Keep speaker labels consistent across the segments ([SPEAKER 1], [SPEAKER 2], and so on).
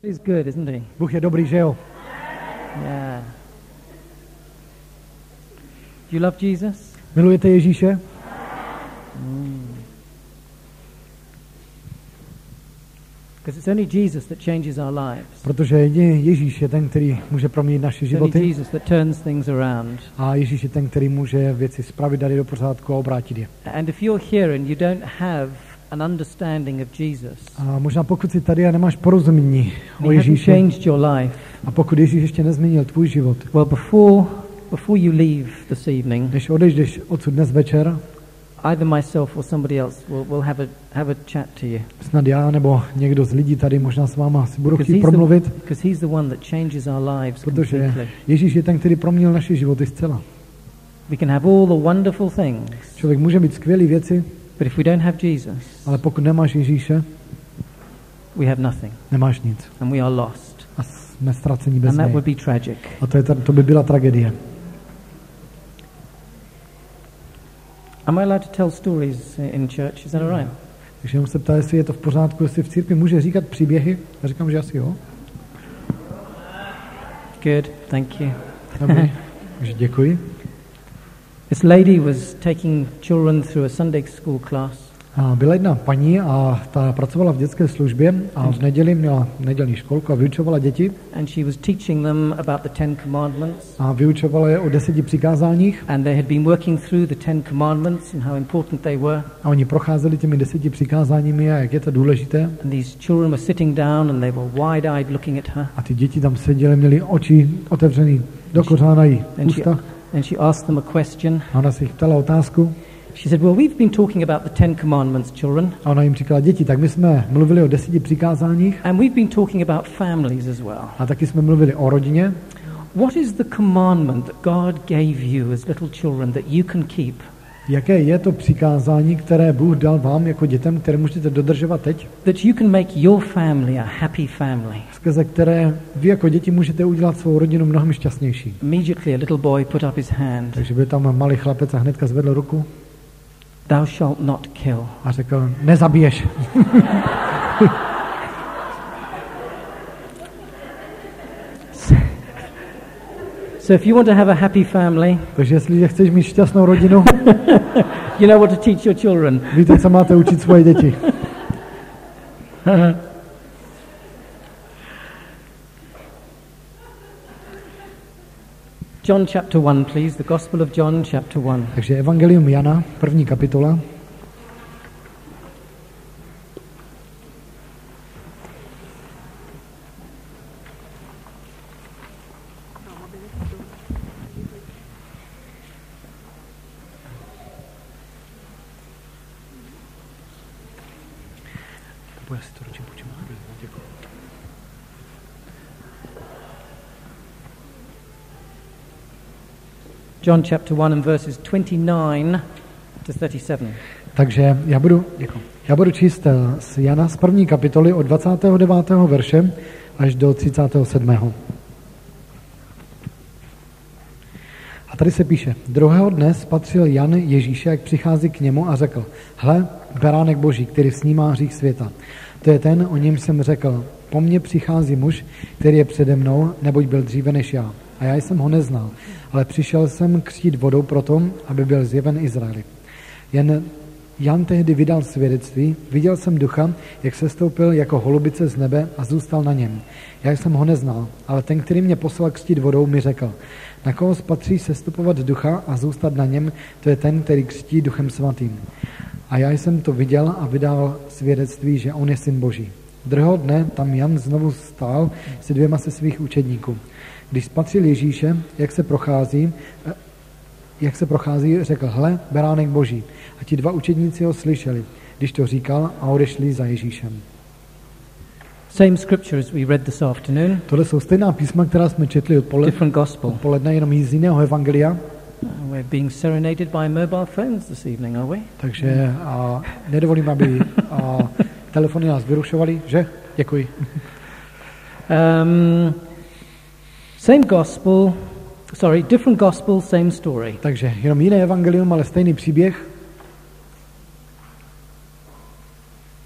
[SPEAKER 1] He's good, isn't he?
[SPEAKER 2] Bůh je dobrý, že jo?
[SPEAKER 1] Yeah. Do you love Jesus?
[SPEAKER 2] Milujete Ježíše?
[SPEAKER 1] Because it's only Jesus that changes our lives.
[SPEAKER 2] Protože jedině Ježíš je ten, který může proměnit naše
[SPEAKER 1] It's only
[SPEAKER 2] životy.
[SPEAKER 1] Jesus that turns things around.
[SPEAKER 2] A Ježíš je ten, který může věci spravit, dát je do pořádku a obrátit je.
[SPEAKER 1] And if you're here and you don't have an understanding of Jesus,
[SPEAKER 2] A možná pokud jsi tady a nemáš porozumění o
[SPEAKER 1] and he hasn't
[SPEAKER 2] Ježíši,
[SPEAKER 1] changed your life,
[SPEAKER 2] a pokud Ježíš ještě nezměnil tvůj život,
[SPEAKER 1] well, before you leave this evening,
[SPEAKER 2] než odejdeš odsud dnes večer,
[SPEAKER 1] either myself or somebody else will have a chat to you.
[SPEAKER 2] snad já nebo někdo z lidí tady možná s váma si budou
[SPEAKER 1] Because
[SPEAKER 2] chtít promluvit,
[SPEAKER 1] he's the one that changes our lives
[SPEAKER 2] protože
[SPEAKER 1] completely.
[SPEAKER 2] Ježíš je ten, který proměnil naše životy zcela.
[SPEAKER 1] We can have all the wonderful things,
[SPEAKER 2] Člověk může mít skvělé věci,
[SPEAKER 1] but if we don't have Jesus,
[SPEAKER 2] ale pokud nemáš Ježíše,
[SPEAKER 1] we have nothing,
[SPEAKER 2] nemáš nic.
[SPEAKER 1] and we are lost.
[SPEAKER 2] A jsme ztraceni bez
[SPEAKER 1] And that
[SPEAKER 2] něj.
[SPEAKER 1] would be tragic.
[SPEAKER 2] A to by byla tragédie.
[SPEAKER 1] Am I allowed to tell stories in church? Is that all right?
[SPEAKER 2] Takže jenom se ptá, jestli je to v pořádku, jestli v církvi může říkat příběhy. Já říkám, že asi jo.
[SPEAKER 1] Good, thank you.
[SPEAKER 2] Dobrý. Takže děkuji.
[SPEAKER 1] This lady was taking children through a Sunday school class,
[SPEAKER 2] A byla jedna paní a ta pracovala v dětské službě a v neděli měla nedělní školku a vyučovala děti
[SPEAKER 1] and she was teaching them about the Ten Commandments.
[SPEAKER 2] a vyučovala je o 10 přikázáních
[SPEAKER 1] And they had been working through the Ten Commandments and how important they were.
[SPEAKER 2] a oni procházeli těmi 10 přikázáními a jak je to důležité.
[SPEAKER 1] And these children were sitting down and they were wide-eyed looking at her.
[SPEAKER 2] A ty děti tam seděly, měly oči otevřený do kořána jí ústa.
[SPEAKER 1] And she asked them a question.
[SPEAKER 2] A ona se jich ptala otázku
[SPEAKER 1] She said, well, we've been talking about the Ten Commandments, children,
[SPEAKER 2] a ona jim říkala, děti, tak my jsme mluvili o 10 přikázáních
[SPEAKER 1] and we've been talking about families as well.
[SPEAKER 2] a taky jsme mluvili o rodině.
[SPEAKER 1] What is the commandment that God gave you as little children that you can keep?
[SPEAKER 2] Jaké je to přikázání, které Bůh dal vám jako dětem, které můžete dodržovat teď,
[SPEAKER 1] That you can make your family a happy family.
[SPEAKER 2] skrze které vy jako děti můžete udělat svou rodinu mnohem šťastnější.
[SPEAKER 1] Immediately a little boy put up his hand.
[SPEAKER 2] Takže byl tam malý chlapec a hnedka zvedl ruku
[SPEAKER 1] Thou shalt not kill.
[SPEAKER 2] a řekl, nezabiješ.
[SPEAKER 1] So if you want to have a happy family,
[SPEAKER 2] Takže jestli chceš mít šťastnou rodinu,
[SPEAKER 1] you know what to teach your children.
[SPEAKER 2] víte, co máte učit svoje děti.
[SPEAKER 1] John chapter 1, please. The Gospel of John chapter 1.
[SPEAKER 2] Takže Evangelium Jana, 1. kapitola.
[SPEAKER 1] John chapter 1 and verses 29 to 37.
[SPEAKER 2] Takže já budu číst z Jana z 1. kapitoly od 29. verše až do 37. A tady se píše, druhého dne spatřil Jan Ježíše, jak přichází k němu a řekl, hle, beránek Boží, který snímá hřích světa. To je ten, o něm jsem řekl, po mně přichází muž, který je přede mnou, neboť byl dříve než já. A já jsem ho neznal, ale přišel jsem křtít vodou proto, aby byl zjeven Izraeli. Jen Jan tehdy vydal svědectví, viděl jsem ducha, jak sestoupil jako holubice z nebe a zůstal na něm. Já jsem ho neznal, ale ten, který mě poslal křtít vodou, mi řekl, na koho spatří sestupovat ducha a zůstat na něm, to je ten, který křtí duchem svatým. A já jsem to viděl a vydal svědectví, že on je syn Boží. Druhého dne tam Jan znovu stál se dvěma se svých učedníků. Když spatřil Ježíše, jak se prochází, řekl, hle, beránek Boží. A ti dva učedníci ho slyšeli, když to říkal a odešli za Ježíšem.
[SPEAKER 1] Same scripture as we read this afternoon.
[SPEAKER 2] Tohle jsou stejná písma, která jsme četli
[SPEAKER 1] Different gospel.
[SPEAKER 2] odpoledne, jenom z jiného evangelia.
[SPEAKER 1] We're being serenaded by mobile phones this evening, are we?
[SPEAKER 2] Takže nedovolím, aby telefony nás vyrušovaly, že? Děkuji.
[SPEAKER 1] Same gospel, different gospel, same story.
[SPEAKER 2] Takže jenom jiné evangelium, ale stejný příběh.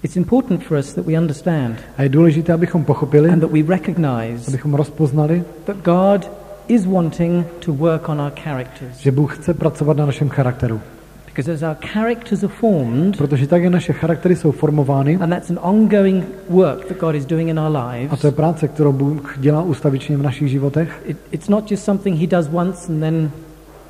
[SPEAKER 1] It's important for us that we understand
[SPEAKER 2] A je důležité, abychom pochopili,
[SPEAKER 1] and that we recognize
[SPEAKER 2] abychom rozpoznali,
[SPEAKER 1] that God is wanting to work on our characters.
[SPEAKER 2] že Bůh chce pracovat na našem charakteru.
[SPEAKER 1] Because as our characters are formed,
[SPEAKER 2] Protože tak, jak naše charaktery jsou formovány,
[SPEAKER 1] and that's an ongoing work that God is doing in our
[SPEAKER 2] a
[SPEAKER 1] lives,
[SPEAKER 2] to je práce, kterou Bůh dělá ustavičně v našich životech,
[SPEAKER 1] it's not just something he does once and then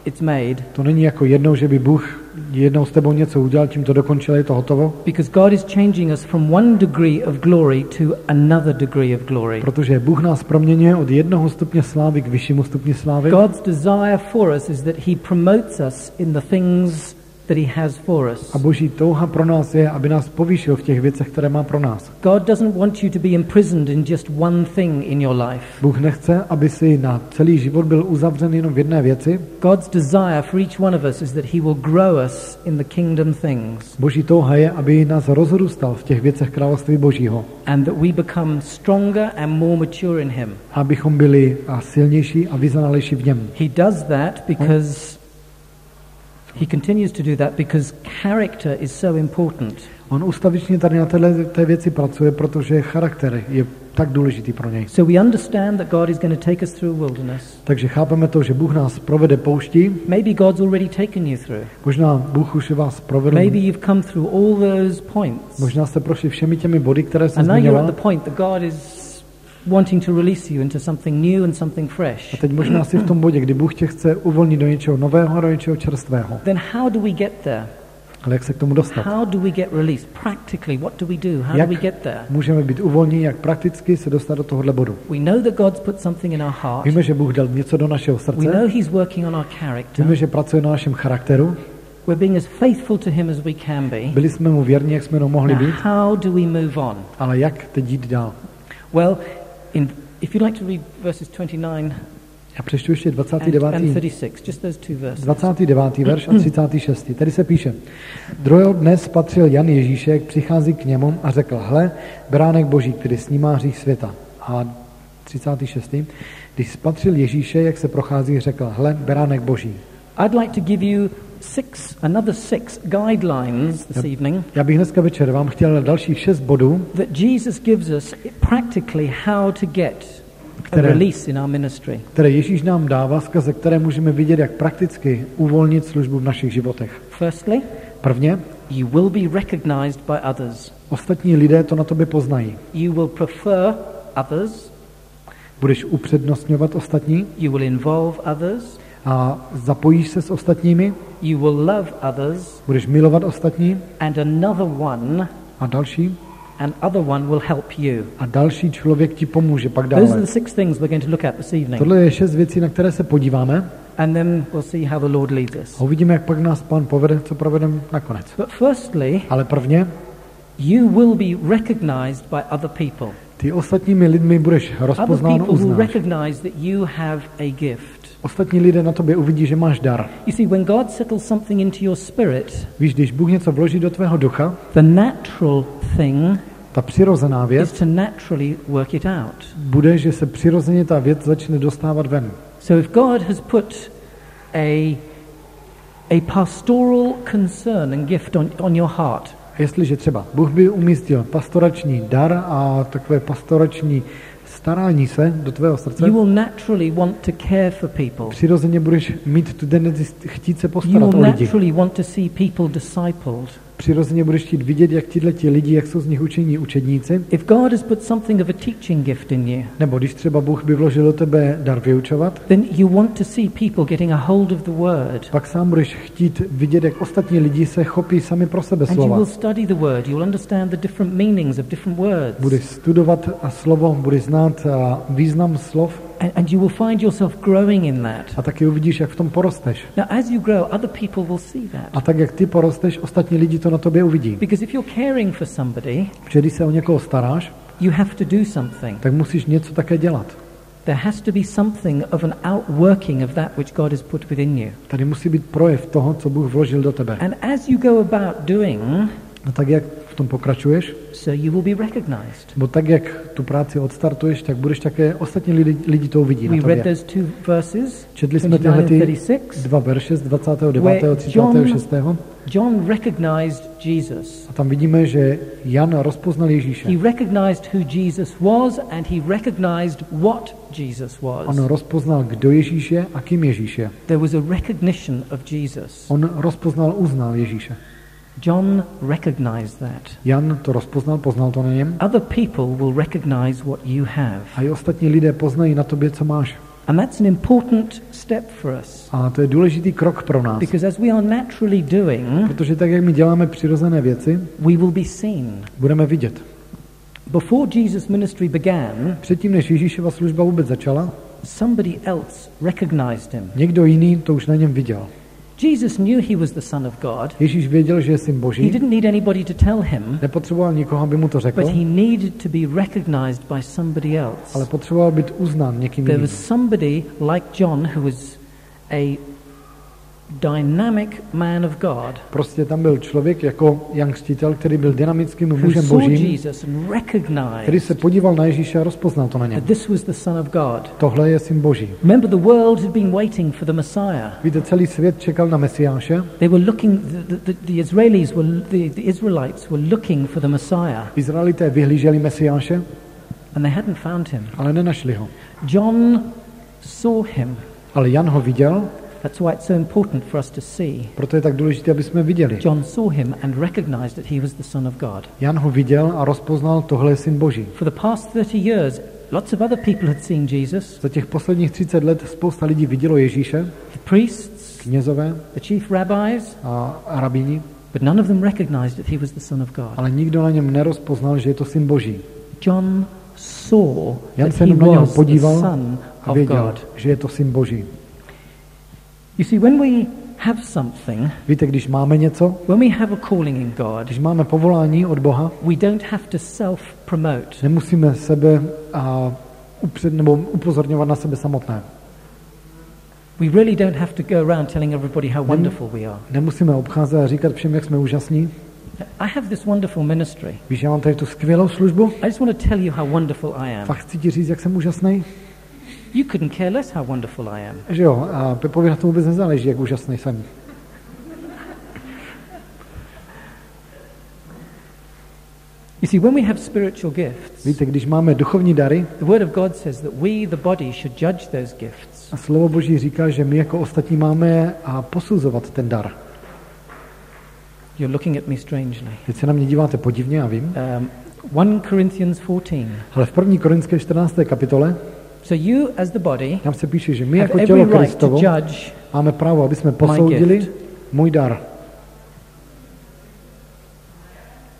[SPEAKER 1] it's made.
[SPEAKER 2] to není jako jednou, že by Bůh jednou s tebou něco udělal, tím to dokončil, je to hotovo.
[SPEAKER 1] Because God is changing us from one degree of glory to another degree of glory.
[SPEAKER 2] Protože Bůh nás proměňuje od jednoho stupně slávy k vyššímu stupni slávy.
[SPEAKER 1] God's desire for us is that he promotes us in the things that he has for us.
[SPEAKER 2] A Boží touha pro nás je, aby nás povýšil v těch věcech, které má pro nás.
[SPEAKER 1] God doesn't want you to be imprisoned in just one thing in your life.
[SPEAKER 2] Bůh nechce, aby si na celý život byl uzavřen jenom v jedné věci.
[SPEAKER 1] God's desire for each one of us is that he will grow us in the kingdom things.
[SPEAKER 2] Boží touha je, aby nás rozrůstal v těch věcech království Božího.
[SPEAKER 1] And that we become stronger and more mature in him.
[SPEAKER 2] Abychom byli silnější a vyznalejší v něm.
[SPEAKER 1] He does that because he continues to do that because character is so important.
[SPEAKER 2] On ustavičně tady na té věci pracuje, protože charakter je tak důležitý pro něj.
[SPEAKER 1] So we understand that God is going to take us through wilderness.
[SPEAKER 2] Takže chápeme to, že Bůh nás provede pouští.
[SPEAKER 1] Maybe God's already taken you through.
[SPEAKER 2] Možná Bůh už vás provedl.
[SPEAKER 1] Maybe you've come through all those points.
[SPEAKER 2] Možná jste prošli všemi těmi body, které jsem
[SPEAKER 1] And now you're
[SPEAKER 2] zmiňoval.
[SPEAKER 1] at the point that God is wanting to release you into something new and something fresh.
[SPEAKER 2] A teď možná si v tom bodě, kdy Bůh tě chce uvolnit do něčeho nového a do něčeho čerstvého.
[SPEAKER 1] Then how do we get there?
[SPEAKER 2] Ale jak se k tomu dostat?
[SPEAKER 1] How do we get released? Practically, what do we do? How
[SPEAKER 2] Jak
[SPEAKER 1] do we get there?
[SPEAKER 2] můžeme být uvolněni, jak prakticky se dostat do tohohle bodu?
[SPEAKER 1] We know that God's put something in our heart.
[SPEAKER 2] Víme, že Bůh dal něco do našeho
[SPEAKER 1] We
[SPEAKER 2] srdce.
[SPEAKER 1] know he's working on our character.
[SPEAKER 2] Víme, že pracuje na našem charakteru.
[SPEAKER 1] We're being as faithful to him as we can be.
[SPEAKER 2] Byli jsme mu věrní, jak jsme jenom mohli
[SPEAKER 1] Now,
[SPEAKER 2] být.
[SPEAKER 1] how do we move on?
[SPEAKER 2] Ale jak teď jít dál?
[SPEAKER 1] Well, if you'd like to read verses 29
[SPEAKER 2] Já přečtu ještě
[SPEAKER 1] and
[SPEAKER 2] 29.
[SPEAKER 1] 36, just those two verses.
[SPEAKER 2] 29. verš a 36. Tady se píše: Druhého dne spatřil Jan Ježíše, jak přichází k němu a řekl: Hle, beránek Boží, který snímá hřích světa. A 36. Když spatřil Ježíše, jak se prochází, řekl: Hle, beránek Boží.
[SPEAKER 1] I'd like to give you another six guidelines this evening
[SPEAKER 2] Já bych dneska večer vám chtěl dalších 6 bodů,
[SPEAKER 1] that Jesus gives us practically how to get a release in our ministry.
[SPEAKER 2] které Ježíš nám dává, skrze které můžeme vidět, jak prakticky uvolnit službu v našich životech.
[SPEAKER 1] Firstly,
[SPEAKER 2] Prvně,
[SPEAKER 1] you will be recognized by others.
[SPEAKER 2] ostatní lidé to na tobě poznají.
[SPEAKER 1] You will prefer others.
[SPEAKER 2] Budeš upřednostňovat ostatní
[SPEAKER 1] You will involve others.
[SPEAKER 2] a zapojíš se s ostatními,
[SPEAKER 1] You will love others.
[SPEAKER 2] budeš milovat ostatní
[SPEAKER 1] And another one,
[SPEAKER 2] a další
[SPEAKER 1] will help you.
[SPEAKER 2] a další člověk ti pomůže pak
[SPEAKER 1] Those are
[SPEAKER 2] dále.
[SPEAKER 1] the six things we're going to look at this evening.
[SPEAKER 2] Tohle je 6 věcí, na které se podíváme
[SPEAKER 1] And then we'll see how the Lord leads us.
[SPEAKER 2] a uvidíme, jak pak nás Pán povede, co provedeme nakonec.
[SPEAKER 1] But firstly,
[SPEAKER 2] Ale prvně,
[SPEAKER 1] you will be recognized by other people.
[SPEAKER 2] ty ostatními lidmi budeš
[SPEAKER 1] Other
[SPEAKER 2] rozpoznán,
[SPEAKER 1] people will
[SPEAKER 2] uznáš.
[SPEAKER 1] recognize that you have a gift.
[SPEAKER 2] Ostatní lidé na tobě uvidí, že máš dar.
[SPEAKER 1] You see, when God settles something into your spirit,
[SPEAKER 2] Víš, když Bůh něco vloží do tvého ducha,
[SPEAKER 1] the natural thing
[SPEAKER 2] ta přirozená
[SPEAKER 1] is
[SPEAKER 2] věc
[SPEAKER 1] to naturally work it out.
[SPEAKER 2] bude, že se přirozeně ta věc začne dostávat ven.
[SPEAKER 1] So if God has put a pastoral concern and gift on your heart,
[SPEAKER 2] A jestliže třeba Bůh by umístil pastorační dar a takové pastorační starání se do tvého srdce,
[SPEAKER 1] you will naturally want to care for people.
[SPEAKER 2] přirozeně budeš mít tu tendenci chtít se
[SPEAKER 1] You
[SPEAKER 2] postarat
[SPEAKER 1] will
[SPEAKER 2] o lidi.
[SPEAKER 1] naturally want to see people discipled.
[SPEAKER 2] Přirozeně budeš chtít vidět, jak ti lidi, jak jsou z nich učení učedníci.
[SPEAKER 1] If God has put something of a teaching gift in you,
[SPEAKER 2] Nebo když třeba Bůh by vložil do tebe dar vyučovat,
[SPEAKER 1] then you want to see people getting a hold of the word.
[SPEAKER 2] pak sám budeš chtít vidět, jak ostatní lidi se chopí sami pro sebe
[SPEAKER 1] And you
[SPEAKER 2] slova.
[SPEAKER 1] will study the word. You will understand the different meanings of different words.
[SPEAKER 2] Budeš studovat a slovo, budeš znát význam slov
[SPEAKER 1] And you will find yourself growing in that.
[SPEAKER 2] a taky uvidíš, jak v tom porosteš.
[SPEAKER 1] Now, as you grow, other people will see that.
[SPEAKER 2] A tak, jak ty porosteš, ostatní lidi to na tobě uvidí.
[SPEAKER 1] Because if you're caring for somebody,
[SPEAKER 2] Protože když se o někoho staráš,
[SPEAKER 1] you have to do something.
[SPEAKER 2] tak musíš něco také dělat.
[SPEAKER 1] There has to be something of an outworking of that which God has put within you.
[SPEAKER 2] Tady musí být projev toho, co Bůh vložil do tebe.
[SPEAKER 1] And as you go about doing,
[SPEAKER 2] A tak, jak v tom pokračuješ,
[SPEAKER 1] so you will be recognized.
[SPEAKER 2] bo tak, jak tu práci odstartuješ, tak budeš také, ostatní lidi to uvidí
[SPEAKER 1] We
[SPEAKER 2] na
[SPEAKER 1] read
[SPEAKER 2] tobě.
[SPEAKER 1] those two verses,
[SPEAKER 2] Četli jsme
[SPEAKER 1] 29 and
[SPEAKER 2] tyhle
[SPEAKER 1] 36.
[SPEAKER 2] dva verše z 29.
[SPEAKER 1] Where
[SPEAKER 2] 36.
[SPEAKER 1] John recognized Jesus.
[SPEAKER 2] A tam vidíme, že Jan rozpoznal Ježíše.
[SPEAKER 1] He recognized who Jesus was and he recognized what Jesus was.
[SPEAKER 2] On rozpoznal, kdo Ježíš je a kým Ježíš je.
[SPEAKER 1] There was a recognition of Jesus.
[SPEAKER 2] On rozpoznal, uznal Ježíše.
[SPEAKER 1] John recognized that.
[SPEAKER 2] Jan to rozpoznal, poznal to na něm.
[SPEAKER 1] Other people will recognize what you have.
[SPEAKER 2] A i ostatní lidé poznají na tobě, co máš.
[SPEAKER 1] And that's an important step for us.
[SPEAKER 2] A to je důležitý krok pro nás.
[SPEAKER 1] Because as we are naturally doing,
[SPEAKER 2] Protože tak, jak my děláme přirozené věci,
[SPEAKER 1] we will be seen.
[SPEAKER 2] budeme vidět.
[SPEAKER 1] Before Jesus' ministry began,
[SPEAKER 2] Předtím, než Ježíšova služba vůbec začala,
[SPEAKER 1] somebody else recognized him.
[SPEAKER 2] někdo jiný to už na něm viděl.
[SPEAKER 1] Jesus knew he was the Son of God.
[SPEAKER 2] Ježíš věděl, že je syn
[SPEAKER 1] He
[SPEAKER 2] Boží,
[SPEAKER 1] didn't need anybody to tell him,
[SPEAKER 2] nepotřeboval nikoho, aby mu to řekl,
[SPEAKER 1] but he needed to be recognized by somebody else.
[SPEAKER 2] ale potřeboval být uznán někým
[SPEAKER 1] There
[SPEAKER 2] jiným.
[SPEAKER 1] was somebody like John who was a dynamic man of God.
[SPEAKER 2] Prostě tam byl člověk jako Jan Křtitel, který byl dynamickým
[SPEAKER 1] Who
[SPEAKER 2] mužem
[SPEAKER 1] saw
[SPEAKER 2] Božím,
[SPEAKER 1] Jesus and
[SPEAKER 2] který
[SPEAKER 1] recognized
[SPEAKER 2] se podíval na Ježíše a rozpoznal to na něm.
[SPEAKER 1] that this was the Son of God.
[SPEAKER 2] Tohle je syn Boží.
[SPEAKER 1] Remember, the world had been waiting for the Messiah.
[SPEAKER 2] Víte, celý svět čekal na Mesiáše.
[SPEAKER 1] They were looking. The Israelis were the Israelites were looking for the Messiah,
[SPEAKER 2] Izraelité vyhlíželi Mesiáše,
[SPEAKER 1] and they hadn't found him.
[SPEAKER 2] ale nenašli ho.
[SPEAKER 1] John saw him.
[SPEAKER 2] Ale Jan ho viděl,
[SPEAKER 1] That's why it's so important for us to see.
[SPEAKER 2] proto je tak důležité, aby jsme viděli.
[SPEAKER 1] John saw him and recognized that he was the Son of God.
[SPEAKER 2] Jan ho viděl a rozpoznal, tohle je syn Boží.
[SPEAKER 1] For the past 30 years, lots of other people had seen Jesus.
[SPEAKER 2] Za těch posledních 30 let spousta lidí vidělo Ježíše,
[SPEAKER 1] The priests,
[SPEAKER 2] knězové
[SPEAKER 1] the chief rabbis,
[SPEAKER 2] a rabíni,
[SPEAKER 1] but none of them recognized that he was the Son of God.
[SPEAKER 2] ale nikdo na něm nerozpoznal, že je to syn Boží.
[SPEAKER 1] John saw
[SPEAKER 2] Jan
[SPEAKER 1] that
[SPEAKER 2] se
[SPEAKER 1] he
[SPEAKER 2] jenom na něho
[SPEAKER 1] was the
[SPEAKER 2] podíval
[SPEAKER 1] Son
[SPEAKER 2] a
[SPEAKER 1] of
[SPEAKER 2] věděl,
[SPEAKER 1] God.
[SPEAKER 2] že je to syn Boží.
[SPEAKER 1] You see, when we have something,
[SPEAKER 2] Víte, když máme něco,
[SPEAKER 1] when we have a calling in God,
[SPEAKER 2] když máme povolání od Boha,
[SPEAKER 1] we don't have to self-promote.
[SPEAKER 2] nemusíme sebe nebo upozorňovat na sebe samotné.
[SPEAKER 1] We really don't have to go around telling everybody how wonderful we are.
[SPEAKER 2] Nemusíme obcházet a říkat všem, jak jsme úžasní.
[SPEAKER 1] I have this wonderful ministry.
[SPEAKER 2] Víš, já mám tady tu skvělou službu,
[SPEAKER 1] I just want to tell you how wonderful I am.
[SPEAKER 2] fakt chci ti říct, jak jsem úžasný.
[SPEAKER 1] You couldn't care less how wonderful I am.
[SPEAKER 2] Že jo, a Pepovi na tom vůbec nezáleží, jak úžasný jsem.
[SPEAKER 1] You see, when we have spiritual gifts,
[SPEAKER 2] Víte, když máme duchovní dary,
[SPEAKER 1] the Word of God says that we, the body, should judge those gifts.
[SPEAKER 2] a slovo Boží říká, že my jako ostatní máme a posuzovat ten dar.
[SPEAKER 1] You're looking at me strangely.
[SPEAKER 2] Teď se na mě díváte podivně, já vím.
[SPEAKER 1] 1 Corinthians 14.
[SPEAKER 2] Ale v 1. Korinské 14. kapitole
[SPEAKER 1] So you, as the body,
[SPEAKER 2] tam se píše, že my
[SPEAKER 1] have
[SPEAKER 2] jako
[SPEAKER 1] every
[SPEAKER 2] tělo
[SPEAKER 1] right to
[SPEAKER 2] Kristovo
[SPEAKER 1] judge
[SPEAKER 2] máme právo, aby jsme posoudili
[SPEAKER 1] gift.
[SPEAKER 2] můj dar.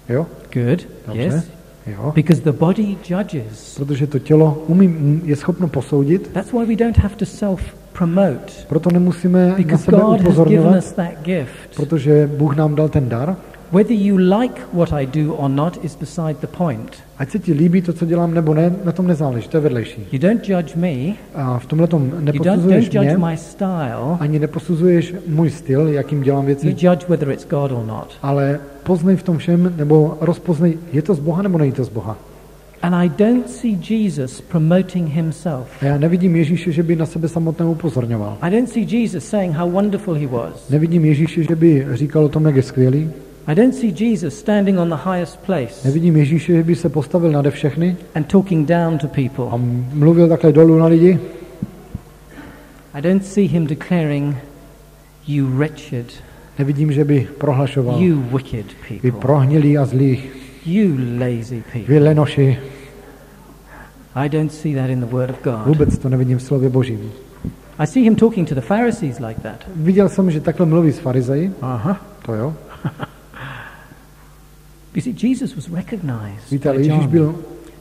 [SPEAKER 2] Jo?
[SPEAKER 1] good.
[SPEAKER 2] Dobře.
[SPEAKER 1] Yes.
[SPEAKER 2] Jo.
[SPEAKER 1] Because the body judges.
[SPEAKER 2] Protože to tělo je schopno posoudit,
[SPEAKER 1] That's why we don't have to self-promote.
[SPEAKER 2] proto nemusíme na
[SPEAKER 1] Because
[SPEAKER 2] sebe
[SPEAKER 1] God has given
[SPEAKER 2] upozorňovat,
[SPEAKER 1] us that gift.
[SPEAKER 2] protože Bůh nám dal ten dar.
[SPEAKER 1] Whether you like what I do or not is beside the point.
[SPEAKER 2] Ať se ti líbí to, co dělám, nebo ne, na tom nezáleží, to je vedlejší.
[SPEAKER 1] You don't judge me.
[SPEAKER 2] A v tomhletom
[SPEAKER 1] You don't
[SPEAKER 2] neposuzuješ
[SPEAKER 1] judge
[SPEAKER 2] mě,
[SPEAKER 1] my style.
[SPEAKER 2] ani neposuzuješ můj styl, jakým dělám
[SPEAKER 1] You
[SPEAKER 2] věci,
[SPEAKER 1] judge whether it's God or not.
[SPEAKER 2] ale poznej v tom všem, nebo rozpoznej, je to z Boha, nebo není to z Boha.
[SPEAKER 1] And I don't see Jesus promoting himself.
[SPEAKER 2] A já nevidím Ježíše, že by na sebe samotného upozorňoval.
[SPEAKER 1] I don't see Jesus saying how wonderful he was.
[SPEAKER 2] Nevidím Ježíše, že by říkal o tom, jak je skvělý.
[SPEAKER 1] I don't see Jesus standing on the highest place
[SPEAKER 2] Nevidím Ježíše, že by se postavil nade všechny
[SPEAKER 1] and talking down to
[SPEAKER 2] a
[SPEAKER 1] people.
[SPEAKER 2] mluvil takhle dolů na lidi.
[SPEAKER 1] I don't see him declaring, you wretched,
[SPEAKER 2] Nevidím, že by prohlašoval,
[SPEAKER 1] you wicked
[SPEAKER 2] vy
[SPEAKER 1] people,
[SPEAKER 2] prohnilí a zlí,
[SPEAKER 1] you lazy
[SPEAKER 2] vy
[SPEAKER 1] people.
[SPEAKER 2] lenoši.
[SPEAKER 1] I don't see that in the Word of God.
[SPEAKER 2] Vůbec to nevidím v slově Božím.
[SPEAKER 1] I see him talking to the Pharisees like that.
[SPEAKER 2] Viděl jsem, že takhle mluví s farizeji,
[SPEAKER 1] Uh-huh.
[SPEAKER 2] to jo.
[SPEAKER 1] You see, Jesus was recognized
[SPEAKER 2] Víte, ale
[SPEAKER 1] by
[SPEAKER 2] Ježíš
[SPEAKER 1] John.
[SPEAKER 2] byl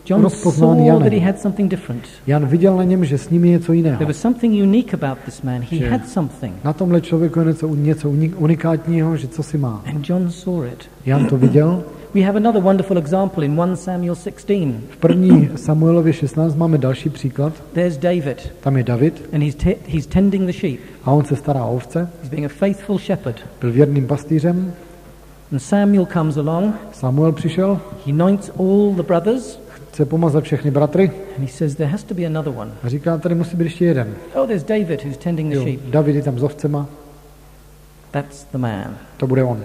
[SPEAKER 1] John
[SPEAKER 2] rozpoznán
[SPEAKER 1] saw
[SPEAKER 2] Janem.
[SPEAKER 1] that he had something different.
[SPEAKER 2] Jan viděl na něm, že s ním je něco jiného.
[SPEAKER 1] There was something unique about this man. He
[SPEAKER 2] Že
[SPEAKER 1] had something.
[SPEAKER 2] Na tomhle člověku je něco unikátního, že co si má.
[SPEAKER 1] And John saw it.
[SPEAKER 2] Jan to viděl.
[SPEAKER 1] We have another wonderful example in 1 Samuel 16.
[SPEAKER 2] V 1. Samuelově 16 máme další příklad.
[SPEAKER 1] There's David,
[SPEAKER 2] Tam je David
[SPEAKER 1] and he's tending the sheep.
[SPEAKER 2] a on se stará o ovce.
[SPEAKER 1] He's being a faithful shepherd.
[SPEAKER 2] Byl věrným pastýřem.
[SPEAKER 1] And Samuel comes along.
[SPEAKER 2] Samuel přišel,
[SPEAKER 1] He anoints all the brothers.
[SPEAKER 2] chce pomazat všechny bratry
[SPEAKER 1] And he says there has to be another one.
[SPEAKER 2] a říká, tady musí být ještě jeden.
[SPEAKER 1] Oh, there's David who's tending the
[SPEAKER 2] Jo,
[SPEAKER 1] sheep.
[SPEAKER 2] David je tam s ovcema,
[SPEAKER 1] That's the man.
[SPEAKER 2] to bude on.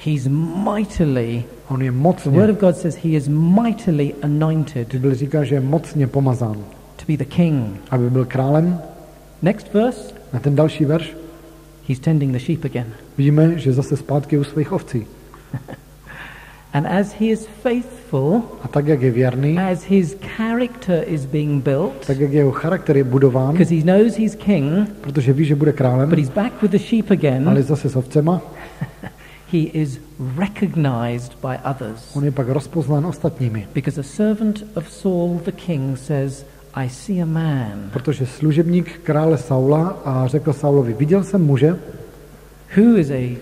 [SPEAKER 1] He's mightily,
[SPEAKER 2] On je
[SPEAKER 1] the word
[SPEAKER 2] mocně,
[SPEAKER 1] of God says he is mightily anointed
[SPEAKER 2] Bible říká, že je mocně pomazán,
[SPEAKER 1] to be the king.
[SPEAKER 2] aby byl králem.
[SPEAKER 1] Next verse,
[SPEAKER 2] Na ten další verš
[SPEAKER 1] he's tending the sheep again.
[SPEAKER 2] vidíme, že zase zpátky u svých ovcí.
[SPEAKER 1] And as he is faithful,
[SPEAKER 2] A tak, jak je věrný,
[SPEAKER 1] as his character is being built,
[SPEAKER 2] tak, jak jeho charakter je budován,
[SPEAKER 1] because he knows he's king,
[SPEAKER 2] protože ví, že bude králem,
[SPEAKER 1] but he's back with the sheep again,
[SPEAKER 2] ale zase s ovcema,
[SPEAKER 1] he is recognized by others.
[SPEAKER 2] on je pak rozpoznán ostatními.
[SPEAKER 1] Because a servant of Saul the king says, I see a man
[SPEAKER 2] Protože služebník krále Saula a řekl Saulovi, viděl jsem muže,
[SPEAKER 1] who is a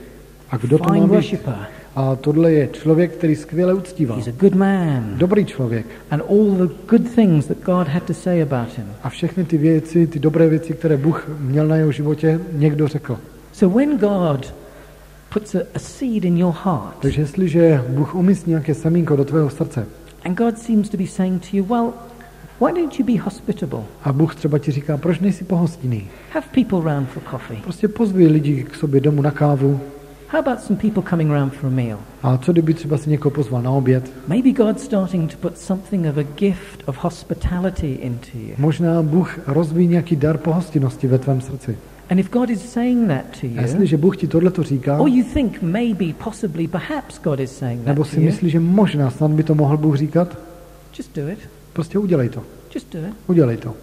[SPEAKER 2] a kdo to má
[SPEAKER 1] fine
[SPEAKER 2] být?
[SPEAKER 1] worshipper.
[SPEAKER 2] A tohle je člověk, který skvěle uctívá.
[SPEAKER 1] He's a good man.
[SPEAKER 2] Dobrý člověk.
[SPEAKER 1] And all the good things that God had to say about him.
[SPEAKER 2] A všechny ty věci, ty dobré věci, které Bůh měl na jeho životě, někdo řekl.
[SPEAKER 1] So when God puts a seed in your heart,
[SPEAKER 2] Takže jestliže Bůh umístí nějaké semínko do tvého srdce
[SPEAKER 1] and God seems to be saying to you, well, why don't you be hospitable?
[SPEAKER 2] a Bůh třeba ti říká, proč nejsi pohostinný?
[SPEAKER 1] Have people round for coffee.
[SPEAKER 2] Prostě pozvi lidi k sobě domů na kávu.
[SPEAKER 1] How about some people coming round for a meal?
[SPEAKER 2] A co kdyby třeba si někoho pozval na oběd?
[SPEAKER 1] Maybe God's starting to put something of a gift of hospitality into you.
[SPEAKER 2] Možná Bůh rozvíjí nějaký dar pohostinnosti ve tvém srdci.
[SPEAKER 1] And if God is saying that to
[SPEAKER 2] A
[SPEAKER 1] you,
[SPEAKER 2] jestliže Bůh ti tohleto říká,
[SPEAKER 1] or you think maybe, possibly, perhaps God is saying
[SPEAKER 2] nebo
[SPEAKER 1] that
[SPEAKER 2] si
[SPEAKER 1] to you,
[SPEAKER 2] myslíš, že možná snad by to mohl Bůh říkat,
[SPEAKER 1] just do it.
[SPEAKER 2] prostě udělej to.
[SPEAKER 1] Just do it.
[SPEAKER 2] Udělej to.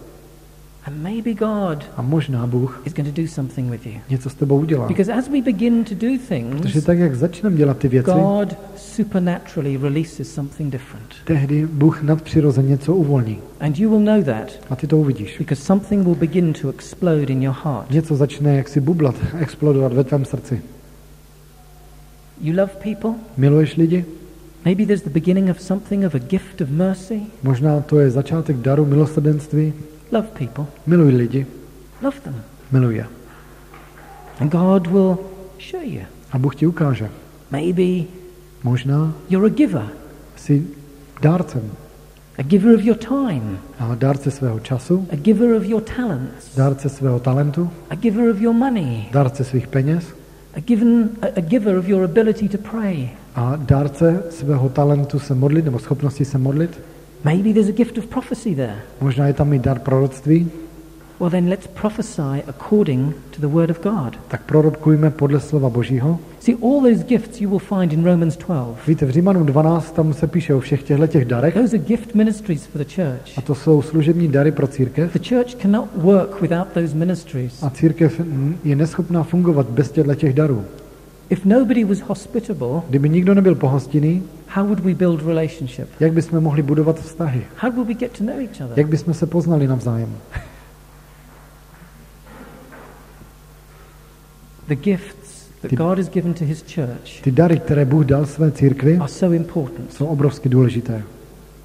[SPEAKER 1] And maybe God
[SPEAKER 2] A možná Bůh
[SPEAKER 1] is going to do something with you.
[SPEAKER 2] něco s tebou udělá.
[SPEAKER 1] Because as we begin to do
[SPEAKER 2] Protože
[SPEAKER 1] things,
[SPEAKER 2] tak, jak začneme dělat ty věci,
[SPEAKER 1] God supernaturally releases something different.
[SPEAKER 2] tehdy Bůh nadpřirozeně něco uvolní.
[SPEAKER 1] And you will know that
[SPEAKER 2] A ty to uvidíš.
[SPEAKER 1] because something will begin to explode in your heart.
[SPEAKER 2] Něco začne jaksi bublat, explodovat ve tvém srdci.
[SPEAKER 1] You love people?
[SPEAKER 2] Miluješ lidi?
[SPEAKER 1] Maybe there's the beginning of something of a gift of mercy.
[SPEAKER 2] Možná to je začátek daru milosrdenství.
[SPEAKER 1] Love people.
[SPEAKER 2] Miluj lidi.
[SPEAKER 1] Love them.
[SPEAKER 2] Miluj je.
[SPEAKER 1] And God will show you.
[SPEAKER 2] A Bůh ti ukáže.
[SPEAKER 1] Maybe
[SPEAKER 2] Možná
[SPEAKER 1] you're a giver.
[SPEAKER 2] jsi dárcem.
[SPEAKER 1] A giver of your time.
[SPEAKER 2] A dárce svého času,
[SPEAKER 1] A giver of your talents.
[SPEAKER 2] dárce svého talentu,
[SPEAKER 1] A giver of your money.
[SPEAKER 2] dárce svých peněz
[SPEAKER 1] A giver of your ability to pray.
[SPEAKER 2] a dárce svého talentu se modlit nebo schopnosti se modlit.
[SPEAKER 1] Maybe there's a gift of prophecy there.
[SPEAKER 2] Možná je tam i dar proroctví.
[SPEAKER 1] Well, then let's prophesy according to the word of God.
[SPEAKER 2] Tak prorokujme podle slova Božího.
[SPEAKER 1] See, all those gifts you will find in Romans 12.
[SPEAKER 2] Víte, v Římanům 12 tam se píše o všech těchto darech.
[SPEAKER 1] Those are gift ministries for the church.
[SPEAKER 2] A to jsou služební dary pro církev.
[SPEAKER 1] The church cannot work without those ministries.
[SPEAKER 2] A církev je neschopná fungovat bez těch darů.
[SPEAKER 1] If nobody was hospitable,
[SPEAKER 2] Kdyby nikdo nebyl pohostinný,
[SPEAKER 1] how would we build relationship?
[SPEAKER 2] jak bychom mohli budovat vztahy?
[SPEAKER 1] How would we get to know each other?
[SPEAKER 2] Jak bychom se poznali navzájem?
[SPEAKER 1] The gifts that God has given to his church
[SPEAKER 2] Ty dary, které Bůh dal své církvi,
[SPEAKER 1] are so important.
[SPEAKER 2] jsou obrovsky důležité.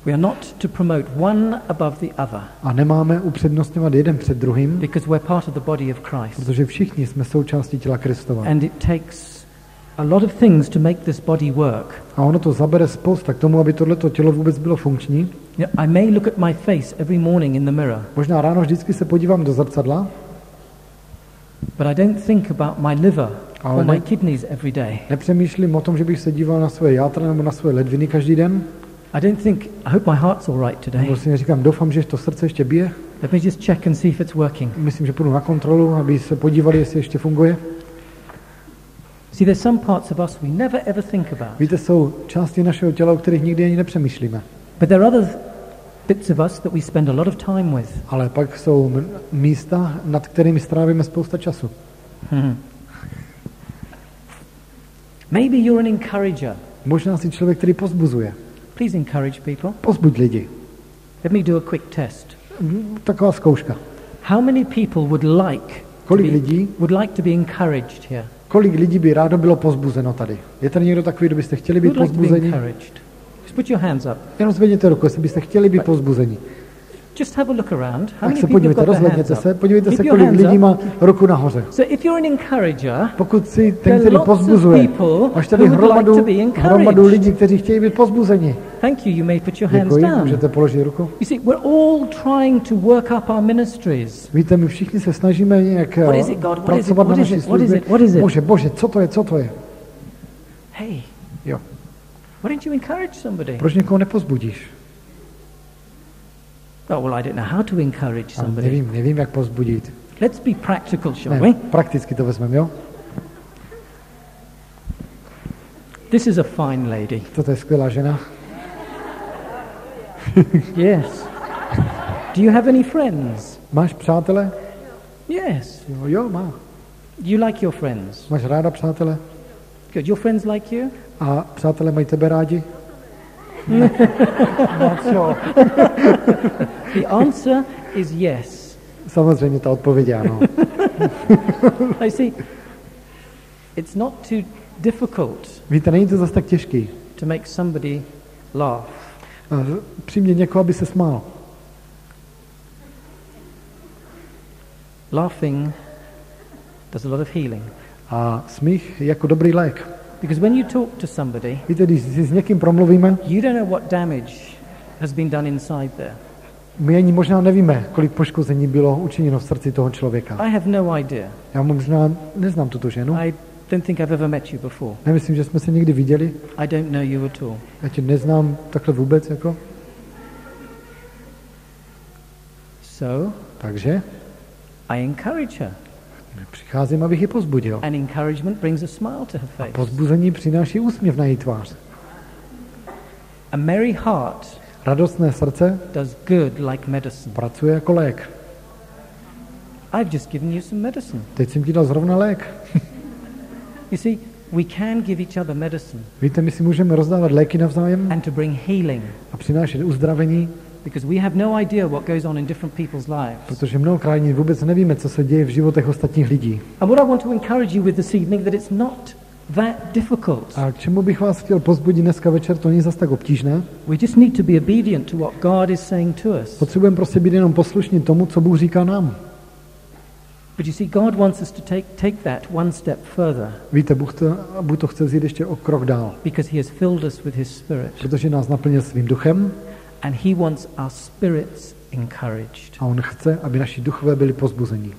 [SPEAKER 1] We are not to promote one above the other
[SPEAKER 2] A nemáme upřednostňovat jeden před druhým,
[SPEAKER 1] because we're part of the body of Christ.
[SPEAKER 2] protože všichni jsme součástí těla Kristova.
[SPEAKER 1] And it takes a lot of things to make this body work.
[SPEAKER 2] A ono to zabere spousta k tomu, aby tohleto tělo vůbec bylo funkční.
[SPEAKER 1] I may look at my face every morning in the mirror,
[SPEAKER 2] Možná ráno vždycky se podívám do zrcadla,
[SPEAKER 1] but I don't think about my liver or
[SPEAKER 2] Ale
[SPEAKER 1] my
[SPEAKER 2] ne-
[SPEAKER 1] kidneys every day.
[SPEAKER 2] nepřemýšlím o tom, že bych se díval na svoje játra nebo na svoje ledviny každý den.
[SPEAKER 1] I don't think, I hope my heart's all right today.
[SPEAKER 2] Nebo si neříkám, doufám, že to srdce ještě bije.
[SPEAKER 1] Let me just check and see if it's working.
[SPEAKER 2] Myslím, že půjdu na kontrolu, aby se podívali, jestli ještě funguje.
[SPEAKER 1] See, there's some parts of us we never ever think about.
[SPEAKER 2] Víte, jsou části našeho těla, o kterých nikdy ani nepřemýšlíme.
[SPEAKER 1] But there are other bits of us that we spend a lot of time with.
[SPEAKER 2] Ale pak jsou místa, nad kterými strávíme spousta času.
[SPEAKER 1] Maybe you're an encourager.
[SPEAKER 2] Možná jsi člověk, který pozbuzuje.
[SPEAKER 1] Please encourage people.
[SPEAKER 2] Pozbuď lidi.
[SPEAKER 1] Let me do a quick test.
[SPEAKER 2] Taková zkouška.
[SPEAKER 1] How many people
[SPEAKER 2] Kolik lidí,
[SPEAKER 1] would like to be encouraged here?
[SPEAKER 2] kolik lidí by rádo bylo pozbuzeno tady? Je tady někdo takový, kdo byste chtěli
[SPEAKER 1] Who
[SPEAKER 2] být
[SPEAKER 1] would like to be
[SPEAKER 2] pozbuzeni?
[SPEAKER 1] encouraged? Just put your hands up.
[SPEAKER 2] Jenom zvedněte ruku, jestli byste chtěli být pozbuzeni.
[SPEAKER 1] Just have a look around. How
[SPEAKER 2] Tak
[SPEAKER 1] many
[SPEAKER 2] se
[SPEAKER 1] people have
[SPEAKER 2] podívejte,
[SPEAKER 1] got their hands
[SPEAKER 2] rozhledněte
[SPEAKER 1] up?
[SPEAKER 2] se, podívejte se,
[SPEAKER 1] Keep your
[SPEAKER 2] kolik
[SPEAKER 1] hands
[SPEAKER 2] lidí
[SPEAKER 1] up.
[SPEAKER 2] má ruku nahoře.
[SPEAKER 1] So if you're an encourager,
[SPEAKER 2] Pokud si ten,
[SPEAKER 1] there
[SPEAKER 2] který
[SPEAKER 1] are lots of
[SPEAKER 2] pozbuzuje,
[SPEAKER 1] people
[SPEAKER 2] máš tady
[SPEAKER 1] who would like to be encouraged.
[SPEAKER 2] hromadu lidí, kteří chtějí být pozbuzeni.
[SPEAKER 1] thank you, you may put your hands
[SPEAKER 2] Děkuji,
[SPEAKER 1] down.
[SPEAKER 2] můžete položit ruku.
[SPEAKER 1] You see, we're all trying to work up our ministries.
[SPEAKER 2] Víte, my všichni se snažíme nějak
[SPEAKER 1] What is it, God? What is it?
[SPEAKER 2] pracovat na
[SPEAKER 1] What is
[SPEAKER 2] naší
[SPEAKER 1] it? What is
[SPEAKER 2] službě.
[SPEAKER 1] it? What is it?
[SPEAKER 2] Bože, co to je?
[SPEAKER 1] Hey,
[SPEAKER 2] Jo.
[SPEAKER 1] why don't you encourage somebody?
[SPEAKER 2] Proč někoho nepozbudíš?
[SPEAKER 1] Oh, well, I don't know how to encourage
[SPEAKER 2] A
[SPEAKER 1] somebody.
[SPEAKER 2] nevím, jak pozbudit.
[SPEAKER 1] Let's be practical, shall
[SPEAKER 2] Ne,
[SPEAKER 1] we?
[SPEAKER 2] prakticky to vezmeme, jo?
[SPEAKER 1] This is a fine lady.
[SPEAKER 2] Toto je skvělá žena.
[SPEAKER 1] Yes. Do you have any friends?
[SPEAKER 2] Máš přátele?
[SPEAKER 1] Yes.
[SPEAKER 2] Jo, má.
[SPEAKER 1] You like your friends?
[SPEAKER 2] Máš ráda přátele?
[SPEAKER 1] Good. Your friends like you?
[SPEAKER 2] A přátelé mají tebe rádi?
[SPEAKER 1] The answer is yes.
[SPEAKER 2] Samozřejmě ta odpověď je ano.
[SPEAKER 1] I see. It's not too difficult
[SPEAKER 2] Víte, není to zase tak těžký.
[SPEAKER 1] to make somebody laugh.
[SPEAKER 2] Přijmě někoho, aby se smál.
[SPEAKER 1] Laughing does a lot of healing.
[SPEAKER 2] A smích je jako dobrý lék.
[SPEAKER 1] Because when you talk to somebody,
[SPEAKER 2] Víte, když si s někým promluvíme,
[SPEAKER 1] you don't know what damage has been done inside there.
[SPEAKER 2] my ani možná nevíme, kolik poškození bylo učiněno v srdci toho člověka.
[SPEAKER 1] I have no idea.
[SPEAKER 2] Já možná neznám tuto ženu.
[SPEAKER 1] I don't think I've ever met you before.
[SPEAKER 2] Nemyslím, že jsme se někdy viděli.
[SPEAKER 1] I don't know you at all.
[SPEAKER 2] Já tě neznám takhle vůbec. Jako.
[SPEAKER 1] So
[SPEAKER 2] Takže
[SPEAKER 1] I encourage her.
[SPEAKER 2] přicházím, abych ji pozbudil.
[SPEAKER 1] And encouragement brings a smile to her
[SPEAKER 2] A
[SPEAKER 1] face.
[SPEAKER 2] pozbuzení přináší úsměv na její tvář.
[SPEAKER 1] A merry heart
[SPEAKER 2] Radostné srdce
[SPEAKER 1] does good like medicine.
[SPEAKER 2] pracuje jako lék.
[SPEAKER 1] I've just given you some medicine.
[SPEAKER 2] Teď jsem ti dal zrovna lék.
[SPEAKER 1] You see, we can give each other medicine
[SPEAKER 2] Víte, my si můžeme rozdávat léky navzájem
[SPEAKER 1] and to bring healing
[SPEAKER 2] a přinášet uzdravení,
[SPEAKER 1] because we have no idea what goes on in different people's lives.
[SPEAKER 2] protože mnohokrát vůbec nevíme, co se děje v životech ostatních lidí.
[SPEAKER 1] And what I want to encourage you with this evening that it's not that difficult.
[SPEAKER 2] A k čemu bych vás chtěl pozbudit dneska večer, to není zas tak obtížné.
[SPEAKER 1] We just need to be obedient to what God is saying to us.
[SPEAKER 2] Potřebujeme prostě být jenom poslušní tomu, co Bůh říká nám.
[SPEAKER 1] But you see, God wants us to take that one step further
[SPEAKER 2] Víte, Bůh to chce vzít ještě o krok dál,
[SPEAKER 1] because He has filled us with His Spirit.
[SPEAKER 2] protože nás naplnil svým duchem
[SPEAKER 1] And He wants our spirits encouraged.
[SPEAKER 2] a on chce, aby naši duchové byli pozbuzení.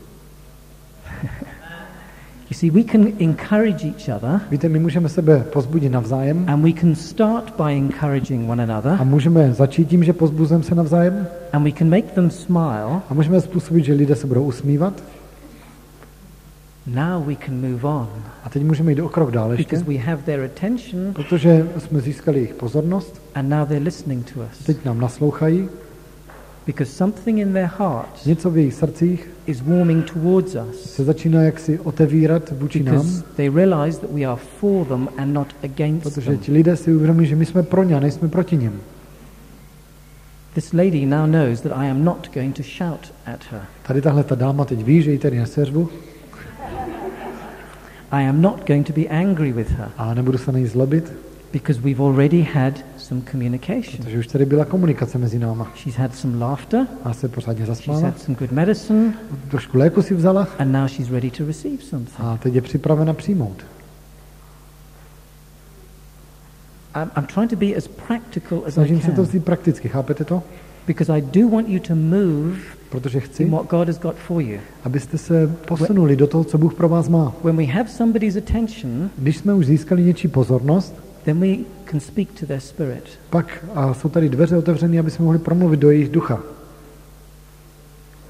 [SPEAKER 1] You see, we can encourage each other
[SPEAKER 2] Víte, my můžeme sebe pozbudit navzájem
[SPEAKER 1] and we can start by encouraging one another
[SPEAKER 2] a můžeme začít tím, že pozbuzujeme se navzájem
[SPEAKER 1] and we can make them smile.
[SPEAKER 2] a můžeme způsobit, že lidé se budou usmívat.
[SPEAKER 1] Now we can move on
[SPEAKER 2] A teď můžeme jít o krok dál ještě,
[SPEAKER 1] because we have their attention
[SPEAKER 2] protože jsme získali jejich pozornost,
[SPEAKER 1] and now they're listening to us.
[SPEAKER 2] teď nám naslouchají,
[SPEAKER 1] Because something in their hearts
[SPEAKER 2] něco v jejich srdcích
[SPEAKER 1] is warming towards us
[SPEAKER 2] se začíná jaksi otevírat vůči nám,
[SPEAKER 1] because they realize that we are for them and not against
[SPEAKER 2] protože
[SPEAKER 1] them.
[SPEAKER 2] ti lidé si uvědomí, že my jsme pro ně a nejsme proti nim.
[SPEAKER 1] This lady now knows that I am not going to shout at her.
[SPEAKER 2] Tady tahle ta dáma teď ví, že ji tady neseřvu
[SPEAKER 1] I am not going to be angry with her
[SPEAKER 2] a nebudu se na ní zlobit,
[SPEAKER 1] because we've already had some communication.
[SPEAKER 2] protože už tady byla komunikace mezi náma.
[SPEAKER 1] She's had some laughter,
[SPEAKER 2] A se pořádně
[SPEAKER 1] she's
[SPEAKER 2] zasmála,
[SPEAKER 1] had some good medicine,
[SPEAKER 2] trošku léku si vzala
[SPEAKER 1] and now she's ready to receive something.
[SPEAKER 2] a teď je připravena přijmout.
[SPEAKER 1] I'm trying to be as practical as I
[SPEAKER 2] Snažím se to
[SPEAKER 1] can
[SPEAKER 2] vzít prakticky, chápete to?
[SPEAKER 1] because I do want you to move
[SPEAKER 2] Protože
[SPEAKER 1] in
[SPEAKER 2] chci,
[SPEAKER 1] what God has got for you.
[SPEAKER 2] abyste se posunuli do toho, co Bůh pro vás má.
[SPEAKER 1] When we have somebody's attention,
[SPEAKER 2] Když jsme už získali něčí pozornost,
[SPEAKER 1] then we can speak to their spirit.
[SPEAKER 2] pak a jsou tady dveře otevřené, aby jsme mohli promluvit do jejich ducha.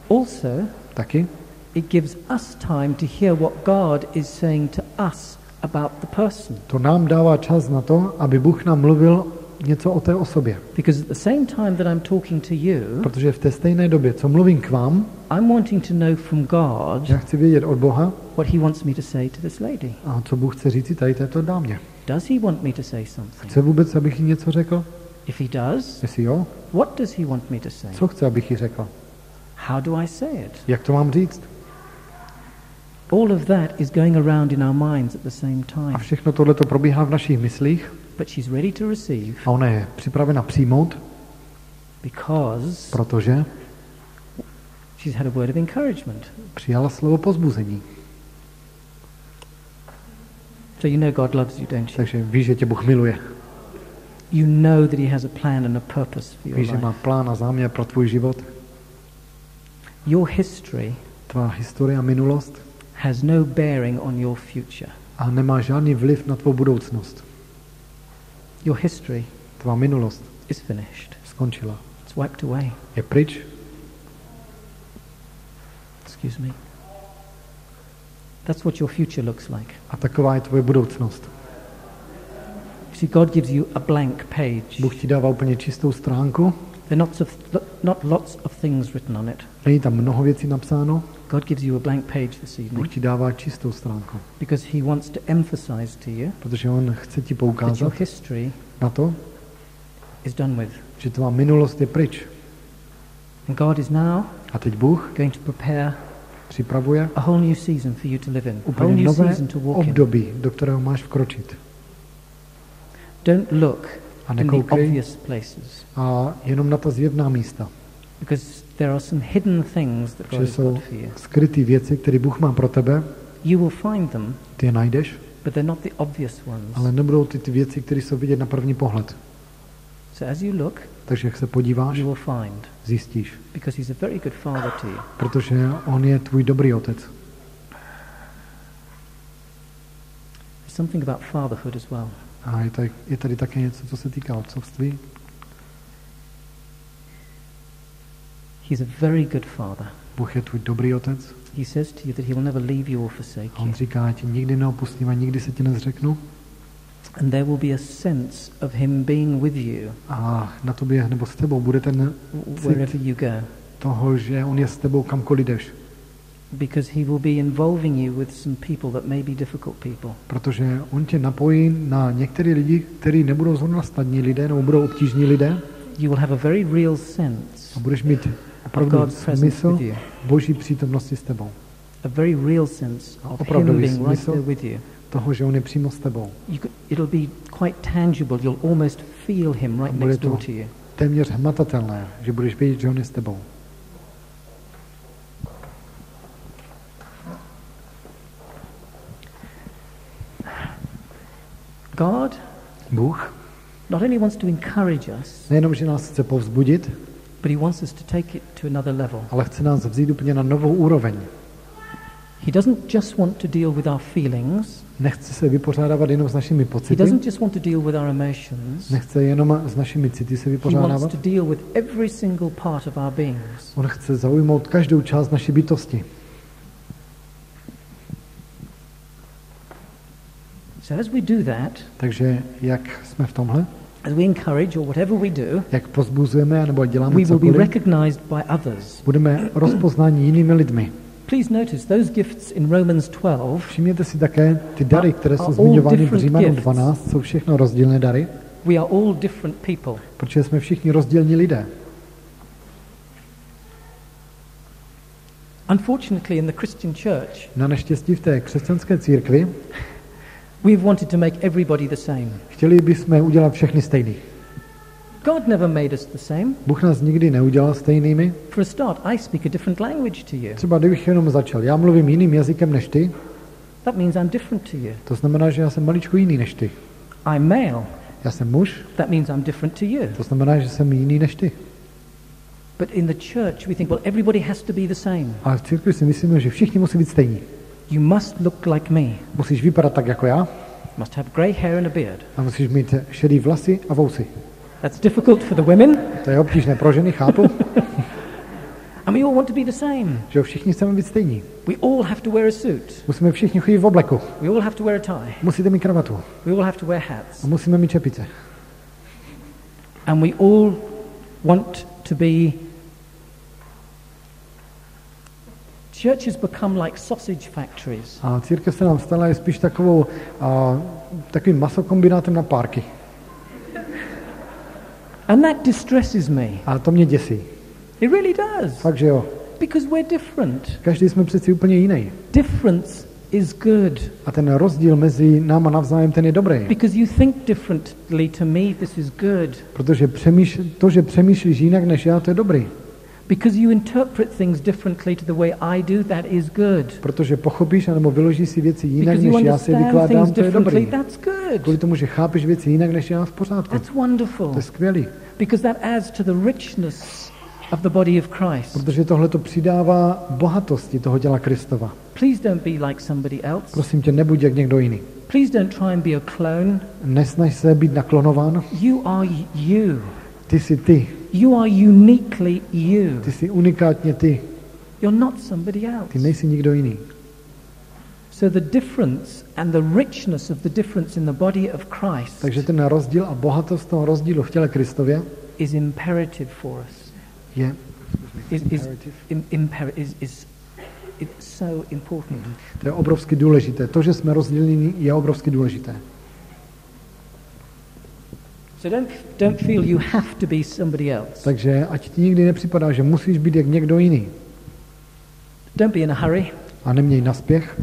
[SPEAKER 1] Also,
[SPEAKER 2] Taky
[SPEAKER 1] it gives us time to hear what God is saying to us about the person.
[SPEAKER 2] to nám dává čas na to, aby Bůh nám mluvil něco o té osobě.
[SPEAKER 1] Because at the same time that I'm talking to you,
[SPEAKER 2] Protože v té stejné době, co mluvím k vám,
[SPEAKER 1] I'm wanting to know from God
[SPEAKER 2] já chci vědět od Boha,
[SPEAKER 1] what He wants me to say to this lady.
[SPEAKER 2] a co Bůh chce říct tady této dámě.
[SPEAKER 1] Does He want me to say something?
[SPEAKER 2] Chce vůbec, abych jí něco řekl?
[SPEAKER 1] If He does,
[SPEAKER 2] Jestli jo,
[SPEAKER 1] what does He want me to say?
[SPEAKER 2] co chce, abych jí řekl?
[SPEAKER 1] How do I say it?
[SPEAKER 2] Jak to mám říct?
[SPEAKER 1] All of that is going around in our minds at the same
[SPEAKER 2] A
[SPEAKER 1] time.
[SPEAKER 2] všechno tohle to probíhá v našich myslích
[SPEAKER 1] But she's ready to receive
[SPEAKER 2] a ona je připravena přijmout,
[SPEAKER 1] because
[SPEAKER 2] protože
[SPEAKER 1] She's had a word of encouragement.
[SPEAKER 2] Přijala slovo povzbuzení.
[SPEAKER 1] So you know God loves you, don't you?
[SPEAKER 2] Takže víš, že tě Bůh miluje.
[SPEAKER 1] You know that He has a plan and a purpose for your
[SPEAKER 2] Víš, že má
[SPEAKER 1] life.
[SPEAKER 2] plán a záměr pro tvůj život.
[SPEAKER 1] Your history
[SPEAKER 2] Tvá historie a minulost
[SPEAKER 1] has no bearing on your future.
[SPEAKER 2] a nemá žádný vliv na tvou budoucnost.
[SPEAKER 1] Your history
[SPEAKER 2] Tvá minulost
[SPEAKER 1] is finished.
[SPEAKER 2] skončila.
[SPEAKER 1] It's wiped away.
[SPEAKER 2] Je pryč.
[SPEAKER 1] Excuse me. That's what your future looks like.
[SPEAKER 2] A taková je tvoje budoucnost.
[SPEAKER 1] See, God gives you a blank page.
[SPEAKER 2] Bůh ti dává úplně čistou stránku.
[SPEAKER 1] There are not lots of things written on it.
[SPEAKER 2] Není tam mnoho věcí napsáno.
[SPEAKER 1] God gives you a blank page this
[SPEAKER 2] Bůh
[SPEAKER 1] evening
[SPEAKER 2] ti dává čistou stránku.
[SPEAKER 1] because He wants to emphasize to you
[SPEAKER 2] Protože on chce ti
[SPEAKER 1] that your
[SPEAKER 2] poukázat
[SPEAKER 1] history
[SPEAKER 2] na to,
[SPEAKER 1] is done with.
[SPEAKER 2] že tvá minulost je pryč.
[SPEAKER 1] And God is now
[SPEAKER 2] A teď Bůh
[SPEAKER 1] going to prepare
[SPEAKER 2] připravuje
[SPEAKER 1] a whole new season for you to live in. A whole
[SPEAKER 2] úplně
[SPEAKER 1] new
[SPEAKER 2] nové
[SPEAKER 1] season to walk in.
[SPEAKER 2] období, do kterého máš vkročit.
[SPEAKER 1] Don't look
[SPEAKER 2] A
[SPEAKER 1] in the
[SPEAKER 2] nekoukej
[SPEAKER 1] obvious places
[SPEAKER 2] a jenom na ta zjevná místa.
[SPEAKER 1] because there are some hidden things that God
[SPEAKER 2] Že
[SPEAKER 1] has
[SPEAKER 2] jsou
[SPEAKER 1] got for you.
[SPEAKER 2] skrytý věci, které Bůh má pro tebe,
[SPEAKER 1] You will find them,
[SPEAKER 2] ty je najdeš,
[SPEAKER 1] but they're not the obvious ones.
[SPEAKER 2] ale nebudou ty věci, které jsou vidět na první pohled.
[SPEAKER 1] So as you look,
[SPEAKER 2] Takže jak se podíváš,
[SPEAKER 1] you will find,
[SPEAKER 2] zjistíš.
[SPEAKER 1] because He's a very good Father to you.
[SPEAKER 2] Protože on je tvůj dobrý otec.
[SPEAKER 1] There's something about fatherhood as well.
[SPEAKER 2] A je tady také něco, co se týká otcovství.
[SPEAKER 1] He's a very good Father.
[SPEAKER 2] Bůh je tvůj dobrý otec.
[SPEAKER 1] He says to you that He will never leave you or forsake
[SPEAKER 2] A on
[SPEAKER 1] you.
[SPEAKER 2] říká, já tě nikdy neopustím a nikdy se ti nezřeknu.
[SPEAKER 1] And there will be a sense of Him being with you
[SPEAKER 2] A na tobě nebo s tebou bude ten
[SPEAKER 1] wherever
[SPEAKER 2] cit
[SPEAKER 1] you go,
[SPEAKER 2] toho, že on je s tebou kamkoliv jdeš.
[SPEAKER 1] because He will be involving you with some people that may be difficult people.
[SPEAKER 2] Protože on tě napojí na některé lidi, kteří nebudou zrovna snadní lidé, nebo budou obtížní lidé.
[SPEAKER 1] You will have a very real sense
[SPEAKER 2] A budeš mít
[SPEAKER 1] of
[SPEAKER 2] opravdu
[SPEAKER 1] God's presence
[SPEAKER 2] smysl
[SPEAKER 1] with you.
[SPEAKER 2] Boží přítomnosti s tebou.
[SPEAKER 1] A very real sense of
[SPEAKER 2] Opravdový
[SPEAKER 1] Him being right
[SPEAKER 2] smysl
[SPEAKER 1] there with you.
[SPEAKER 2] toho, že on je přímo s tebou.
[SPEAKER 1] It'll be quite tangible. You'll almost feel Him right
[SPEAKER 2] Bude
[SPEAKER 1] next
[SPEAKER 2] to
[SPEAKER 1] door to you.
[SPEAKER 2] téměř hmatatelné, že budeš vědět, že on je s tebou.
[SPEAKER 1] God
[SPEAKER 2] Bůh
[SPEAKER 1] not only wants to encourage us,
[SPEAKER 2] nejenom, že nás chce povzbudit,
[SPEAKER 1] but He wants us to take it to another level.
[SPEAKER 2] ale chce nás vzít úplně na novou úroveň.
[SPEAKER 1] He doesn't just want to deal with our feelings.
[SPEAKER 2] Nechce se vypořádávat jenom s našimi
[SPEAKER 1] He
[SPEAKER 2] pocity,
[SPEAKER 1] doesn't just want to deal with our emotions.
[SPEAKER 2] nechce jenom s našimi city se
[SPEAKER 1] He wants
[SPEAKER 2] vypořádávat.
[SPEAKER 1] to deal with every single part of our beings.
[SPEAKER 2] On chce zaujmout každou část naší bytosti.
[SPEAKER 1] So as we do that,
[SPEAKER 2] Takže jak jsme v tomhle,
[SPEAKER 1] as we encourage or whatever we do,
[SPEAKER 2] jak pozbuzujeme nebo děláme
[SPEAKER 1] we will be
[SPEAKER 2] cokoliv,
[SPEAKER 1] recognized by others.
[SPEAKER 2] budeme rozpoznáni jinými lidmi.
[SPEAKER 1] Please notice those gifts in Romans 12,
[SPEAKER 2] Všimněte si také, ty dary, které jsou
[SPEAKER 1] all
[SPEAKER 2] zmiňovány v
[SPEAKER 1] different
[SPEAKER 2] Římanům
[SPEAKER 1] gifts.
[SPEAKER 2] 12, jsou všechno rozdílné dary,
[SPEAKER 1] we are all different people.
[SPEAKER 2] protože jsme všichni rozdílní lidé.
[SPEAKER 1] Unfortunately, in the Christian church,
[SPEAKER 2] Na neštěstí v té křesťanské církvi
[SPEAKER 1] we've wanted to make everybody the same.
[SPEAKER 2] chtěli bychom udělat všechny stejný.
[SPEAKER 1] God never made us the same.
[SPEAKER 2] Bůh nás nikdy neudělal stejnými.
[SPEAKER 1] For a start, I speak a different language to you.
[SPEAKER 2] Třeba kdybych jenom začal, já mluvím jiným jazykem než ty,
[SPEAKER 1] That means I'm different to you.
[SPEAKER 2] to znamená, že já jsem maličko jiný než ty.
[SPEAKER 1] I'm male.
[SPEAKER 2] Já jsem muž,
[SPEAKER 1] That means I'm different to you.
[SPEAKER 2] to znamená, že jsem jiný než ty.
[SPEAKER 1] But in the church, we think, well, everybody has to be the same.
[SPEAKER 2] Ale v církvi si myslíme, že všichni musí být stejní.
[SPEAKER 1] You must look like me.
[SPEAKER 2] Musíš vypadat tak jako já
[SPEAKER 1] Must have grey hair and a beard.
[SPEAKER 2] a musíš mít šedý vlasy a vousy.
[SPEAKER 1] That's difficult for the women,
[SPEAKER 2] To je obtížné pro ženy, chápu,
[SPEAKER 1] and we all want to be the same.
[SPEAKER 2] že všichni chceme být stejní.
[SPEAKER 1] We all have to wear a suit.
[SPEAKER 2] Musíme všichni chodit v obleku.
[SPEAKER 1] We all have to wear a tie.
[SPEAKER 2] Musíte mít kravatu
[SPEAKER 1] We all have to wear hats.
[SPEAKER 2] a musíme mít čepice.
[SPEAKER 1] And we all want to be... Churches become like sausage factories.
[SPEAKER 2] A církev se nám stala je spíš takovým masokombinátem na párky.
[SPEAKER 1] And that distresses me.
[SPEAKER 2] A to mě děsí.
[SPEAKER 1] It really does.
[SPEAKER 2] Fakt, že jo.
[SPEAKER 1] Because we're different.
[SPEAKER 2] Každý jsme přeci úplně jiný.
[SPEAKER 1] Difference is good.
[SPEAKER 2] A ten rozdíl mezi náma navzájem, ten je dobrý.
[SPEAKER 1] Because you think differently to me, this is good.
[SPEAKER 2] Protože to, že přemýšlíš jinak než já, to je dobrý.
[SPEAKER 1] Because you interpret things differently to the way I do, that is good.
[SPEAKER 2] Protože pochopíš anebo vyložíš si věci jinak,
[SPEAKER 1] Because you
[SPEAKER 2] než já si
[SPEAKER 1] understand
[SPEAKER 2] vykládám,
[SPEAKER 1] things
[SPEAKER 2] to je
[SPEAKER 1] differently,
[SPEAKER 2] dobrý.
[SPEAKER 1] that's good.
[SPEAKER 2] Kvůli tomu, že chápeš věci jinak, než já, v pořádku.
[SPEAKER 1] That's wonderful.
[SPEAKER 2] To je skvělý.
[SPEAKER 1] Because that adds to the richness of the body of Christ.
[SPEAKER 2] Protože tohle to přidává bohatosti toho těla Kristova.
[SPEAKER 1] Please don't be like somebody else.
[SPEAKER 2] Prosím tě, nebuď jak někdo jiný.
[SPEAKER 1] Please don't try and be a clone.
[SPEAKER 2] Nesnaž se být naklonován.
[SPEAKER 1] You are you.
[SPEAKER 2] Ty jsi ty.
[SPEAKER 1] You are uniquely you.
[SPEAKER 2] Ty jsi unikátně ty.
[SPEAKER 1] You're not somebody
[SPEAKER 2] Ty
[SPEAKER 1] else.
[SPEAKER 2] nejsi nikdo jiný.
[SPEAKER 1] So the difference and the richness of the difference in the body of Christ
[SPEAKER 2] Takže ten rozdíl a bohatost toho rozdílu v těle Kristově
[SPEAKER 1] is imperative for us.
[SPEAKER 2] je
[SPEAKER 1] Is it's so important.
[SPEAKER 2] to je obrovsky důležité. To, že jsme rozdělení, je obrovsky důležité.
[SPEAKER 1] So don't feel you have to be somebody else.
[SPEAKER 2] Takže ať ti nikdy nepřipadá, že musíš být jak někdo jiný.
[SPEAKER 1] Don't be in a hurry.
[SPEAKER 2] A neměj naspěch.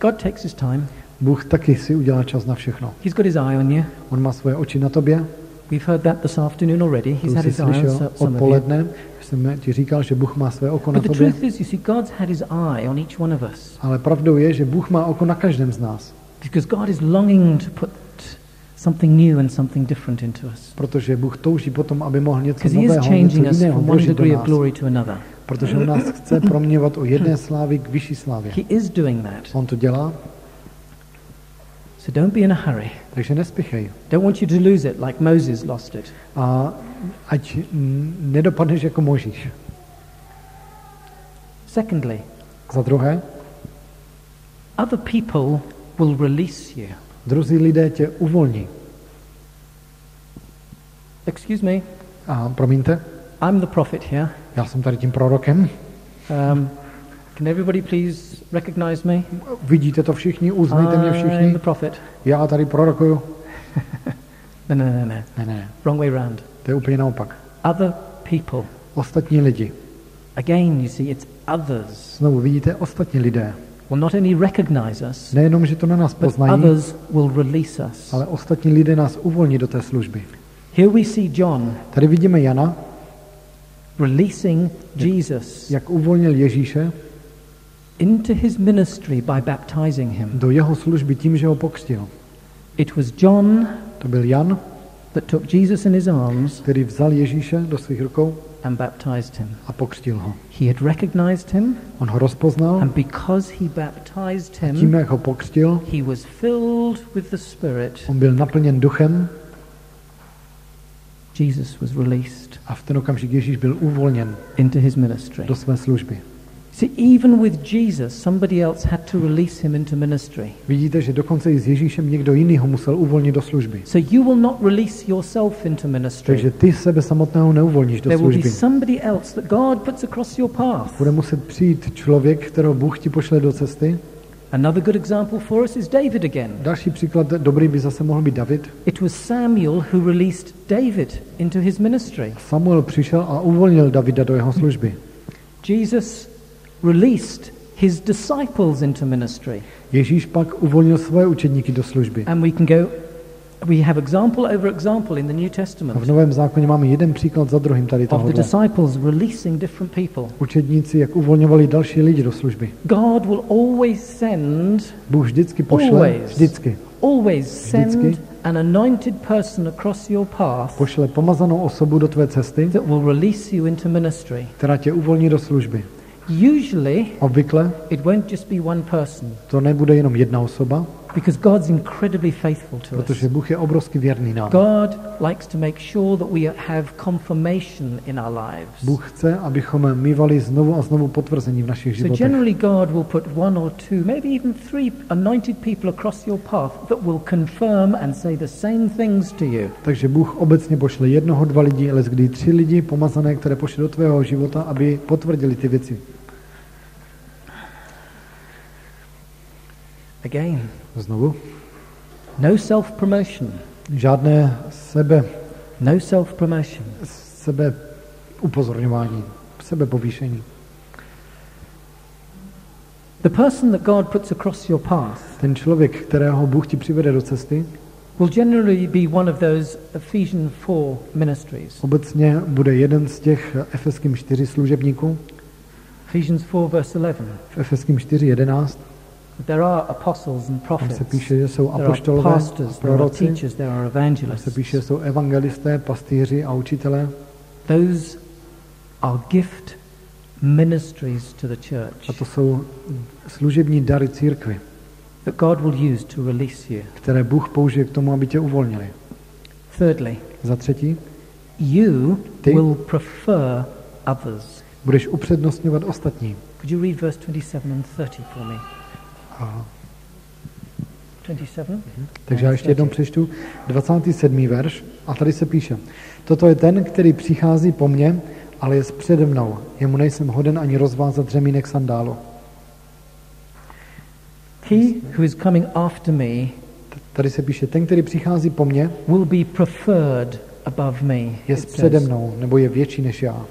[SPEAKER 1] God takes his time.
[SPEAKER 2] Bůh taky si udělá čas na všechno.
[SPEAKER 1] He's got his eye on you.
[SPEAKER 2] On má svoje oči na tobě.
[SPEAKER 1] We've heard that this afternoon already.
[SPEAKER 2] To
[SPEAKER 1] He's had
[SPEAKER 2] jsi
[SPEAKER 1] his eye on
[SPEAKER 2] slyšel
[SPEAKER 1] some of you.
[SPEAKER 2] odpoledne. Jsem ti říkal, že Bůh má své oko na
[SPEAKER 1] But the
[SPEAKER 2] tobě.
[SPEAKER 1] truth is, you see, God's had his eye on each one of us.
[SPEAKER 2] Ale pravdou je, že Bůh má oko na každém z nás.
[SPEAKER 1] Because God is longing to put something new and something different into us.
[SPEAKER 2] Protože Bůh touží potom, aby mohl něco
[SPEAKER 1] Because he is
[SPEAKER 2] nového,
[SPEAKER 1] changing
[SPEAKER 2] něco
[SPEAKER 1] us
[SPEAKER 2] jiného
[SPEAKER 1] from one
[SPEAKER 2] vložit do
[SPEAKER 1] degree of
[SPEAKER 2] nás.
[SPEAKER 1] glory to another.
[SPEAKER 2] Protože on nás chce proměňovat od jedné slávy k vyšší slávě.
[SPEAKER 1] He is doing that.
[SPEAKER 2] On to dělá,
[SPEAKER 1] So don't be in a hurry.
[SPEAKER 2] takže nespěchej.
[SPEAKER 1] Don't want you to lose it like Moses lost it.
[SPEAKER 2] A ať nedopadneš jako Možíš.
[SPEAKER 1] Secondly,
[SPEAKER 2] Za druhé,
[SPEAKER 1] other people will release you.
[SPEAKER 2] druzí lidé tě uvolní.
[SPEAKER 1] Excuse me,
[SPEAKER 2] A promiňte,
[SPEAKER 1] I'm the prophet here.
[SPEAKER 2] já jsem tady tím prorokem.
[SPEAKER 1] Can everybody please recognize me?
[SPEAKER 2] Vidíte to všichni, uznejte mě
[SPEAKER 1] I'm
[SPEAKER 2] všichni.
[SPEAKER 1] the prophet.
[SPEAKER 2] Já tady prorokuju.
[SPEAKER 1] No.
[SPEAKER 2] Ne,
[SPEAKER 1] Wrong way round.
[SPEAKER 2] to je úplně naopak.
[SPEAKER 1] Other people.
[SPEAKER 2] Ostatní lidi.
[SPEAKER 1] Again, you see, it's others.
[SPEAKER 2] Znovu vidíte, ostatní lidé.
[SPEAKER 1] Will not only recognize us,
[SPEAKER 2] Nejenom, že to na nás
[SPEAKER 1] but
[SPEAKER 2] poznají,
[SPEAKER 1] others will release us.
[SPEAKER 2] ale ostatní lidé nás uvolní do té služby.
[SPEAKER 1] Here we see John
[SPEAKER 2] Tady vidíme Jana,
[SPEAKER 1] releasing Jesus
[SPEAKER 2] jak uvolnil Ježíše
[SPEAKER 1] into his ministry by baptizing him.
[SPEAKER 2] do jeho služby tím, že ho pokřtil.
[SPEAKER 1] It was John
[SPEAKER 2] To byl Jan,
[SPEAKER 1] that took Jesus in his arms
[SPEAKER 2] který vzal Ježíše do svých rukou
[SPEAKER 1] and baptized him.
[SPEAKER 2] a pokřtil ho.
[SPEAKER 1] He had recognized him,
[SPEAKER 2] On ho rozpoznal
[SPEAKER 1] and because he baptized
[SPEAKER 2] tím,
[SPEAKER 1] him,
[SPEAKER 2] jak ho pokřtil,
[SPEAKER 1] he was filled with the Spirit.
[SPEAKER 2] on byl naplněn duchem
[SPEAKER 1] Jesus was released
[SPEAKER 2] a v ten okamžik Ježíš byl uvolněn
[SPEAKER 1] into his ministry.
[SPEAKER 2] do své služby.
[SPEAKER 1] See, even with Jesus, somebody else had to release him into ministry.
[SPEAKER 2] Vidíte, že dokonce i s Ježíšem někdo jiný ho musel uvolnit do služby.
[SPEAKER 1] So you will not release yourself into ministry.
[SPEAKER 2] Takže ty sebe samotného neuvolníš do
[SPEAKER 1] There will be
[SPEAKER 2] služby.
[SPEAKER 1] somebody else that God puts across your path.
[SPEAKER 2] Bude muset přijít člověk, kterého Bůh ti pošle do cesty.
[SPEAKER 1] Another good example for us is David again.
[SPEAKER 2] Další příklad dobrý by zase mohl být David.
[SPEAKER 1] It was Samuel who released David into his ministry.
[SPEAKER 2] Samuel přišel a uvolnil Davida do jeho služby.
[SPEAKER 1] Jesus released his disciples into ministry.
[SPEAKER 2] Ježíš pak uvolnil svoje učedníky do služby.
[SPEAKER 1] And we have example over example in the New
[SPEAKER 2] A v
[SPEAKER 1] Testament
[SPEAKER 2] Novém zákoně máme jeden příklad za druhým tady
[SPEAKER 1] of the
[SPEAKER 2] tohohle.
[SPEAKER 1] disciples releasing different people.
[SPEAKER 2] Učedníci, jak uvolňovali další lidi do služby.
[SPEAKER 1] God will always send,
[SPEAKER 2] Bůh vždycky pošle,
[SPEAKER 1] Always.
[SPEAKER 2] vždycky
[SPEAKER 1] send an anointed person across your path
[SPEAKER 2] pošle pomazanou osobu do tvé cesty,
[SPEAKER 1] that will release you into ministry.
[SPEAKER 2] která tě uvolní do služby.
[SPEAKER 1] Usually,
[SPEAKER 2] Obvykle
[SPEAKER 1] it won't just be one person,
[SPEAKER 2] to nebude jenom jedna osoba,
[SPEAKER 1] because God's incredibly faithful to us.
[SPEAKER 2] protože Bůh je obrovsky věrný nám.
[SPEAKER 1] God likes to make sure that we have confirmation in our lives.
[SPEAKER 2] Bůh chce, abychom mívali znovu a znovu potvrzení v našich
[SPEAKER 1] So
[SPEAKER 2] životech.
[SPEAKER 1] generally God will put one or two, maybe even three anointed people across your path that will confirm and say the same things to you.
[SPEAKER 2] Takže Bůh obecně pošle jednoho, dva lidi, ale kdy 3 lidi pomazané, které pošle do tvého života, aby potvrdili ty věci.
[SPEAKER 1] Again,
[SPEAKER 2] Znovu.
[SPEAKER 1] no self-promotion.
[SPEAKER 2] Žádné
[SPEAKER 1] No self-promotion.
[SPEAKER 2] sebe upozorňování, sebe povýšení.
[SPEAKER 1] The person that God puts across your path
[SPEAKER 2] Ten člověk, kterého Bůh ti přivede do cesty,
[SPEAKER 1] will generally be one of those Ephesians 4 ministries.
[SPEAKER 2] Obecně bude jeden z těch Efeským 4 služebníků.
[SPEAKER 1] Ephesians 4 verse 11.
[SPEAKER 2] V Efeským 4:11
[SPEAKER 1] There are apostles and
[SPEAKER 2] tam
[SPEAKER 1] prophets.
[SPEAKER 2] se píše, že jsou
[SPEAKER 1] There are
[SPEAKER 2] apoštolové,
[SPEAKER 1] pastors, there are
[SPEAKER 2] proroci,
[SPEAKER 1] teachers, there are
[SPEAKER 2] tam
[SPEAKER 1] evangelists.
[SPEAKER 2] se píše, že jsou evangelisté, pastýři a učitelé.
[SPEAKER 1] Those are gift ministries to the
[SPEAKER 2] A
[SPEAKER 1] church
[SPEAKER 2] to jsou služební dary církvi,
[SPEAKER 1] that God will use to release you.
[SPEAKER 2] které Bůh použije k tomu, aby tě uvolnili.
[SPEAKER 1] Thirdly,
[SPEAKER 2] Za třetí,
[SPEAKER 1] you
[SPEAKER 2] Ty?
[SPEAKER 1] will prefer others.
[SPEAKER 2] budeš upřednostňovat ostatní.
[SPEAKER 1] Could you read verse 27 and 30 for me?
[SPEAKER 2] A,
[SPEAKER 1] 27?
[SPEAKER 2] takže já ještě jednou přečtu 27. verš a tady se píše: Toto je ten, který přichází po mně, ale je přede mnou. Jemu nejsem hoden ani rozvázat řemínek sandálu.
[SPEAKER 1] He who is coming after me
[SPEAKER 2] Tady se píše, ten, který přichází po mně,
[SPEAKER 1] will be preferred above me.
[SPEAKER 2] je
[SPEAKER 1] it
[SPEAKER 2] přede
[SPEAKER 1] says.
[SPEAKER 2] mnou, nebo je větší než já.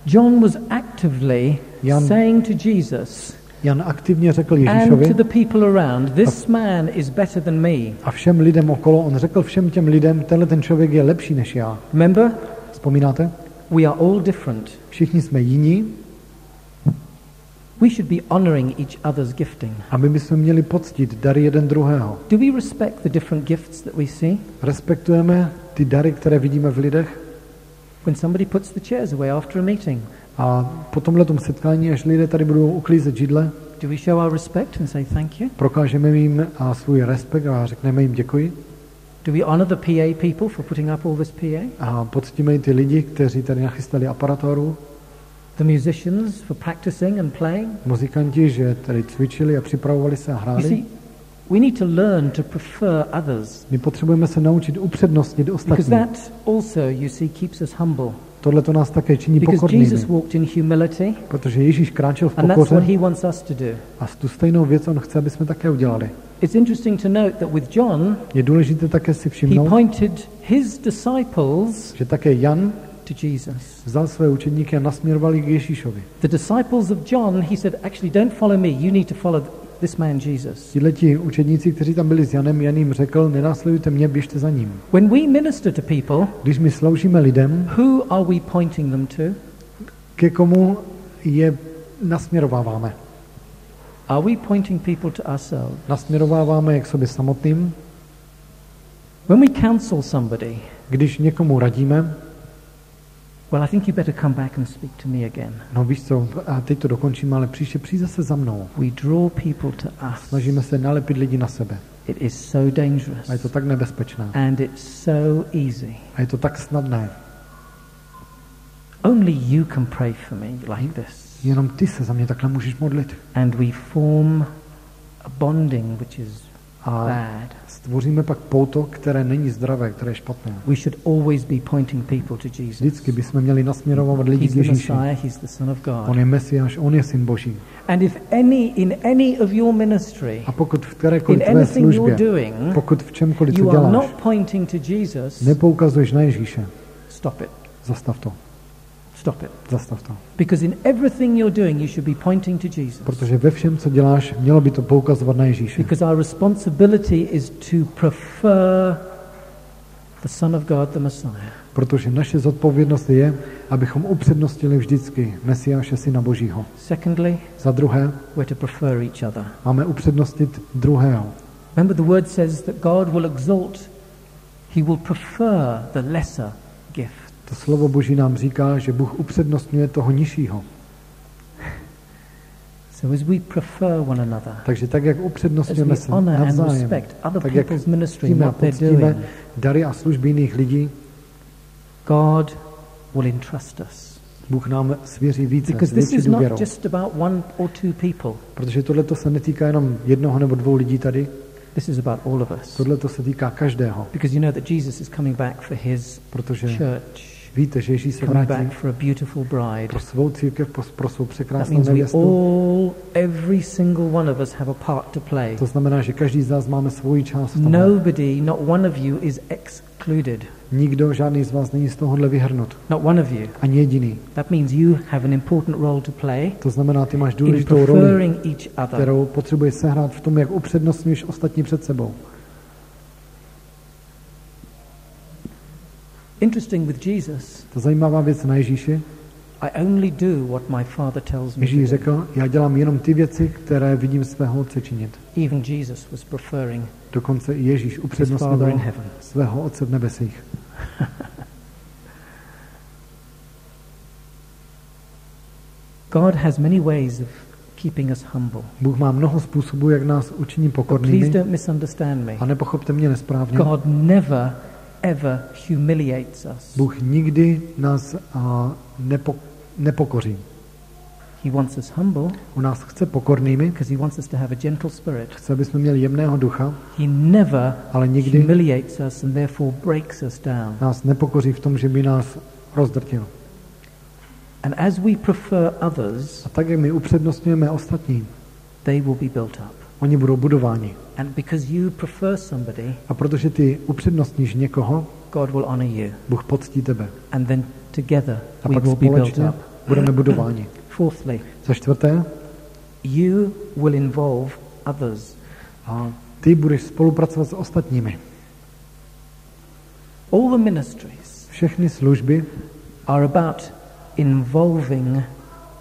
[SPEAKER 1] John was actively
[SPEAKER 2] Jan-
[SPEAKER 1] saying to Jesus
[SPEAKER 2] Jan aktivně řekl
[SPEAKER 1] and
[SPEAKER 2] Ježíšovi
[SPEAKER 1] to the people around, this man is better than me.
[SPEAKER 2] a všem lidem okolo, on řekl všem těm lidem, tenhle ten člověk je lepší než já.
[SPEAKER 1] Remember,
[SPEAKER 2] Vzpomínáte?
[SPEAKER 1] we are all different.
[SPEAKER 2] Všichni jsme jiní
[SPEAKER 1] We should be honoring each other's gifting.
[SPEAKER 2] a my bychom měli poctit dary jeden druhého.
[SPEAKER 1] Do we respect the different gifts that we see?
[SPEAKER 2] Respektujeme ty dary, které vidíme v lidech,
[SPEAKER 1] When somebody puts the chairs away after a meeting,
[SPEAKER 2] a po tomhletom setkání, až lidé tady budou uklízet židle,
[SPEAKER 1] do we show our respect and say thank you?
[SPEAKER 2] prokážeme jim svůj respekt a řekneme jim děkuji
[SPEAKER 1] Do we honor the PA people for putting up all this PA?
[SPEAKER 2] a poctíme i ty lidi, kteří tady nachystali aparaturu,
[SPEAKER 1] The musicians for practicing and playing?
[SPEAKER 2] muzikanti, že tady cvičili a připravovali se a
[SPEAKER 1] You
[SPEAKER 2] hráli.
[SPEAKER 1] see, we need to learn to prefer others
[SPEAKER 2] My potřebujeme se naučit upřednostnit
[SPEAKER 1] because
[SPEAKER 2] ostatní.
[SPEAKER 1] that also, you see, keeps us humble.
[SPEAKER 2] Tohle to nás také činí
[SPEAKER 1] Because
[SPEAKER 2] pokornými,
[SPEAKER 1] Jesus walked in humility,
[SPEAKER 2] protože Ježíš kráčel v
[SPEAKER 1] and that's what
[SPEAKER 2] pokoře
[SPEAKER 1] he wants us to do.
[SPEAKER 2] a tu stejnou věc on chce, aby jsme také udělali.
[SPEAKER 1] It's interesting to note that with John,
[SPEAKER 2] Je důležité také si
[SPEAKER 1] he
[SPEAKER 2] všimnout,
[SPEAKER 1] pointed his disciples
[SPEAKER 2] že také Jan
[SPEAKER 1] to Jesus.
[SPEAKER 2] vzal své učedníky a nasměroval je k Ježíšovi.
[SPEAKER 1] The disciples of John, he said, actually, don't follow me. You need to follow this man, Jesus.
[SPEAKER 2] Tihleti učedníci, kteří tam byli s Janem, Jan jim řekl, nenásledujte mě, běžte za ním.
[SPEAKER 1] When we minister to people,
[SPEAKER 2] Když my sloužíme lidem,
[SPEAKER 1] who are we pointing them to?
[SPEAKER 2] ke komu je nasměrováváme?
[SPEAKER 1] Are we pointing people to ourselves?
[SPEAKER 2] Nasměrováváme je k sobě samotným.
[SPEAKER 1] When we counsel somebody,
[SPEAKER 2] Když někomu radíme,
[SPEAKER 1] well, I think you better come back and speak to me again.
[SPEAKER 2] no víš co, a teď to dokončíme, ale příště přijď zase za mnou.
[SPEAKER 1] We draw people to us.
[SPEAKER 2] Snažíme se nalepit lidi na sebe.
[SPEAKER 1] It is so dangerous.
[SPEAKER 2] A je to tak nebezpečné.
[SPEAKER 1] And it's so easy.
[SPEAKER 2] A je to tak snadné.
[SPEAKER 1] Only you can pray for me like this.
[SPEAKER 2] Jenom ty se za mě takhle můžeš modlit.
[SPEAKER 1] And we form a bonding which is
[SPEAKER 2] A
[SPEAKER 1] bad.
[SPEAKER 2] stvoříme pak pouto, které není zdravé, které je špatné.
[SPEAKER 1] We should always be pointing people to Jesus.
[SPEAKER 2] Vždycky bychom měli nasměrovat lidi
[SPEAKER 1] He's
[SPEAKER 2] k
[SPEAKER 1] the
[SPEAKER 2] Ježíši.
[SPEAKER 1] Messiah, he's the Son of
[SPEAKER 2] On
[SPEAKER 1] God.
[SPEAKER 2] je Mesiáš, on je syn Boží.
[SPEAKER 1] And if in any of your ministry,
[SPEAKER 2] A pokud v
[SPEAKER 1] in
[SPEAKER 2] kterékoliv tvé
[SPEAKER 1] anything you're
[SPEAKER 2] službě,
[SPEAKER 1] doing,
[SPEAKER 2] pokud v čemkoliv, co
[SPEAKER 1] you are
[SPEAKER 2] děláš,
[SPEAKER 1] not pointing to Jesus,
[SPEAKER 2] nepoukazuješ na Ježíše,
[SPEAKER 1] stop it.
[SPEAKER 2] zastav to.
[SPEAKER 1] Stop it.
[SPEAKER 2] Zastav to.
[SPEAKER 1] Because in everything you're doing, you should be pointing to Jesus.
[SPEAKER 2] Protože ve všem, co děláš, mělo by to poukazovat na Ježíše.
[SPEAKER 1] Because our responsibility is to prefer the Son of God, the Messiah.
[SPEAKER 2] Protože naše zodpovědnost je, abychom upřednostnili vždycky Mesiáše, syna Božího.
[SPEAKER 1] Secondly,
[SPEAKER 2] Za druhé,
[SPEAKER 1] we're to prefer each other.
[SPEAKER 2] máme upřednostit druhého.
[SPEAKER 1] Remember, the word says that God will exalt, he will prefer the lesser gift.
[SPEAKER 2] To slovo Boží nám říká, že Bůh upřednostňuje toho nižšího.
[SPEAKER 1] So as we prefer one another,
[SPEAKER 2] Takže tak, jak
[SPEAKER 1] as
[SPEAKER 2] upřednostňujeme
[SPEAKER 1] we
[SPEAKER 2] se
[SPEAKER 1] honor and
[SPEAKER 2] navzájem,
[SPEAKER 1] respect other
[SPEAKER 2] tak jak
[SPEAKER 1] people's ministry and
[SPEAKER 2] ctíme a
[SPEAKER 1] what they're
[SPEAKER 2] poctíme
[SPEAKER 1] doing,
[SPEAKER 2] dary a služby jiných lidí,
[SPEAKER 1] God will entrust us.
[SPEAKER 2] Bůh nám svěří více,
[SPEAKER 1] Because
[SPEAKER 2] s
[SPEAKER 1] this
[SPEAKER 2] větší
[SPEAKER 1] is not
[SPEAKER 2] důvěrou.
[SPEAKER 1] just about one or two people.
[SPEAKER 2] Protože tohleto se netýká jenom jednoho nebo dvou lidí tady,
[SPEAKER 1] This is about all of us.
[SPEAKER 2] tohleto se týká každého.
[SPEAKER 1] Because you know that Jesus is coming back for his
[SPEAKER 2] Protože
[SPEAKER 1] church,
[SPEAKER 2] víte, že Ježíš se
[SPEAKER 1] coming
[SPEAKER 2] vrátí
[SPEAKER 1] back for a beautiful bride.
[SPEAKER 2] pro svou církev, pro svou
[SPEAKER 1] That
[SPEAKER 2] překrásnou
[SPEAKER 1] means we
[SPEAKER 2] nevěstu.
[SPEAKER 1] every single one of us have a part to play.
[SPEAKER 2] To znamená, že každý z nás máme svoji část v tom.
[SPEAKER 1] Nobody, not one of you is excluded.
[SPEAKER 2] Nikdo, žádný z vás není z tohohle vyhrnut.
[SPEAKER 1] Not one of you.
[SPEAKER 2] Ani jediný.
[SPEAKER 1] That means you have an important role to play
[SPEAKER 2] To znamená, ty máš
[SPEAKER 1] in
[SPEAKER 2] důležitou roli,
[SPEAKER 1] preferring each other.
[SPEAKER 2] kterou potřebuješ sehrát v tom, jak upřednostňuješ ostatní před sebou.
[SPEAKER 1] Interesting with Jesus.
[SPEAKER 2] To zajímavá věc na Ježíši.
[SPEAKER 1] I only do what my Father tells me.
[SPEAKER 2] Ježíš řekl, já dělám jenom ty věci, které vidím svého Otce činit.
[SPEAKER 1] Even Jesus was preferring
[SPEAKER 2] Dokonce i Ježíš upřednostňoval svého Otce v nebesích.
[SPEAKER 1] God has many ways of keeping us humble.
[SPEAKER 2] Bůh má mnoho způsobů, jak nás učiní pokornými.
[SPEAKER 1] Please don't misunderstand me.
[SPEAKER 2] A nepochopte mě nesprávně.
[SPEAKER 1] God never ever humiliates us.
[SPEAKER 2] Bůh nikdy nás nepokoří.
[SPEAKER 1] He wants us humble.
[SPEAKER 2] On nás chce pokornými,
[SPEAKER 1] because he wants us to have a gentle spirit.
[SPEAKER 2] Chce, aby jsme měli jemného ducha.
[SPEAKER 1] He never
[SPEAKER 2] ale nikdy
[SPEAKER 1] humiliates us and therefore breaks us down.
[SPEAKER 2] Nás nepokoří v tom, že by nás rozdrtil.
[SPEAKER 1] And as we prefer others,
[SPEAKER 2] a tak, jak my upřednostňujeme ostatní,
[SPEAKER 1] they will be built up.
[SPEAKER 2] Oni budou budováni.
[SPEAKER 1] And because you prefer somebody,
[SPEAKER 2] a protože ty upřednostníš někoho,
[SPEAKER 1] God will honor you.
[SPEAKER 2] Bůh poctí tebe.
[SPEAKER 1] And then together
[SPEAKER 2] a
[SPEAKER 1] we
[SPEAKER 2] pak
[SPEAKER 1] will be built up.
[SPEAKER 2] Budeme budováni.
[SPEAKER 1] Fourthly,
[SPEAKER 2] za čtvrté,
[SPEAKER 1] you will involve others.
[SPEAKER 2] A ty budeš spolupracovat s ostatními.
[SPEAKER 1] All the ministries
[SPEAKER 2] všechny služby
[SPEAKER 1] are about involving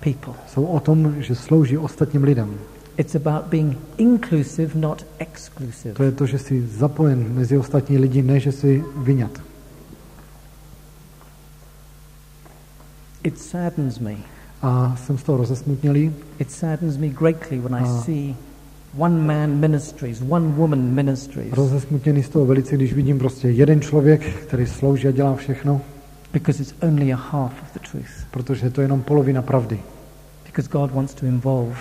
[SPEAKER 1] people.
[SPEAKER 2] Jsou o tom, že slouží ostatním lidem.
[SPEAKER 1] It's about being inclusive, not exclusive.
[SPEAKER 2] To je to, že jsi zapojen mezi ostatní lidi, ne že jsi vyňat.
[SPEAKER 1] It saddens me.
[SPEAKER 2] A jsem z toho rozesmutnělý.
[SPEAKER 1] It saddens me greatly when I see one man ministries, one woman ministries.
[SPEAKER 2] Rozesmutněný z toho velice, když vidím prostě jeden člověk, který slouží a dělá všechno.
[SPEAKER 1] Because it's only a half of the truth.
[SPEAKER 2] Protože to je jenom polovina pravdy.
[SPEAKER 1] Because God wants to involve.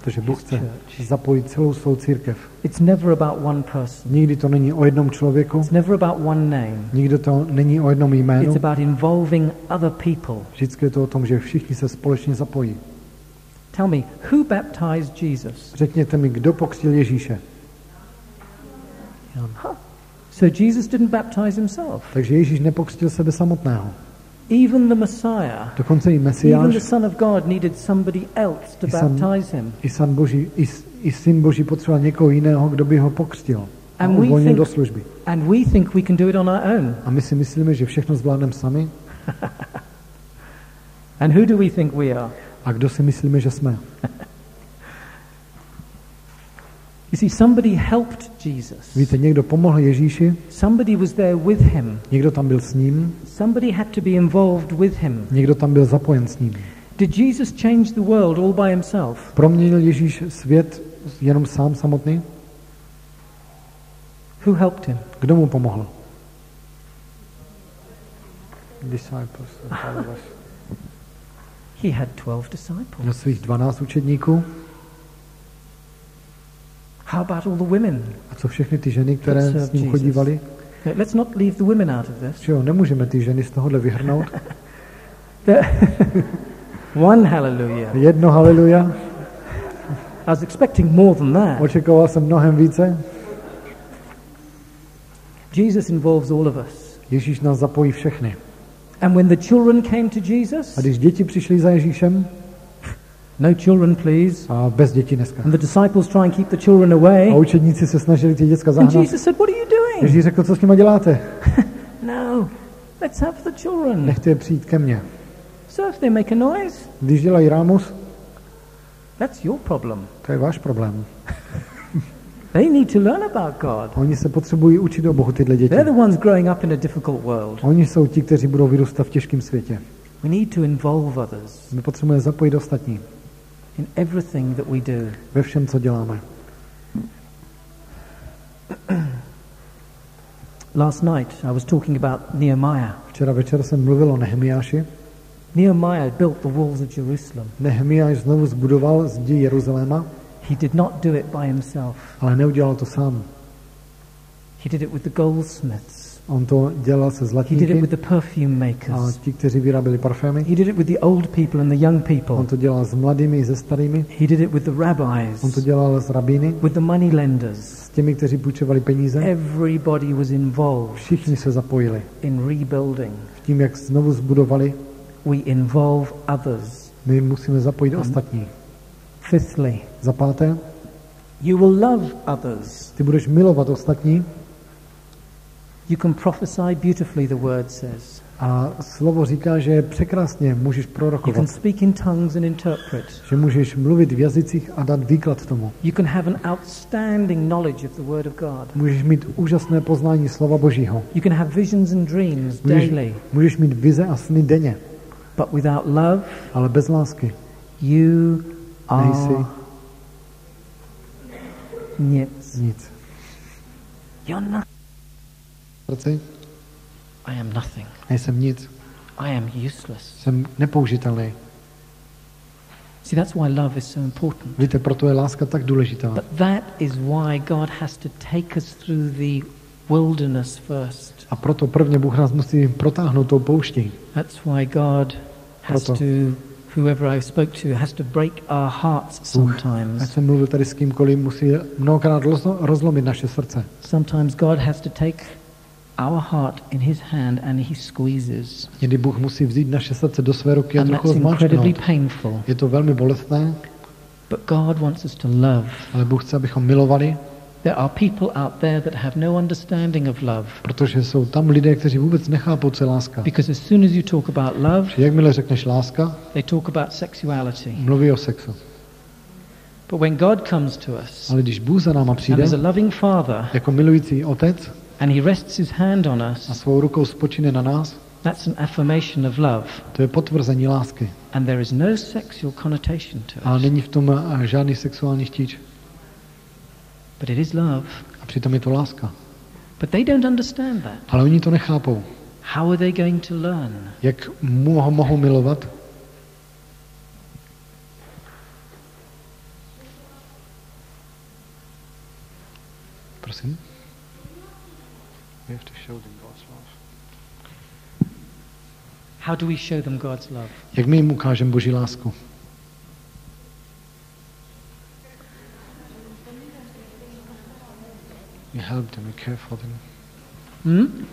[SPEAKER 2] Protože Bůh chce zapojit celou svou církev.
[SPEAKER 1] It's never about one person.
[SPEAKER 2] Nikdy to není o jednom člověku.
[SPEAKER 1] It's never about one name.
[SPEAKER 2] Nikdy to není o jednom jménu.
[SPEAKER 1] It's about involving other people.
[SPEAKER 2] Vždycky je to o tom, že všichni se společně zapojí.
[SPEAKER 1] Tell me, who baptized Jesus?
[SPEAKER 2] Řekněte mi, kdo pokřtil Ježíše?
[SPEAKER 1] Huh. So Jesus didn't baptize himself.
[SPEAKER 2] Takže Ježíš nepokřtil sebe samotného.
[SPEAKER 1] Even the Messiah,
[SPEAKER 2] dokonce i Mesiáš,
[SPEAKER 1] even the Son of God needed somebody else to baptize him.
[SPEAKER 2] I Syn Boží potřeboval někoho jiného, kdo by ho pokřtil a uvolnil do služby.
[SPEAKER 1] And we think we can do it on our own.
[SPEAKER 2] A my si myslíme, že všechno zvládneme sami.
[SPEAKER 1] And who do we think we are?
[SPEAKER 2] A kdo si myslíme, že jsme?
[SPEAKER 1] You see, somebody helped Jesus.
[SPEAKER 2] Víte, někdo pomohl Ježíši.
[SPEAKER 1] Somebody was there with him.
[SPEAKER 2] Někdo tam byl s ním.
[SPEAKER 1] Somebody had to be involved with him.
[SPEAKER 2] Někdo tam byl zapojen s ním.
[SPEAKER 1] Did Jesus change the world all by himself?
[SPEAKER 2] Proměnil Ježíš svět jenom sám samotný?
[SPEAKER 1] Who helped him?
[SPEAKER 2] Kdo mu pomohl? Disciples.
[SPEAKER 1] He had 12 disciples.
[SPEAKER 2] Měl svých 12 učedníků.
[SPEAKER 1] How about all the women?
[SPEAKER 2] A co všechny ty ženy, které s ním chodívaly?
[SPEAKER 1] Let's not leave the women out of this.
[SPEAKER 2] Čeho, nemůžeme ty ženy z tohohle vyhrnout.
[SPEAKER 1] One hallelujah.
[SPEAKER 2] Jedno haleluja.
[SPEAKER 1] I was expecting more than that.
[SPEAKER 2] Očekával jsem mnohem více.
[SPEAKER 1] Jesus involves all of us.
[SPEAKER 2] Ježíš nás zapojí všechny.
[SPEAKER 1] And when the children came to Jesus,
[SPEAKER 2] a když děti přišly za Ježíšem,
[SPEAKER 1] no children, please.
[SPEAKER 2] A bez dětí dneska.
[SPEAKER 1] And the disciples try and keep the children away.
[SPEAKER 2] A učedníci se snažili ty děcka zahnat.
[SPEAKER 1] And Jesus said, "What are you doing?"
[SPEAKER 2] Ježíš řekl, co s nimi děláte?
[SPEAKER 1] No, let's have the children.
[SPEAKER 2] Nechte je přijít ke mně.
[SPEAKER 1] So if they make a noise,
[SPEAKER 2] když dělají rámus,
[SPEAKER 1] that's your problem.
[SPEAKER 2] To je váš problém.
[SPEAKER 1] They need to learn about God.
[SPEAKER 2] Oni se potřebují učit o Bohu, tyhle děti.
[SPEAKER 1] They're the ones growing up in a difficult world.
[SPEAKER 2] Oni jsou ti, kteří budou vyrůstat v těžkém světě.
[SPEAKER 1] We need to involve others.
[SPEAKER 2] My potřebujeme zapojit ostatní.
[SPEAKER 1] In everything that we do.
[SPEAKER 2] Ve všem, co děláme.
[SPEAKER 1] Last night I was talking about Nehemiah.
[SPEAKER 2] Včera večer jsem mluvil o Nehemiáši.
[SPEAKER 1] Nehemiah built the walls of Jerusalem.
[SPEAKER 2] Nehemiáš znovu zbudoval zdi Jeruzaléma.
[SPEAKER 1] He did not do it by himself.
[SPEAKER 2] Ale neudělal to sám.
[SPEAKER 1] He did it with the goldsmiths.
[SPEAKER 2] On to dělal se zlatníky.
[SPEAKER 1] He did it with the perfume makers.
[SPEAKER 2] A ti, kteří vyráběli parfémy.
[SPEAKER 1] He did it with the old people and the young people.
[SPEAKER 2] On to dělal s mladými i se starými.
[SPEAKER 1] He did it with the rabbis.
[SPEAKER 2] On to dělal s rabíny.
[SPEAKER 1] With the money lenders.
[SPEAKER 2] S těmi, kteří půjčovali peníze.
[SPEAKER 1] Everybody was involved.
[SPEAKER 2] Všichni se zapojili.
[SPEAKER 1] In rebuilding.
[SPEAKER 2] V tím, jak znovu zbudovali.
[SPEAKER 1] We involve others.
[SPEAKER 2] My musíme zapojit ostatní.
[SPEAKER 1] Fifthly.
[SPEAKER 2] Za páté.
[SPEAKER 1] You will love others.
[SPEAKER 2] Ty budeš milovat ostatní.
[SPEAKER 1] You can prophesy beautifully, the word says.
[SPEAKER 2] A slovo říká, že překrásně můžeš
[SPEAKER 1] You can
[SPEAKER 2] prorokovat,
[SPEAKER 1] speak in tongues and interpret.
[SPEAKER 2] že můžeš mluvit v jazycích a dát výklad tomu.
[SPEAKER 1] You can have an outstanding knowledge of the word of God.
[SPEAKER 2] Můžeš mít úžasné poznání slova Božího.
[SPEAKER 1] You can have visions and dreams daily.
[SPEAKER 2] Můžeš mít vize a sny denně,
[SPEAKER 1] But without love,
[SPEAKER 2] ale bez lásky
[SPEAKER 1] you
[SPEAKER 2] nejsi
[SPEAKER 1] are nic.
[SPEAKER 2] nic.
[SPEAKER 1] You're nothing.
[SPEAKER 2] Srdci,
[SPEAKER 1] I am nothing.
[SPEAKER 2] nejsem nic,
[SPEAKER 1] I am useless.
[SPEAKER 2] jsem nepoužitelný.
[SPEAKER 1] See, that's why love is so important.
[SPEAKER 2] Víte, proto je láska tak důležitá.
[SPEAKER 1] But that is why God has to take us through the wilderness first.
[SPEAKER 2] A proto prvně Bůh nás musí protáhnout tou pouští.
[SPEAKER 1] That's why God has
[SPEAKER 2] Proto.
[SPEAKER 1] to, whoever I spoke to, has to break our hearts
[SPEAKER 2] Ať
[SPEAKER 1] sometimes.
[SPEAKER 2] jsem mluvil tady s kýmkoliv, musí mnohokrát rozlomit naše srdce.
[SPEAKER 1] Sometimes God has to take our heart in his hand and he squeezes.
[SPEAKER 2] Někdy Bůh musí vzít naše srdce do své ruky a
[SPEAKER 1] And
[SPEAKER 2] trochu
[SPEAKER 1] that's incredibly
[SPEAKER 2] zmáčknout.
[SPEAKER 1] painful.
[SPEAKER 2] Je to velmi bolestné,
[SPEAKER 1] But God wants us to love.
[SPEAKER 2] ale Bůh chce, abychom milovali,
[SPEAKER 1] There are people out there that have no understanding of love.
[SPEAKER 2] protože jsou tam lidé, kteří vůbec nechápou, co je láska.
[SPEAKER 1] Because as soon as you talk about love,
[SPEAKER 2] Že jakmile řekneš láska,
[SPEAKER 1] they talk about sexuality.
[SPEAKER 2] mluví o sexu.
[SPEAKER 1] But when God comes to us,
[SPEAKER 2] Ale když Bůh za náma
[SPEAKER 1] and
[SPEAKER 2] přijde,
[SPEAKER 1] is a loving father,
[SPEAKER 2] jako milující otec
[SPEAKER 1] and he rests his hand on
[SPEAKER 2] a
[SPEAKER 1] us,
[SPEAKER 2] svou rukou spočine na nás,
[SPEAKER 1] that's an affirmation of love.
[SPEAKER 2] to je potvrzení lásky.
[SPEAKER 1] And there is no sexual connotation to
[SPEAKER 2] Ale
[SPEAKER 1] it.
[SPEAKER 2] není v tom žádný sexuální chtíč.
[SPEAKER 1] But it is love.
[SPEAKER 2] A přitom je to láska.
[SPEAKER 1] But they don't understand that.
[SPEAKER 2] Ale oni to nechápou.
[SPEAKER 1] How are they going to learn?
[SPEAKER 2] Jak mohou milovat? Prosím? We have to show them God's love.
[SPEAKER 1] How do we show them God's love?
[SPEAKER 2] Jak my jim ukážeme Boží lásku? We help them, we care for them.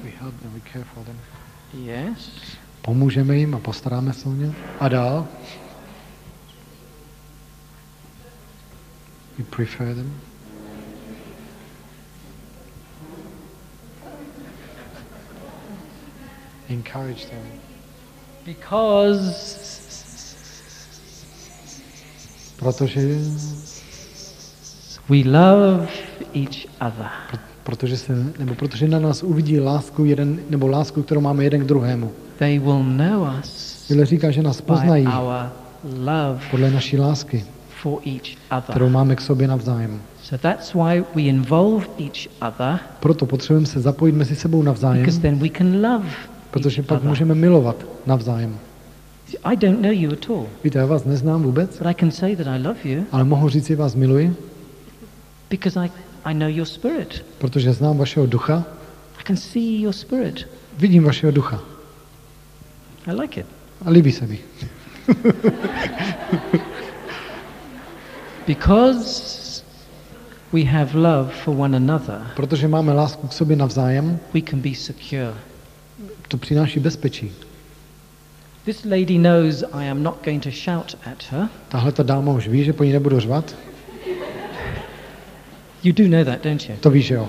[SPEAKER 2] We help them, we care for them.
[SPEAKER 1] Yes.
[SPEAKER 2] Pomůžeme jim a postaráme se o ně. A dál? We prefer them. Encourage them.
[SPEAKER 1] Because
[SPEAKER 2] Protože
[SPEAKER 1] we love each other.
[SPEAKER 2] protože na nás uvidí lásku, kterou máme jeden k druhému.
[SPEAKER 1] They will know us
[SPEAKER 2] Bible říká, že nás
[SPEAKER 1] by
[SPEAKER 2] poznají
[SPEAKER 1] our love
[SPEAKER 2] podle naší lásky,
[SPEAKER 1] for each
[SPEAKER 2] kterou
[SPEAKER 1] other.
[SPEAKER 2] máme k sobě navzájem.
[SPEAKER 1] So that's why we involve each other,
[SPEAKER 2] Proto potřebujeme se zapojit mezi sebou navzájem,
[SPEAKER 1] because then we can love
[SPEAKER 2] protože
[SPEAKER 1] each
[SPEAKER 2] pak
[SPEAKER 1] other.
[SPEAKER 2] můžeme milovat navzájem.
[SPEAKER 1] See, I don't know you at all,
[SPEAKER 2] Víte, já vás neznám vůbec,
[SPEAKER 1] but I can say that I love you
[SPEAKER 2] ale mohu říct, že vás miluji,
[SPEAKER 1] because I know your spirit.
[SPEAKER 2] protože znám vašeho ducha,
[SPEAKER 1] I can see your spirit.
[SPEAKER 2] vidím vašeho ducha
[SPEAKER 1] I like it.
[SPEAKER 2] a líbí se mi.
[SPEAKER 1] Because we have love for one another,
[SPEAKER 2] Protože máme lásku k sobě navzájem,
[SPEAKER 1] we can be secure.
[SPEAKER 2] to přináší bezpečí.
[SPEAKER 1] This lady knows I am not going to shout at her.
[SPEAKER 2] Tahle ta dáma už ví, že po ní nebudu řvat.
[SPEAKER 1] You do know that, don't you?
[SPEAKER 2] To víš, že jo.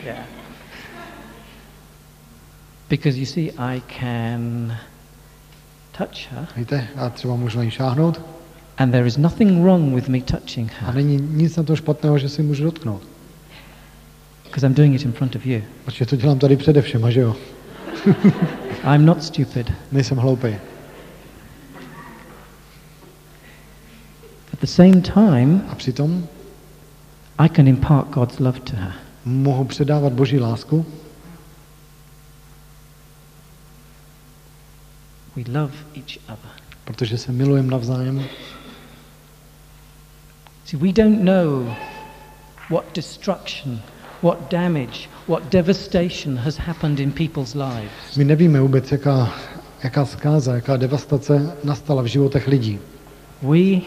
[SPEAKER 1] Yeah. Because you see, I can touch her,
[SPEAKER 2] Víte, já třeba můžu na ní šáhnout
[SPEAKER 1] and there is nothing wrong with me touching
[SPEAKER 2] a
[SPEAKER 1] her,
[SPEAKER 2] není nic na tom špatného, že si můžu dotknout.
[SPEAKER 1] because I'm doing it in front of you.
[SPEAKER 2] Protože to dělám tady přede všema, že jo.
[SPEAKER 1] I'm not stupid.
[SPEAKER 2] Nejsem hloupej.
[SPEAKER 1] At the same time,
[SPEAKER 2] A přitom
[SPEAKER 1] I can impart God's love to her.
[SPEAKER 2] mohu předávat Boží lásku.
[SPEAKER 1] We love each other.
[SPEAKER 2] Protože se milujeme navzájem.
[SPEAKER 1] See, we don't know what destruction, what damage, what devastation has happened in people's lives.
[SPEAKER 2] My nevíme vůbec, jaká zkáza, jaká devastace nastala v životech lidí.
[SPEAKER 1] We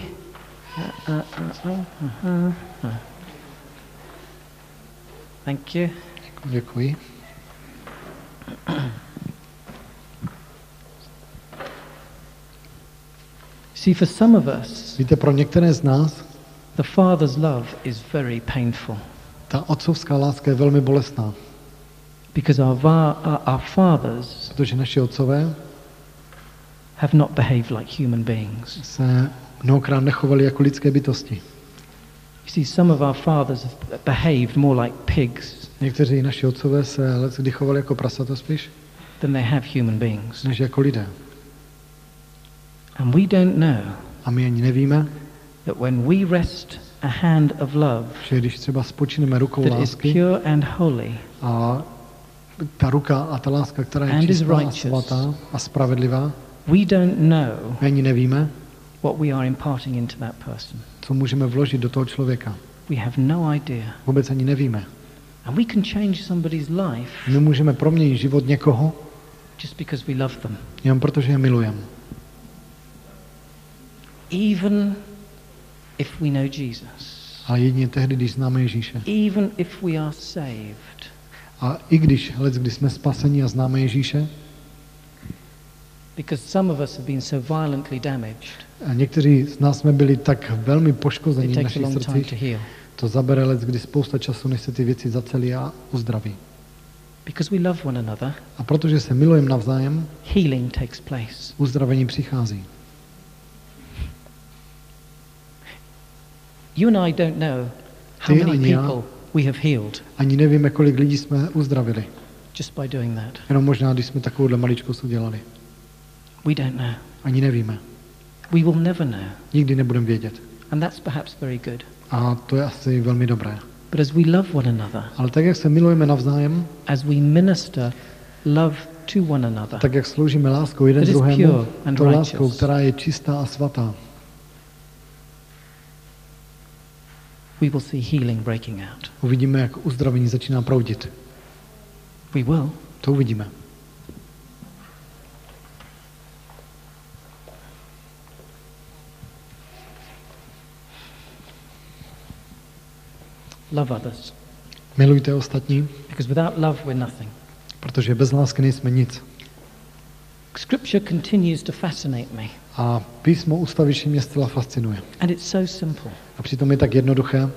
[SPEAKER 1] Thank you.
[SPEAKER 2] Děkuji.
[SPEAKER 1] See, for some of us,
[SPEAKER 2] Víte, pro některé z nás
[SPEAKER 1] the Father's love is very painful.
[SPEAKER 2] ta otcovská láska je velmi bolestná.
[SPEAKER 1] Because our fathers
[SPEAKER 2] Protože naši otcové
[SPEAKER 1] have not behaved like human beings.
[SPEAKER 2] se mnohokrát nechovali jako lidské bytosti.
[SPEAKER 1] You see, some of our fathers have behaved more like pigs
[SPEAKER 2] Někteří naši otcové se leckdy chovali jako prasata spíš,
[SPEAKER 1] than they have human beings.
[SPEAKER 2] než jako lidé.
[SPEAKER 1] And we don't know
[SPEAKER 2] A my ani nevíme,
[SPEAKER 1] that when we rest a hand of love
[SPEAKER 2] že když třeba spočineme rukou
[SPEAKER 1] that is
[SPEAKER 2] lásky
[SPEAKER 1] pure and holy
[SPEAKER 2] a ta ruka a ta láska, která je
[SPEAKER 1] and is
[SPEAKER 2] čistá a
[SPEAKER 1] righteous,
[SPEAKER 2] svatá a spravedlivá,
[SPEAKER 1] we don't know
[SPEAKER 2] my ani nevíme,
[SPEAKER 1] what we are imparting into that person.
[SPEAKER 2] co můžeme vložit do toho člověka.
[SPEAKER 1] We have no idea.
[SPEAKER 2] Vůbec ani nevíme.
[SPEAKER 1] And we can change somebody's life
[SPEAKER 2] My můžeme proměnit život někoho,
[SPEAKER 1] just because we love them.
[SPEAKER 2] jenom protože je milujeme.
[SPEAKER 1] Even if we know Jesus.
[SPEAKER 2] Ale jedině tehdy, když známe Ježíše.
[SPEAKER 1] Even if we are saved.
[SPEAKER 2] A i když jsme spaseni a známe Ježíše,
[SPEAKER 1] Because some of us have been so violently damaged,
[SPEAKER 2] a někteří z nás jsme byli tak velmi poškození
[SPEAKER 1] it
[SPEAKER 2] v
[SPEAKER 1] takes a
[SPEAKER 2] našich
[SPEAKER 1] long time to
[SPEAKER 2] srdcích,
[SPEAKER 1] heal.
[SPEAKER 2] to zabere kdy spousta času, než se ty věci zacelí a uzdraví.
[SPEAKER 1] Because we love one another,
[SPEAKER 2] A protože se milujeme navzájem,
[SPEAKER 1] healing takes place.
[SPEAKER 2] uzdravení přichází.
[SPEAKER 1] You and I don't know how
[SPEAKER 2] Ty
[SPEAKER 1] many
[SPEAKER 2] ani já.
[SPEAKER 1] people we have healed
[SPEAKER 2] Ani nevíme, kolik lidí jsme uzdravili.
[SPEAKER 1] just by doing that.
[SPEAKER 2] Jenom možná, když jsme takovouhle maličkost udělali.
[SPEAKER 1] We don't know.
[SPEAKER 2] Ani nevíme.
[SPEAKER 1] We will never know.
[SPEAKER 2] Nikdy nebudeme vědět.
[SPEAKER 1] And that's perhaps very good.
[SPEAKER 2] A to je asi velmi dobré.
[SPEAKER 1] But as we love one another,
[SPEAKER 2] Ale tak, jak se milujeme navzájem,
[SPEAKER 1] as we minister love to one another,
[SPEAKER 2] tak, jak sloužíme láskou jeden
[SPEAKER 1] That is
[SPEAKER 2] druhému,
[SPEAKER 1] pure and
[SPEAKER 2] to
[SPEAKER 1] righteous.
[SPEAKER 2] láskou, která je čistá a svatá,
[SPEAKER 1] we will see healing breaking out.
[SPEAKER 2] uvidíme, jak uzdravení začíná proudit.
[SPEAKER 1] We will.
[SPEAKER 2] To uvidíme.
[SPEAKER 1] Love others.
[SPEAKER 2] Milujte ostatní,
[SPEAKER 1] Because without love, we're nothing.
[SPEAKER 2] protože bez lásky nejsme nic.
[SPEAKER 1] Scripture continues to fascinate me.
[SPEAKER 2] A písmo ustavičně mě zcela fascinuje.
[SPEAKER 1] And it's so simple.
[SPEAKER 2] A přitom je tak jednoduché.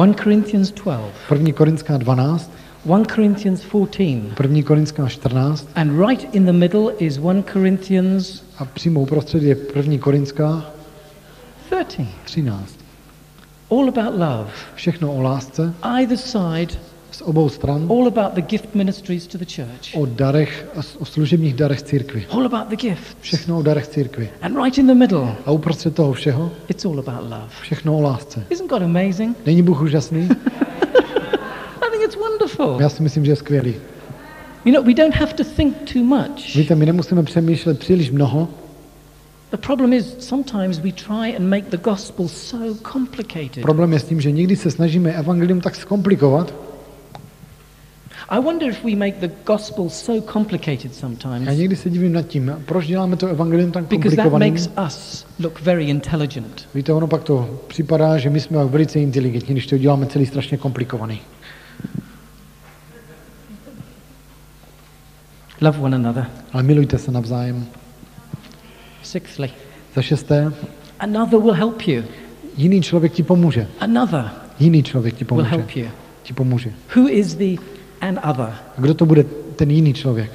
[SPEAKER 1] 1 Corinthians 12,
[SPEAKER 2] 1. Korinská 12,
[SPEAKER 1] 1 Corinthians 14,
[SPEAKER 2] 1. Korinská 14
[SPEAKER 1] and right in the middle is 1 Corinthians
[SPEAKER 2] a přímo uprostřed je 1. Korinská
[SPEAKER 1] 13.
[SPEAKER 2] 13.
[SPEAKER 1] All about love.
[SPEAKER 2] Všechno o lásce
[SPEAKER 1] Either side,
[SPEAKER 2] z obou stran,
[SPEAKER 1] all about the gift ministries to the church.
[SPEAKER 2] o darech, o služebních darech církvi.
[SPEAKER 1] All about the gifts.
[SPEAKER 2] Všechno o darech církvi.
[SPEAKER 1] And right in the middle,
[SPEAKER 2] A uprostřed toho všeho,
[SPEAKER 1] it's all about love.
[SPEAKER 2] všechno o lásce.
[SPEAKER 1] Isn't God amazing?
[SPEAKER 2] Není Bůh úžasný?
[SPEAKER 1] I think it's wonderful.
[SPEAKER 2] Já si myslím, že je skvělý.
[SPEAKER 1] You know, we don't have to think too much.
[SPEAKER 2] Víte, my nemusíme přemýšlet příliš mnoho.
[SPEAKER 1] The problem is sometimes we try and make the gospel so complicated.
[SPEAKER 2] Problém je s tím, že někdy se snažíme evangelium tak zkomplikovat.
[SPEAKER 1] I wonder if we make the gospel so complicated
[SPEAKER 2] Já
[SPEAKER 1] sometimes
[SPEAKER 2] někdy se divím nad tím, proč děláme to evangelium tak
[SPEAKER 1] because that
[SPEAKER 2] komplikovaným.
[SPEAKER 1] makes us look very intelligent.
[SPEAKER 2] Víte, ono pak to připadá, že my jsme velice inteligentní, když to děláme celý strašně komplikovaný.
[SPEAKER 1] Love one another.
[SPEAKER 2] Ale milujte se navzájem.
[SPEAKER 1] Sixthly,
[SPEAKER 2] Za šesté,
[SPEAKER 1] another will help you.
[SPEAKER 2] jiný člověk ti pomůže.
[SPEAKER 1] Another
[SPEAKER 2] Jiný člověk ti
[SPEAKER 1] will
[SPEAKER 2] pomůže.
[SPEAKER 1] help you.
[SPEAKER 2] Ti pomůže.
[SPEAKER 1] Who is the another?
[SPEAKER 2] A kdo to bude ten jiný člověk?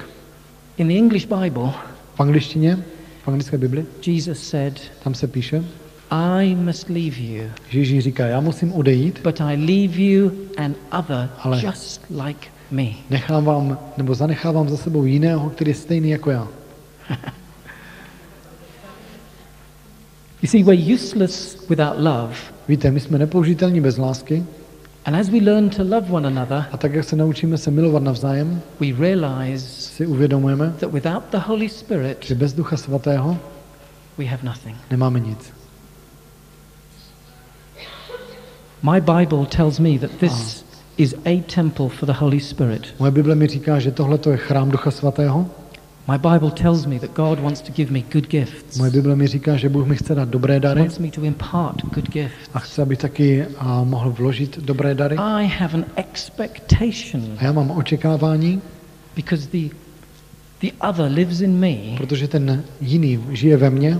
[SPEAKER 1] In the English Bible,
[SPEAKER 2] V angličtině, v anglické Bibli,
[SPEAKER 1] Jesus said,
[SPEAKER 2] tam se píše,
[SPEAKER 1] I must leave you,
[SPEAKER 2] že Ježíš říká, já musím odejít,
[SPEAKER 1] but I leave you another
[SPEAKER 2] Ale-
[SPEAKER 1] just like me.
[SPEAKER 2] nechám vám, nebo zanechávám za sebou jiného, který je stejný jako já.
[SPEAKER 1] You see, we're useless without love.
[SPEAKER 2] Víte, my jsme nepoužitelní bez lásky
[SPEAKER 1] And as we learn to love one another,
[SPEAKER 2] a tak, jak se naučíme se milovat navzájem,
[SPEAKER 1] we realize
[SPEAKER 2] si uvědomujeme,
[SPEAKER 1] that without the Holy Spirit,
[SPEAKER 2] že bez Ducha Svatého
[SPEAKER 1] we have nothing.
[SPEAKER 2] nemáme nic.
[SPEAKER 1] My Bible tells me that this is a temple for the Holy Spirit.
[SPEAKER 2] Moje Bible mi říká, že tohle je chrám Ducha Svatého.
[SPEAKER 1] My Bible tells me that God wants to give me good gifts.
[SPEAKER 2] Moje Bible mi říká, že Bůh mi chce dát dobré
[SPEAKER 1] He
[SPEAKER 2] dary
[SPEAKER 1] wants me to impart good gifts.
[SPEAKER 2] a chce, abych taky mohl vložit dobré dary.
[SPEAKER 1] I have an expectation
[SPEAKER 2] A já mám očekávání,
[SPEAKER 1] because the other lives in me
[SPEAKER 2] protože ten jiný žije ve mně,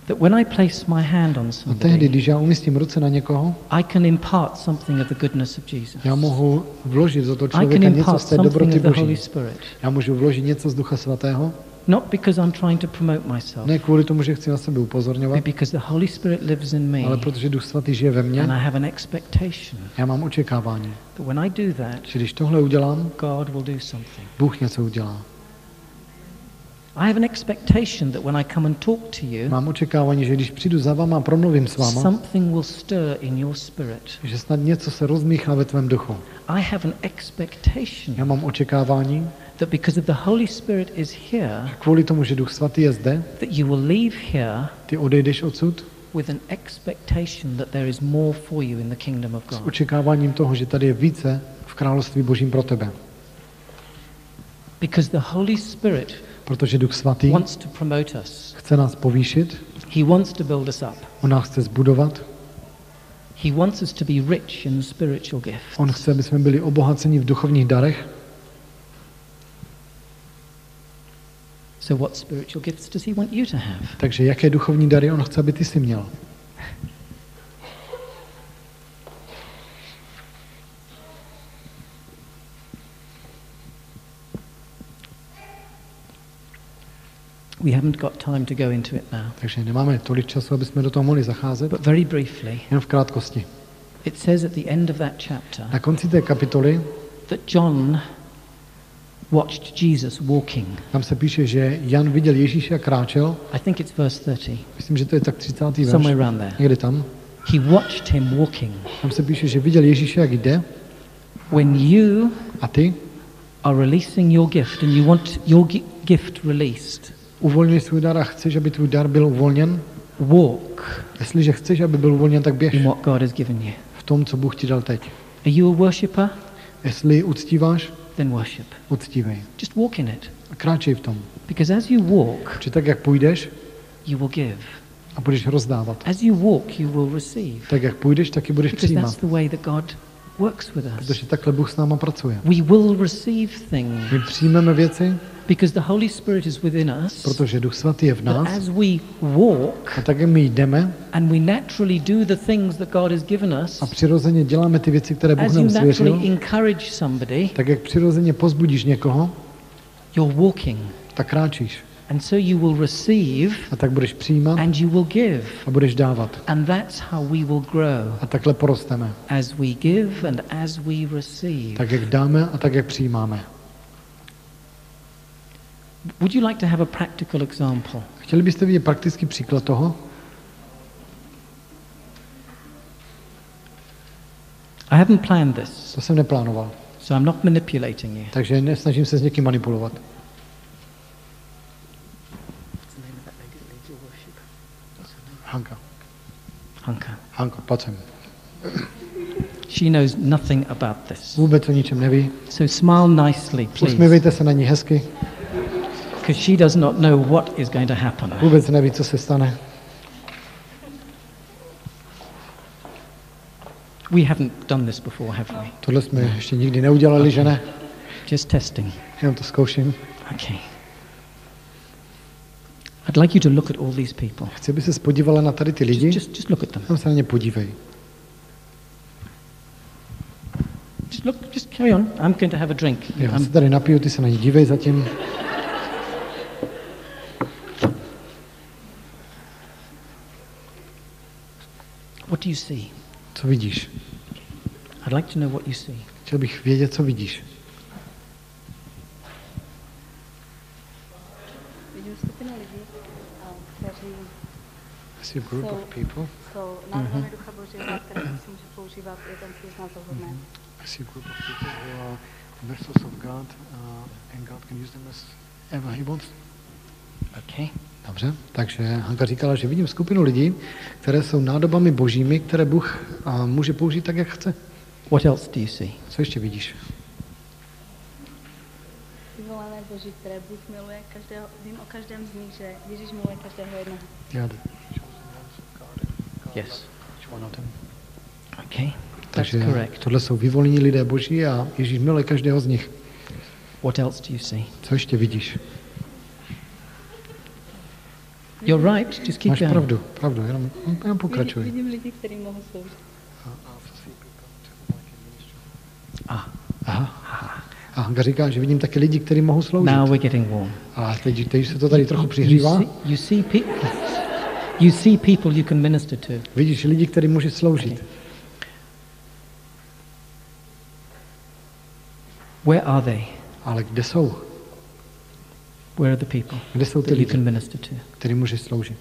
[SPEAKER 1] That when I place my hand on
[SPEAKER 2] A tehdy,
[SPEAKER 1] somebody,
[SPEAKER 2] když já umístím ruce na někoho,
[SPEAKER 1] I can impart something of the goodness of Jesus.
[SPEAKER 2] já mohu vložit do toho
[SPEAKER 1] I can
[SPEAKER 2] člověka něco
[SPEAKER 1] impart
[SPEAKER 2] z té
[SPEAKER 1] something
[SPEAKER 2] dobroty
[SPEAKER 1] of the Holy
[SPEAKER 2] Boží.
[SPEAKER 1] Spirit.
[SPEAKER 2] Já můžu vložit něco z Ducha Svatého,
[SPEAKER 1] Not because I'm trying to promote myself,
[SPEAKER 2] ne kvůli tomu, že chci na sebe upozorňovat,
[SPEAKER 1] but because the Holy Spirit lives in me,
[SPEAKER 2] ale protože Duch Svatý žije ve mně,
[SPEAKER 1] and I have an expectation
[SPEAKER 2] já mám očekávání,
[SPEAKER 1] that when I do that,
[SPEAKER 2] že když tohle udělám,
[SPEAKER 1] God will do something.
[SPEAKER 2] Bůh něco udělá.
[SPEAKER 1] I have an expectation that when I come and talk to you,
[SPEAKER 2] Mám očekávání, že když přijdu za váma a promluvím s váma,
[SPEAKER 1] something will stir in your spirit.
[SPEAKER 2] že snad něco se rozmíchá ve tvém duchu.
[SPEAKER 1] I have an expectation
[SPEAKER 2] Já mám očekávání,
[SPEAKER 1] that because of the Holy Spirit is here,
[SPEAKER 2] kvůli tomu, že Duch Svatý je zde,
[SPEAKER 1] that you will leave here
[SPEAKER 2] ty odejdeš odsud
[SPEAKER 1] with an expectation that there is more for you in the kingdom of
[SPEAKER 2] s
[SPEAKER 1] God.
[SPEAKER 2] očekáváním toho, že tady je více v království Božím pro tebe.
[SPEAKER 1] Because the Holy Spirit
[SPEAKER 2] Protože Duch Svatý
[SPEAKER 1] wants to promote us.
[SPEAKER 2] chce nás povýšit,
[SPEAKER 1] He wants to build us up.
[SPEAKER 2] on nás chce zbudovat,
[SPEAKER 1] He wants us to be rich in spiritual gifts.
[SPEAKER 2] on chce, aby jsme byli obohaceni v duchovních darech.
[SPEAKER 1] So what spiritual gifts does he want you to have?
[SPEAKER 2] Takže jaké duchovní dary on chce, aby ty si měl?
[SPEAKER 1] We haven't got time to go into it now.
[SPEAKER 2] Takže nemáme tolik času, aby jsme do toho mohli zacházet.
[SPEAKER 1] But very briefly,
[SPEAKER 2] Jen v krátkosti.
[SPEAKER 1] it says at the end of that chapter
[SPEAKER 2] Na konci té kapitoly
[SPEAKER 1] that John watched Jesus walking.
[SPEAKER 2] tam se píše, že Jan viděl Ježíše, jak kráčel.
[SPEAKER 1] I think it's verse 30,
[SPEAKER 2] Myslím, že to je tak 30. verš.
[SPEAKER 1] somewhere around there.
[SPEAKER 2] Někde tam.
[SPEAKER 1] He watched him walking.
[SPEAKER 2] Tam se píše, že viděl Ježíše, jak jde.
[SPEAKER 1] When you
[SPEAKER 2] A ty
[SPEAKER 1] are releasing your gift and you want your gift released,
[SPEAKER 2] uvolňuješ svůj dar a chceš, aby tvůj dar byl uvolněn.
[SPEAKER 1] walk
[SPEAKER 2] Jestliže chceš, aby byl uvolněn, tak běž
[SPEAKER 1] in what God has given you.
[SPEAKER 2] v tom, co Bůh ti dal teď.
[SPEAKER 1] Are you a worshipper?
[SPEAKER 2] Jestli uctíváš,
[SPEAKER 1] Then worship.
[SPEAKER 2] uctívej.
[SPEAKER 1] Just walk in it.
[SPEAKER 2] A kráčej v tom.
[SPEAKER 1] Because as you walk,
[SPEAKER 2] Či tak, jak půjdeš
[SPEAKER 1] you will give.
[SPEAKER 2] a budeš rozdávat.
[SPEAKER 1] As you walk, you will receive.
[SPEAKER 2] Tak, jak půjdeš, taky budeš
[SPEAKER 1] Because that's
[SPEAKER 2] přijímat.
[SPEAKER 1] the way that God works with us.
[SPEAKER 2] Protože takhle Bůh s náma pracuje.
[SPEAKER 1] We will receive things
[SPEAKER 2] My přijmeme věci,
[SPEAKER 1] because the Holy Spirit is within us.
[SPEAKER 2] protože Duch Svatý je v
[SPEAKER 1] But
[SPEAKER 2] nás.
[SPEAKER 1] as we walk
[SPEAKER 2] A tak, jak my jdeme
[SPEAKER 1] and we naturally do the things that God has given us,
[SPEAKER 2] a přirozeně děláme ty věci, které Bůh
[SPEAKER 1] as you
[SPEAKER 2] nám svěřil,
[SPEAKER 1] naturally encourage somebody,
[SPEAKER 2] tak jak přirozeně pozbudíš někoho,
[SPEAKER 1] you're walking.
[SPEAKER 2] tak kráčíš.
[SPEAKER 1] And so you will receive
[SPEAKER 2] A tak budeš přijímat
[SPEAKER 1] and you will give.
[SPEAKER 2] a budeš dávat.
[SPEAKER 1] And that's how we will grow.
[SPEAKER 2] A takhle porosteme.
[SPEAKER 1] As we give and as we receive.
[SPEAKER 2] Tak, jak dáme a tak, jak přijímáme.
[SPEAKER 1] Would you like to have a practical example?
[SPEAKER 2] Chtěli byste vidět praktický příklad toho?
[SPEAKER 1] I haven't planned this,
[SPEAKER 2] To jsem neplánoval.
[SPEAKER 1] so I'm not manipulating you.
[SPEAKER 2] Takže nesnažím se s někým manipulovat. Hanka. Hanko, pojď sem.
[SPEAKER 1] She knows nothing about this.
[SPEAKER 2] Vůbec o ničem neví.
[SPEAKER 1] So smile nicely, please,
[SPEAKER 2] Usmívejte se na ní hezky.
[SPEAKER 1] because she does not know what is going to happen.
[SPEAKER 2] Vůbec neví, co se stane.
[SPEAKER 1] We haven't done this before, have we?
[SPEAKER 2] Tohle jsme ještě nikdy neudělali, že ne?
[SPEAKER 1] Just testing.
[SPEAKER 2] Jenom to zkouším.
[SPEAKER 1] Okay. I'd like you to look at all these people.
[SPEAKER 2] Chci, aby se podívala na tady ty lidi.
[SPEAKER 1] Just look at them.
[SPEAKER 2] Tam se na ně podívej.
[SPEAKER 1] Just carry on. I'm going to have a drink.
[SPEAKER 2] Já se tady napiju, ty se na ně dívej zatím.
[SPEAKER 1] What do you see?
[SPEAKER 2] Co vidíš?
[SPEAKER 1] I'd like to know what you see.
[SPEAKER 2] Chtěl bych vědět, co vidíš.
[SPEAKER 3] Vidím skupinu lidí, kteří
[SPEAKER 2] I see a group of people.
[SPEAKER 3] jsou nádherné Ducha Božího, které si může používat i ten si nás dohodne.
[SPEAKER 2] I see a group of people who are vessels of God, and God can use them as ever He wants.
[SPEAKER 1] Okay.
[SPEAKER 2] Dobře, takže Hanka říkala, že vidím skupinu lidí, které jsou nádobami božími, které Bůh může použít tak, jak chce.
[SPEAKER 1] What else do you see?
[SPEAKER 2] Co ještě vidíš?
[SPEAKER 3] Vyvolené Boží, které Bůh miluje každého, vím o každém z nich, že Ježíš miluje každého jednoho.
[SPEAKER 1] Yes.
[SPEAKER 2] One of them.
[SPEAKER 1] Okay. That's
[SPEAKER 2] Takže
[SPEAKER 1] correct.
[SPEAKER 2] tohle jsou vyvolení lidé boží a Ježíš miluje každého z nich.
[SPEAKER 1] What else do you see?
[SPEAKER 2] Co ještě vidíš?
[SPEAKER 1] You're right, just keep
[SPEAKER 2] Máš
[SPEAKER 1] going.
[SPEAKER 2] pravdu, jenom pokračuj.
[SPEAKER 3] Vidím lidi, kteří mohou sloužit.
[SPEAKER 2] A Hanka říká, že vidím taky lidi, kteří mohou sloužit.
[SPEAKER 1] Now we're getting warm.
[SPEAKER 2] A teď se to tady trochu přihřívá.
[SPEAKER 1] You see people you can minister to.
[SPEAKER 2] Vidíš lidi, kteří může sloužit.
[SPEAKER 1] Where are they?
[SPEAKER 2] Ale kde jsou?
[SPEAKER 1] Where are the people
[SPEAKER 2] Kde jsou ty
[SPEAKER 1] that you can
[SPEAKER 2] lidi,
[SPEAKER 1] minister to?
[SPEAKER 2] kteří může sloužit?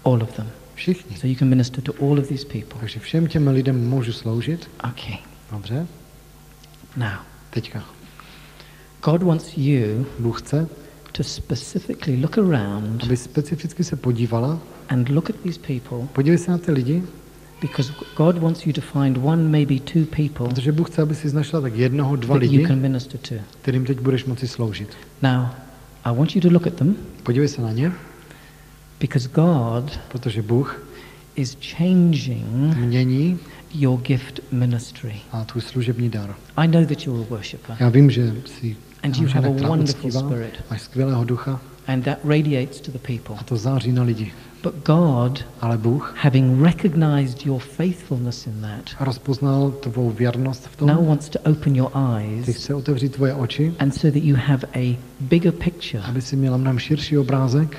[SPEAKER 1] All of them.
[SPEAKER 2] Všichni.
[SPEAKER 1] So you can minister to all of these people.
[SPEAKER 2] Takže všem těm lidem můžu sloužit.
[SPEAKER 1] Okay.
[SPEAKER 2] Dobře.
[SPEAKER 1] Now,
[SPEAKER 2] Teďka.
[SPEAKER 1] God wants you
[SPEAKER 2] Bůh chce,
[SPEAKER 1] to specifically look around
[SPEAKER 2] aby specificky se podívala.
[SPEAKER 1] and look at these people,
[SPEAKER 2] Podívej se na ty lidi,
[SPEAKER 1] because God wants you to find one, maybe two people
[SPEAKER 2] protože Bůh chce, aby si našla tak jednoho, dva
[SPEAKER 1] that you
[SPEAKER 2] lidi,
[SPEAKER 1] can minister to.
[SPEAKER 2] kterým teď budeš moci sloužit.
[SPEAKER 1] Now, I want you to look at them
[SPEAKER 2] Podívej se na ně,
[SPEAKER 1] because God
[SPEAKER 2] protože Bůh
[SPEAKER 1] is changing
[SPEAKER 2] mění
[SPEAKER 1] your gift ministry.
[SPEAKER 2] a tvůj služební dar.
[SPEAKER 1] I know that you're a worshipper
[SPEAKER 2] Já vím, že jsi
[SPEAKER 1] and you have a
[SPEAKER 2] která
[SPEAKER 1] wonderful
[SPEAKER 2] uctívá,
[SPEAKER 1] spirit,
[SPEAKER 2] máš skvělého ducha
[SPEAKER 1] and that radiates to the people.
[SPEAKER 2] a to září na lidi.
[SPEAKER 1] But God,
[SPEAKER 2] Ale Bůh
[SPEAKER 1] having recognized your faithfulness in that,
[SPEAKER 2] rozpoznal tvou věrnost v
[SPEAKER 1] now
[SPEAKER 2] tom,
[SPEAKER 1] wants to open your
[SPEAKER 2] ty
[SPEAKER 1] eyes
[SPEAKER 2] chce otevřít tvoje oči,
[SPEAKER 1] and so that you have a bigger picture
[SPEAKER 2] aby si měla mnohem širší obrázek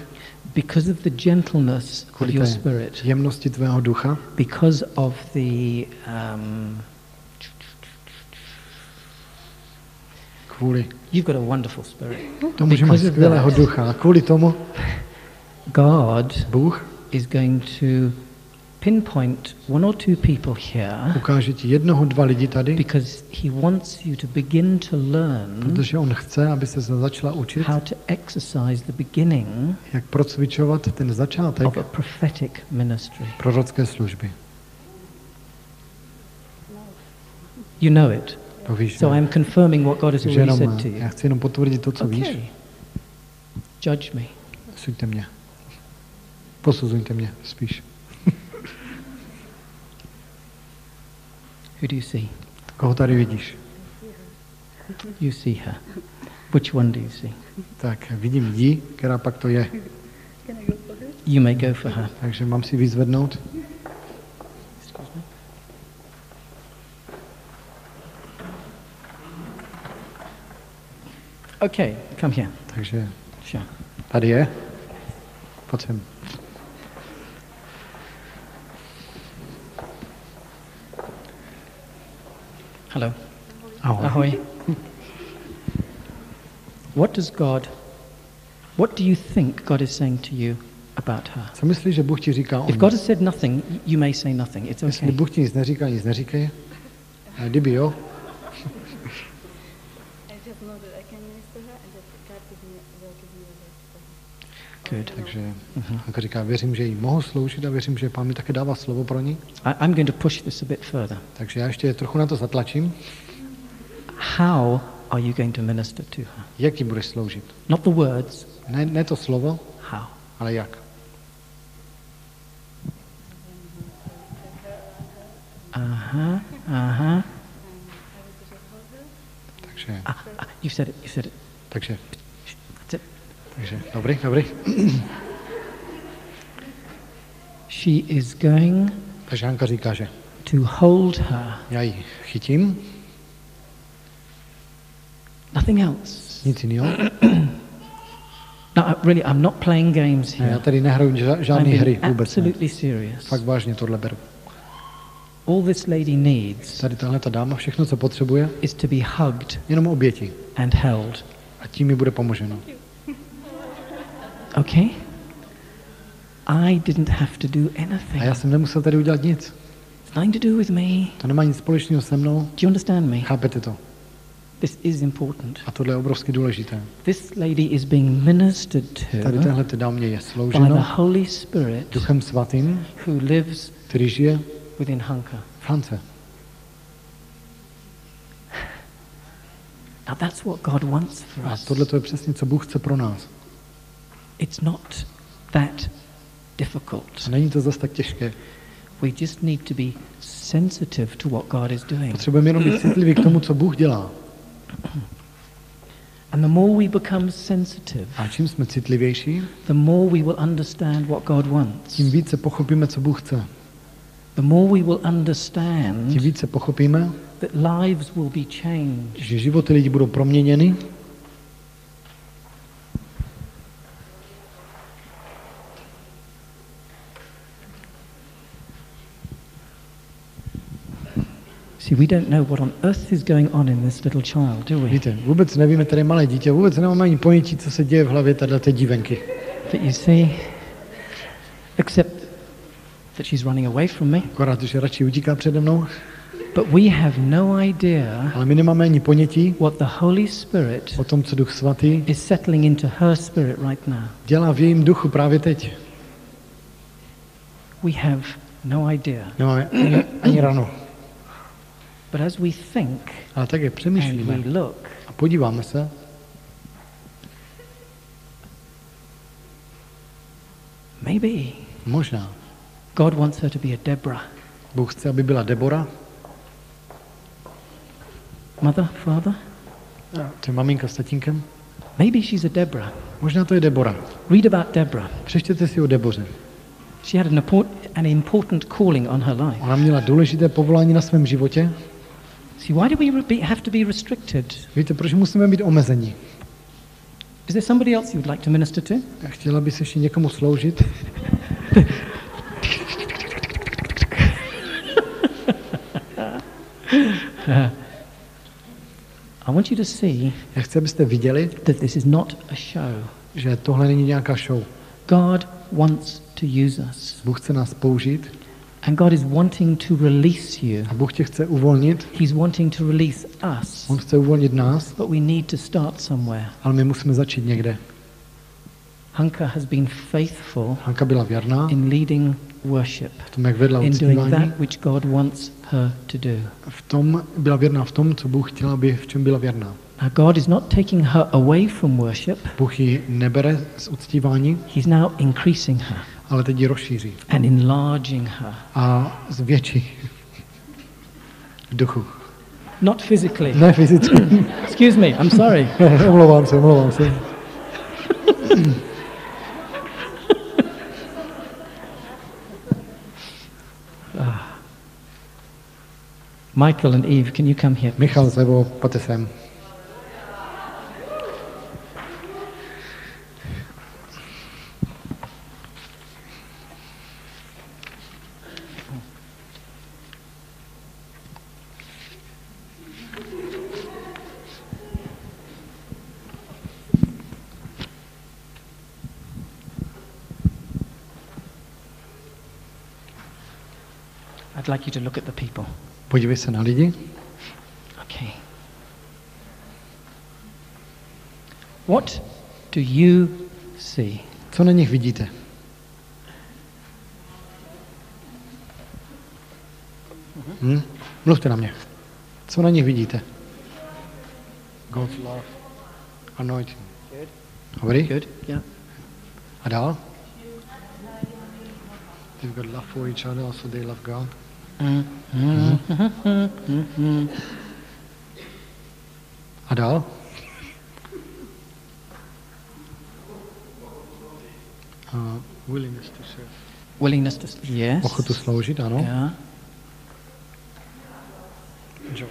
[SPEAKER 1] because of the gentleness of
[SPEAKER 2] kvůli
[SPEAKER 1] your
[SPEAKER 2] té
[SPEAKER 1] spirit,
[SPEAKER 2] jemnosti tvého ducha,
[SPEAKER 1] because of the
[SPEAKER 2] kvůli
[SPEAKER 1] you've got a wonderful spirit.
[SPEAKER 2] tomu, že máš
[SPEAKER 1] Because of
[SPEAKER 2] skvělého
[SPEAKER 1] that,
[SPEAKER 2] ducha. A kvůli tomu
[SPEAKER 1] God
[SPEAKER 2] Bůh
[SPEAKER 1] is going to pinpoint one or two people here
[SPEAKER 2] ukáže ti jednoho, dva lidi tady,
[SPEAKER 1] because he wants you to begin to learn
[SPEAKER 2] protože on chce, aby se začala učit,
[SPEAKER 1] how to exercise the beginning
[SPEAKER 2] jak procvičovat ten začátek
[SPEAKER 1] of a prophetic ministry.
[SPEAKER 2] prorocké služby.
[SPEAKER 1] You know it.
[SPEAKER 2] To víš,
[SPEAKER 1] So I'm confirming what God has
[SPEAKER 2] že
[SPEAKER 1] already
[SPEAKER 2] jenom,
[SPEAKER 1] said to
[SPEAKER 2] já
[SPEAKER 1] you.
[SPEAKER 2] chci jenom potvrdit to, co víš.
[SPEAKER 1] Okay. Judge me.
[SPEAKER 2] Suďte mě. Posuzujte mě spíš.
[SPEAKER 1] Who do you see?
[SPEAKER 2] Koho tady vidíš?
[SPEAKER 1] You see her. Which one do you see?
[SPEAKER 2] Tak vidím ji, která pak to je.
[SPEAKER 1] You may go for her.
[SPEAKER 2] Takže mám si vyzvednout.
[SPEAKER 1] Okay, come here.
[SPEAKER 2] Takže
[SPEAKER 1] Sure.
[SPEAKER 2] tady je. Pojď sem.
[SPEAKER 1] Hello.
[SPEAKER 2] Ahoj.
[SPEAKER 1] Ahoy. What do you think God is saying to you about her?
[SPEAKER 2] Co myslíš, že Bůh ti říká o
[SPEAKER 1] If
[SPEAKER 2] ní?
[SPEAKER 1] God has said nothing, you may say nothing. It's
[SPEAKER 2] Jestli
[SPEAKER 1] okay.
[SPEAKER 2] Bůh ti nic neříkej. A kdyby jo,
[SPEAKER 3] I just know that I can minister her and that God will give me a word.
[SPEAKER 1] Good.
[SPEAKER 2] takže Hanka říká, věřím, že jí mohu sloužit a věřím, že Pán mi také dává slovo pro ní.
[SPEAKER 1] I'm going to push this a bit further.
[SPEAKER 2] Takže já ještě trochu na to zatlačím.
[SPEAKER 1] How are you going to minister to her?
[SPEAKER 2] Jak jí budeš sloužit?
[SPEAKER 1] Not the words,
[SPEAKER 2] Ne to slovo,
[SPEAKER 1] how.
[SPEAKER 2] ale jak.
[SPEAKER 1] Uh-huh.
[SPEAKER 2] Takže,
[SPEAKER 1] You said it.
[SPEAKER 2] takže,
[SPEAKER 1] That's it.
[SPEAKER 2] dobrý.
[SPEAKER 1] She is going
[SPEAKER 2] Takže Hanka říká, že
[SPEAKER 1] to hold her.
[SPEAKER 2] já ji chytím,
[SPEAKER 1] Nothing else.
[SPEAKER 2] nic jiného.
[SPEAKER 1] No, I'm not playing games
[SPEAKER 2] Já
[SPEAKER 1] here.
[SPEAKER 2] tady nehraju
[SPEAKER 1] I'm
[SPEAKER 2] žádné hry,
[SPEAKER 1] being
[SPEAKER 2] vůbec ne.
[SPEAKER 1] absolutely serious.
[SPEAKER 2] Fakt vážně tohle beru.
[SPEAKER 1] All this lady needs
[SPEAKER 2] Tady tahle ta dáma všechno, co potřebuje,
[SPEAKER 1] is to be hugged
[SPEAKER 2] jenom oběti.
[SPEAKER 1] and held.
[SPEAKER 2] A tím mi bude pomoženo.
[SPEAKER 1] Okay? I didn't have to do
[SPEAKER 2] A
[SPEAKER 1] anything.
[SPEAKER 2] já jsem nemusel tady udělat nic.
[SPEAKER 1] It's nothing to do with me.
[SPEAKER 2] To nemá nic společného se mnou.
[SPEAKER 1] Do you understand me?
[SPEAKER 2] Chápete to?
[SPEAKER 1] This is important.
[SPEAKER 2] A tohle je obrovsky důležité.
[SPEAKER 1] This lady is being ministered
[SPEAKER 2] Tady
[SPEAKER 1] to
[SPEAKER 2] téhle dámě je
[SPEAKER 1] by the
[SPEAKER 2] slouženo
[SPEAKER 1] Holy Spirit
[SPEAKER 2] Duchem Svatým,
[SPEAKER 1] who lives
[SPEAKER 2] který žije
[SPEAKER 1] within Hanka.
[SPEAKER 2] v Hance.
[SPEAKER 1] Now that's what God wants for
[SPEAKER 2] A
[SPEAKER 1] us.
[SPEAKER 2] tohle to je přesně, co Bůh chce pro nás.
[SPEAKER 1] It's not that difficult.
[SPEAKER 2] A není to zase tak těžké.
[SPEAKER 1] We just need to be sensitive to what God is doing.
[SPEAKER 2] Potřebujeme jenom být citliví k tomu, co Bůh dělá.
[SPEAKER 1] And the more we become sensitive,
[SPEAKER 2] A čím jsme citlivější,
[SPEAKER 1] the more we will understand what God wants.
[SPEAKER 2] tím více pochopíme, co Bůh chce.
[SPEAKER 1] The more we will understand
[SPEAKER 2] Tím více pochopíme,
[SPEAKER 1] that lives will be changed.
[SPEAKER 2] že životy lidí budou proměněny.
[SPEAKER 1] See, we don't know what on earth is going on in this little child, do we?
[SPEAKER 2] Víte, vůbec nevíme, tady je malé dítě, vůbec nemáme ani ponětí, co se děje v hlavě této dívenky.
[SPEAKER 1] But you see, except that she's running away from me.
[SPEAKER 2] Akorát, že radši utíká přede mnou.
[SPEAKER 1] But we have no idea
[SPEAKER 2] Ale my nemáme ani ponětí
[SPEAKER 1] what the Holy Spirit
[SPEAKER 2] o tom, co Duch Svatý
[SPEAKER 1] is settling into her spirit right now.
[SPEAKER 2] dělá v jejím duchu právě teď.
[SPEAKER 1] We have no idea.
[SPEAKER 2] Nemáme ani rano.
[SPEAKER 1] But as we think
[SPEAKER 2] Ale tak, jak
[SPEAKER 1] and
[SPEAKER 2] přemýšlíme
[SPEAKER 1] we look,
[SPEAKER 2] a podíváme se,
[SPEAKER 1] maybe
[SPEAKER 2] možná
[SPEAKER 1] God wants her to be a Deborah.
[SPEAKER 2] Bůh chce, aby byla Debora,
[SPEAKER 1] Mother, father?
[SPEAKER 2] to je maminka s tatínkem.
[SPEAKER 1] Maybe she's a Deborah.
[SPEAKER 2] Možná to je Debora.
[SPEAKER 1] Read about Deborah.
[SPEAKER 2] Přečtěte si o Deboře.
[SPEAKER 1] She had an important calling on her life.
[SPEAKER 2] Ona měla důležité povolání na svém životě.
[SPEAKER 1] See, why do we have to be restricted?
[SPEAKER 2] Víte, proč musíme být omezení?
[SPEAKER 1] Is there somebody else you would like to minister to?
[SPEAKER 2] Chtěla bys ještě někomu sloužit?
[SPEAKER 1] I want you to see
[SPEAKER 2] Já chci, abyste viděli,
[SPEAKER 1] that this is not a show.
[SPEAKER 2] že tohle není nějaká show.
[SPEAKER 1] God wants to use us.
[SPEAKER 2] Bůh chce nás použít
[SPEAKER 1] And God is wanting to release you.
[SPEAKER 2] a Bůh tě chce uvolnit.
[SPEAKER 1] He's wanting to release us.
[SPEAKER 2] On chce uvolnit nás,
[SPEAKER 1] But we need to start somewhere.
[SPEAKER 2] ale my musíme začít někde.
[SPEAKER 1] Hanka has been faithful
[SPEAKER 2] Hanka byla věrná
[SPEAKER 1] in leading worship,
[SPEAKER 2] v tom, jak vedla
[SPEAKER 1] in doing
[SPEAKER 2] uctívání.
[SPEAKER 1] that which God wants her to do.
[SPEAKER 2] V tom byla věrná v tom, co Bůh chtěl, aby v čem byla věrná.
[SPEAKER 1] Now God is not taking her away from worship.
[SPEAKER 2] Bůh ji nebere z uctívání,
[SPEAKER 1] He's now increasing her
[SPEAKER 2] ale teď ji rozšíří
[SPEAKER 1] and enlarging her.
[SPEAKER 2] a zvětší v duchu.
[SPEAKER 1] Not physically.
[SPEAKER 2] Ne fyzicky.
[SPEAKER 1] Excuse me, I'm sorry.
[SPEAKER 2] omlouvám se.
[SPEAKER 1] Michael and Eve, can you come here?
[SPEAKER 2] Michal, Zebo, pojďte sem.
[SPEAKER 1] I'd like you to look at the people.
[SPEAKER 2] Podívej se na lidi.
[SPEAKER 1] Okay. What do you see?
[SPEAKER 2] Co na nich vidíte? Mluvte na mě. Co na nich vidíte? God's love. Anointing. Dobrý?
[SPEAKER 1] Good, yeah.
[SPEAKER 2] A dál? They've got love for each other, also they love God. A dál? Willingness to serve.
[SPEAKER 1] Willingness to, yes.
[SPEAKER 2] Ochotu sloužit, ano.
[SPEAKER 1] Yeah.
[SPEAKER 2] Joy.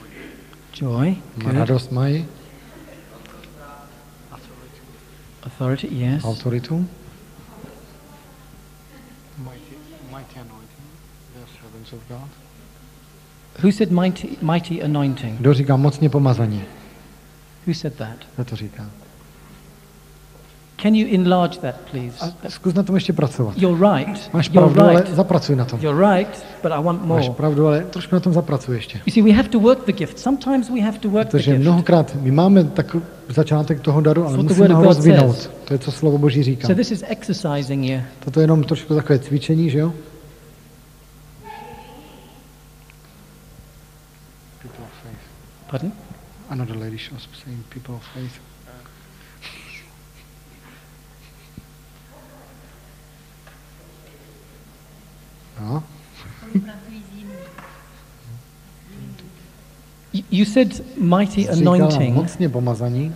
[SPEAKER 1] Joy, good.
[SPEAKER 2] Radost mají.
[SPEAKER 1] Authority, yes.
[SPEAKER 2] Autoritu. Mighty anointing. They are servants of God.
[SPEAKER 1] Who said mighty anointing?
[SPEAKER 2] Kdo říká mocně pomazaní?
[SPEAKER 1] Who said that?
[SPEAKER 2] Kdo to říká?
[SPEAKER 1] Can you enlarge that, please?
[SPEAKER 2] A zkus na tom ještě pracovat.
[SPEAKER 1] You're right.
[SPEAKER 2] Máš
[SPEAKER 1] You're
[SPEAKER 2] pravdu, ale
[SPEAKER 1] right.
[SPEAKER 2] zapracuj na tom.
[SPEAKER 1] You're right, but I want
[SPEAKER 2] Máš
[SPEAKER 1] more.
[SPEAKER 2] pravdu, ale trošku na tom zapracuj ještě.
[SPEAKER 1] You see, we have to work the gift. Sometimes we have to work the
[SPEAKER 2] Protože
[SPEAKER 1] gift.
[SPEAKER 2] mnohokrát my máme takový začátek toho daru, ale
[SPEAKER 1] What the
[SPEAKER 2] musíme
[SPEAKER 1] word
[SPEAKER 2] ho
[SPEAKER 1] of God
[SPEAKER 2] rozvinout.
[SPEAKER 1] says.
[SPEAKER 2] To je, co slovo Boží říká.
[SPEAKER 1] So this is exercising you.
[SPEAKER 2] Toto je jenom trošku takové cvičení, že jo? People of faith.
[SPEAKER 1] Pardon?
[SPEAKER 2] Another lady was saying people of faith. No.
[SPEAKER 1] You said mighty
[SPEAKER 2] Říkala
[SPEAKER 1] anointing.
[SPEAKER 2] mocně pomazaní.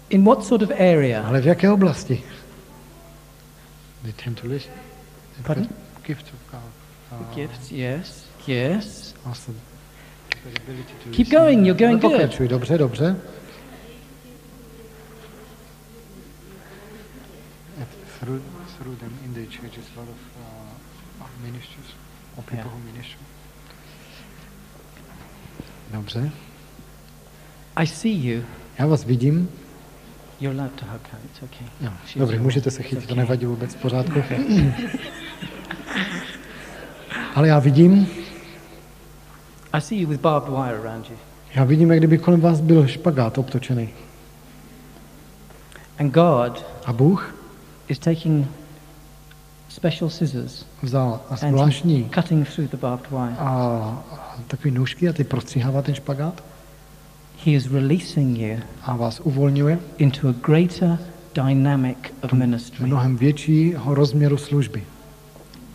[SPEAKER 1] In what sort of area?
[SPEAKER 2] Ale v jaké oblasti? They tend to listen.
[SPEAKER 1] Pardon?
[SPEAKER 2] Gifts of God.
[SPEAKER 1] The gifts, yes, yes.
[SPEAKER 2] Awesome.
[SPEAKER 1] Keep going, you're going good.
[SPEAKER 2] Pokračuj, dobře, dobře. Through them in the church is a lot of ministers, or people who minister. Dobře.
[SPEAKER 1] I see you.
[SPEAKER 2] Já vás vidím.
[SPEAKER 1] You're allowed to hug her, it's okay.
[SPEAKER 2] Jo, dobrý, můžete se chytit, to nevadí vůbec, v pořádku. Ale já vidím.
[SPEAKER 1] I see you with barbed wire around you.
[SPEAKER 2] Já vidím, jak kdyby kolem vás byl špagát obtočený.
[SPEAKER 1] And God
[SPEAKER 2] A Bůh
[SPEAKER 1] is taking special scissors
[SPEAKER 2] vzal
[SPEAKER 1] and
[SPEAKER 2] zvláštní
[SPEAKER 1] cutting through the barbed wire.
[SPEAKER 2] a takový nůžky a ty prostříhává ten špagát
[SPEAKER 1] He is releasing you
[SPEAKER 2] a vás uvolňuje
[SPEAKER 1] into a greater dynamic of ministry.
[SPEAKER 2] mnohem většího rozměru služby.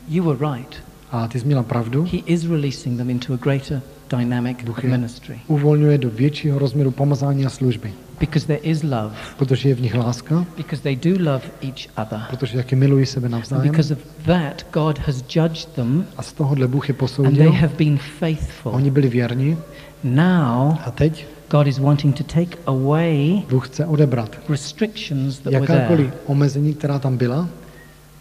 [SPEAKER 1] You were right.
[SPEAKER 2] A ty jsi měla pravdu.
[SPEAKER 1] He is releasing them into a greater dynamic
[SPEAKER 2] Bůh
[SPEAKER 1] of
[SPEAKER 2] je
[SPEAKER 1] ministry.
[SPEAKER 2] uvolňuje do většího rozměru pomazání a služby.
[SPEAKER 1] Because there is love.
[SPEAKER 2] Protože je v nich láska,
[SPEAKER 1] Because they do love each other.
[SPEAKER 2] protože taky milují sebe
[SPEAKER 1] And
[SPEAKER 2] navzájem.
[SPEAKER 1] because of that, God has judged them
[SPEAKER 2] A z tohohle Bůh je
[SPEAKER 1] and they
[SPEAKER 2] posoudil.
[SPEAKER 1] have been faithful.
[SPEAKER 2] Oni byli věrní.
[SPEAKER 1] Now,
[SPEAKER 2] A teď
[SPEAKER 1] God is wanting to take away
[SPEAKER 2] Bůh chce odebrat
[SPEAKER 1] restrictions that were there.
[SPEAKER 2] jakákoliv omezení, která tam byla.